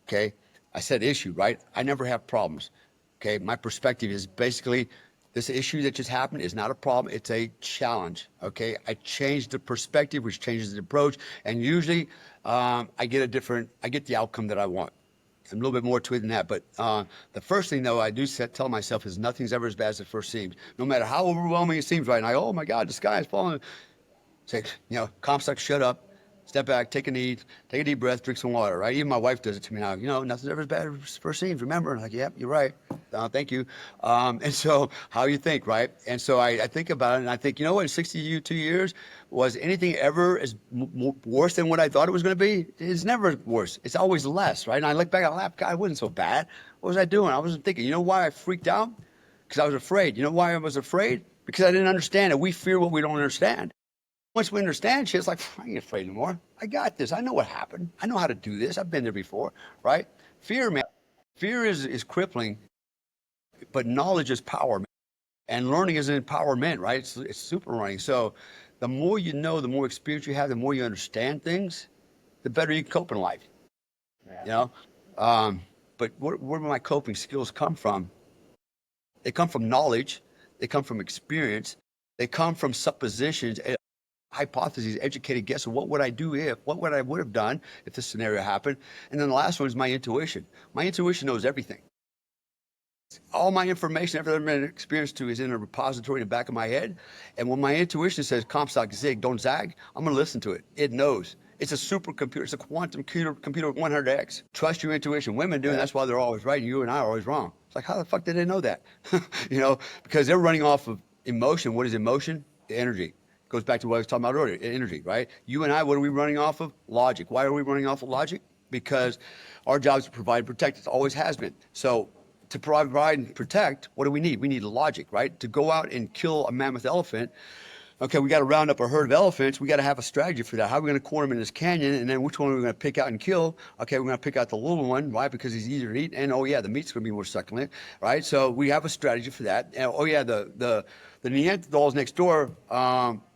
B: okay? I said issue, right? I never have problems, okay? My perspective is basically this issue that just happened is not a problem. It's a challenge, okay? I change the perspective, which changes the approach, and usually I get the outcome that I want. A little bit more to it than that, but the first thing though I do tell myself is nothing's ever as bad as it first seems. No matter how overwhelming it seems right now, oh my God, the sky is falling. Say, Comstock, shut up. Step back, take a deep breath, drink some water, right? Even my wife does it to me now. Nothing's ever as bad as first seems. Remember? I'm like, yep, you're right. Thank you. And so, how you think, right? And so I think about it, and I think, you know what? In 62 years, was anything ever as worse than what I thought it was going to be? It's never worse. It's always less, right? And I look back, I laugh. God, it wasn't so bad. What was I doing? I wasn't thinking. You know why I freaked out? Because I was afraid. You know why I was afraid? Because I didn't understand it. We fear what we don't understand. Once we understand shit, it's like, I ain't afraid anymore. I got this. I know what happened. I know how to do this. I've been there before, right? Fear, man. Fear is crippling, but knowledge is power, man. And learning is empowerment, right? It's super running. So the more you know, the more experience you have, the more you understand things, the better you cope in life,
A: Yeah.
B: you know? But where do my coping skills come from? They come from knowledge. They come from experience. They come from suppositions, hypotheses, educated guess of what would I do if, what would I would have done if this scenario happened. And then the last one is my intuition. My intuition knows everything. All my information I've ever been experienced to is in a repository in the back of my head. And when my intuition says Comstock, zig, don't zag, I'm going to listen to it. It knows. It's a supercomputer. It's a quantum computer 100x. Trust your intuition. Women do, and that's why they're always right, and you and I are always wrong. It's like, how the fuck did they know that? Because they're running off of emotion. What is emotion? Energy. Goes back to what I was talking about earlier, energy, right? You and I, what are we running off of? Logic. Why are we running off of logic? Because our job is to provide and protect. It always has been. So to provide and protect, what do we need? We need logic, right? To go out and kill a mammoth elephant, okay, we got to round up a herd of elephants. We got to have a strategy for that. How are we going to corner them in this canyon? And then which one are we going to pick out and kill? Okay, we're going to pick out the little one. Why? Because he's easier to eat. And oh yeah, the meat's going to be more succulent, right? So we have a strategy for that. And oh yeah, the Neanderthals next door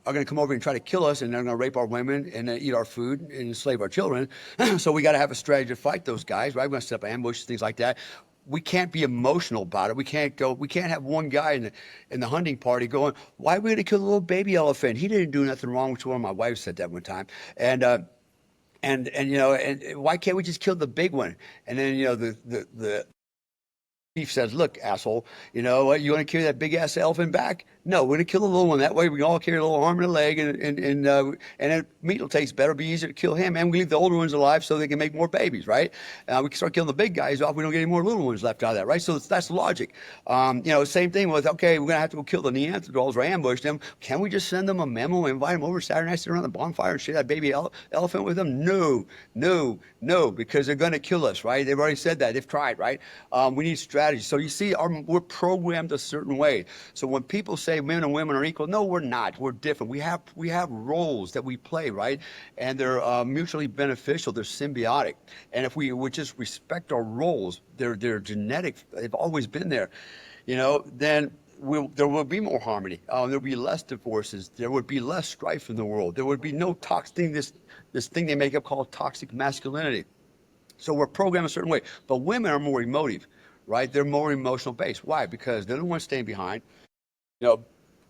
B: are going to come over and try to kill us, and they're going to rape our women and eat our food and enslave our children. So we got to have a strategy to fight those guys, right? We're going to set up ambushes, things like that. We can't be emotional about it. We can't have one guy in the hunting party going, why are we going to kill the little baby elephant? He didn't do nothing wrong, which one of my wives said that one time. And why can't we just kill the big one? And then, the chief says, look, asshole, you know what? You want to carry that big ass elephant back? No, we're going to kill the little one. That way we can all carry a little arm and a leg, and meat will taste better, be easier to kill him. And we leave the older ones alive so they can make more babies, right? We can start killing the big guys off. We don't get any more little ones left out of that, right? So that's logic. Same thing with, okay, we're going to have to go kill the Neanderthals or ambush them. Can we just send them a memo and invite them over Saturday night, sit around the bonfire and share that baby elephant with them? No, because they're going to kill us, right? They've already said that. They've tried, right? We need strategy. So you see, we're programmed a certain way. So when people say men and women are equal, no, we're not. We're different. We have roles that we play, right? And they're mutually beneficial. They're symbiotic. And if we would just respect our roles, they're genetic. They've always been there, then there will be more harmony. There will be less divorces. There would be less strife in the world. There would be no toxic thing, this thing they make up called toxic masculinity. So we're programmed a certain way. But women are more emotive, right? They're more emotional based. Why? Because they're the ones staying behind,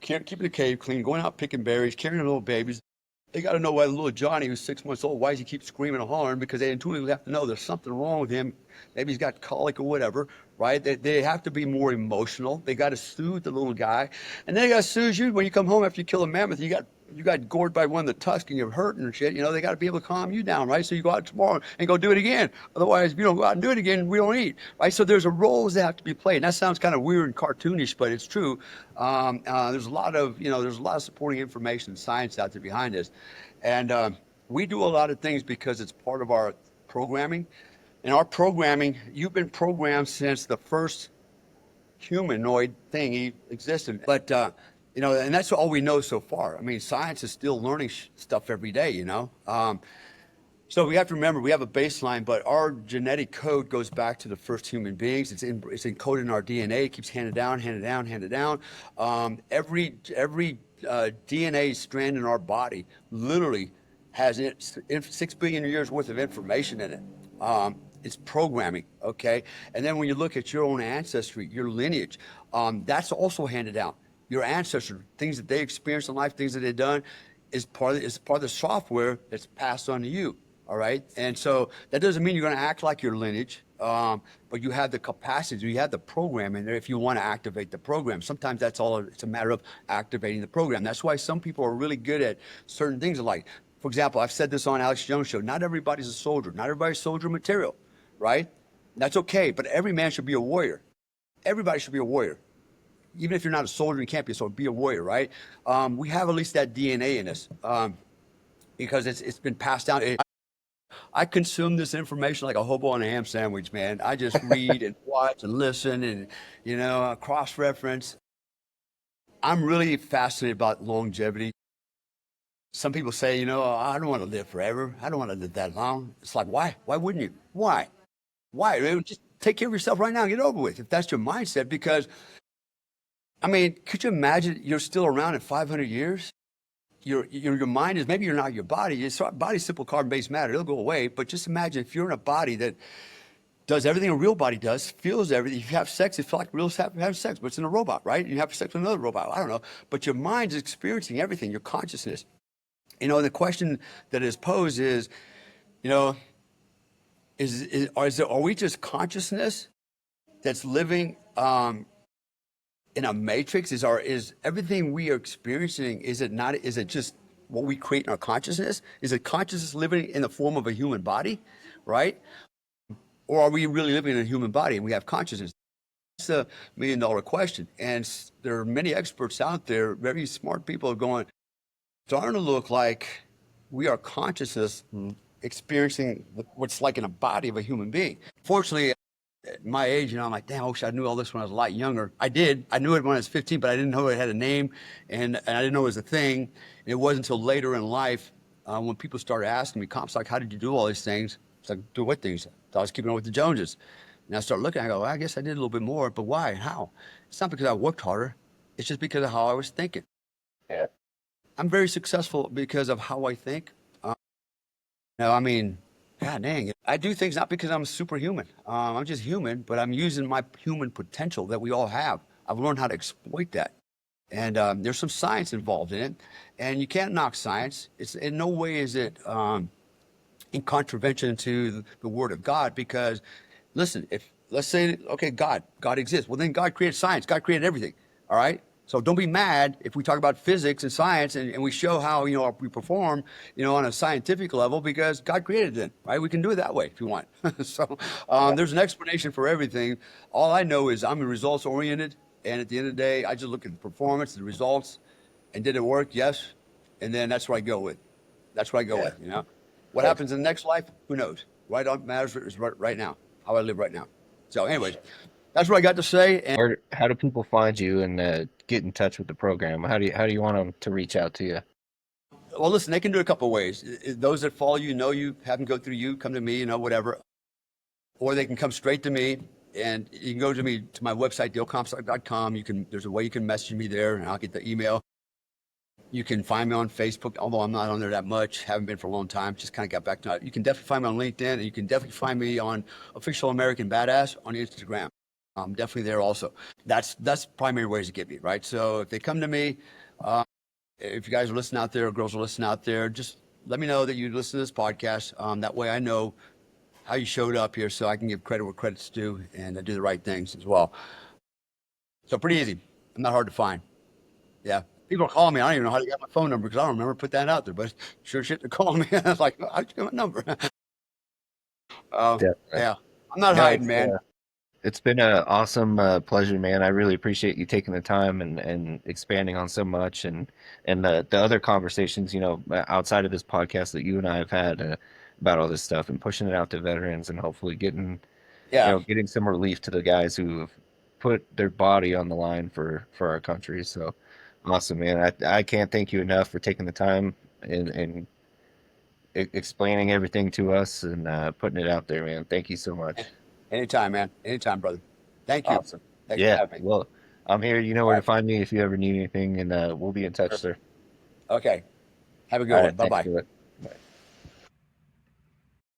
B: keeping the cave clean, going out picking berries, carrying little babies. They got to know why the little Johnny, who's 6 months old, why does he keep screaming and hollering? Because they intuitively have to know there's something wrong with him. Maybe he's got colic or whatever, right? They have to be more emotional. They got to soothe the little guy. And then they got to soothe you when you come home after you kill a mammoth. You got gored by one of the tusks and you're hurting and shit. They got to be able to calm you down, right? So you go out tomorrow and go do it again. Otherwise, if you don't go out and do it again, we don't eat, right? So there's roles that have to be played. And that sounds kind of weird and cartoonish, but it's true. There's a lot of supporting information and science out there behind this. And we do a lot of things because it's part of our programming. In our programming, you've been programmed since the first humanoid thing existed. But, and that's all we know so far. I mean, science is still learning stuff every day, So we have to remember we have a baseline, but our genetic code goes back to the first human beings. It's encoded in our DNA. It keeps handed down. Every DNA strand in our body literally has 6 billion years worth of information in it. It's programming, okay? And then when you look at your own ancestry, your lineage, that's also handed down. Your ancestors, things that they experienced in life, things that they've done, is part of the software that's passed on to you. All right. And so that doesn't mean you're going to act like your lineage, but you have the capacity, you have the program in there if you want to activate the program. Sometimes it's a matter of activating the program. That's why some people are really good at certain things like For example, I've said this on Alex Jones' show. Not everybody's a soldier. Not everybody's soldier material, right? That's okay. But every man should be a warrior. Everybody should be a warrior. Even if you're not a soldier, you can't be a soldier. Be a warrior, right? We have at least that DNA in us because it's been passed down. I consume this information like a hobo on a ham sandwich, man. I just read and watch and listen and, cross reference. I'm really fascinated about longevity. Some people say, I don't want to live forever. I don't want to live that long. It's like, why? Why wouldn't you? Why? Why? Just take care of yourself right now and get it over with. If that's your mindset, because, I mean, could you imagine you're still around in 500 years? Your mind is, maybe you're not your body. Your body's simple carbon-based matter. It'll go away. But just imagine if you're in a body that does everything a real body does, feels everything. If you have sex, it feels like real have sex, but it's in a robot, right? You have sex with another robot. I don't know. But your mind is experiencing everything, your consciousness. The question that is posed is, are we just consciousness that's living in a matrix? Is everything we are experiencing, is it just what we create in our consciousness? Is it consciousness living in the form of a human body, right? Or are we really living in a human body and we have consciousness? That's a $1 million question. And there are many experts out there, very smart people going, starting to look like we are consciousness experiencing what's like in a body of a human being. Fortunately, at my age, I'm like, damn, I wish I knew all this when I was a lot younger. I did. I knew it when I was 15, but I didn't know it had a name, and I didn't know it was a thing. And it wasn't until later in life when people started asking me, Comstock, how did you do all these things? It's like, do what things? I was keeping up with the Joneses. And I started looking, I go, well, I guess I did a little bit more, but why and how? It's not because I worked harder. It's just because of how I was thinking.
A: Yeah.
B: I'm very successful because of how I think. I mean, God dang it. I do things not because I'm superhuman. I'm just human, but I'm using my human potential that we all have. I've learned how to exploit that. And there's some science involved in it. And you can't knock science. It's in no way is it in contravention to the word of God, because listen, let's say, okay, God exists. Well, then God created science. God created everything. All right. So don't be mad if we talk about physics and science and we show how, we perform, on a scientific level, because God created it, right? We can do it that way if you want. So there's an explanation for everything. All I know is I'm results oriented. And at the end of the day, I just look at the performance, the results, and did it work? Yes. And then that's where I go with. That's where I go with, What happens in the next life? Who knows? Right on matters is right now, how I live right now. So anyways, that's what I got to say. And
A: Or how do people find you and get in touch with the program? How do you want them to reach out to you?
B: well, listen, they can do it a couple of ways. Those that follow you, know you, have them go through you, come to me, whatever. Or they can come straight to me, and you can go to my website, DaleComstock.com. There's a way you can message me there, and I'll get the email. You can find me on Facebook, although I'm not on there that much. Haven't been for a long time. Just kind of got back to it. You can definitely find me on LinkedIn, and you can definitely find me on Official American Badass on Instagram. I'm definitely there also. That's primary ways to get me, right? So if they come to me, if you guys are listening out there, or girls are listening out there, just let me know that you listen to this podcast. That way I know how you showed up here, so I can give credit where credit's due and do the right things as well. So pretty easy. I'm not hard to find. Yeah. People are calling me. I don't even know how to get my phone number because I don't remember put that out there. But sure shit, they're calling me. I was like, how'd you get my number?
A: Definitely.
B: Yeah. I'm not
A: No,
B: hiding, man.
A: it's been an awesome pleasure, man. I really appreciate you taking the time and expanding on so much, and the other conversations, outside of this podcast that you and I have had about all this stuff, and pushing it out to veterans, and hopefully
B: Yeah.
A: getting some relief to the guys who have put their body on the line for our country. So awesome, man. I can't thank you enough for taking the time and explaining everything to us and putting it out there, man. Thank you so much.
B: Anytime, man. Anytime, brother. Thank you.
A: Awesome.
B: Thanks for
A: Yeah.
B: having me.
A: Well, I'm here. You know
B: All
A: where to
B: right.
A: find me if you ever need anything, and we'll be in touch,
B: Sure.
A: sir.
B: Okay. Have a
A: All
B: good
A: right.
B: one. Bye
A: Thanks
B: bye.
A: for it.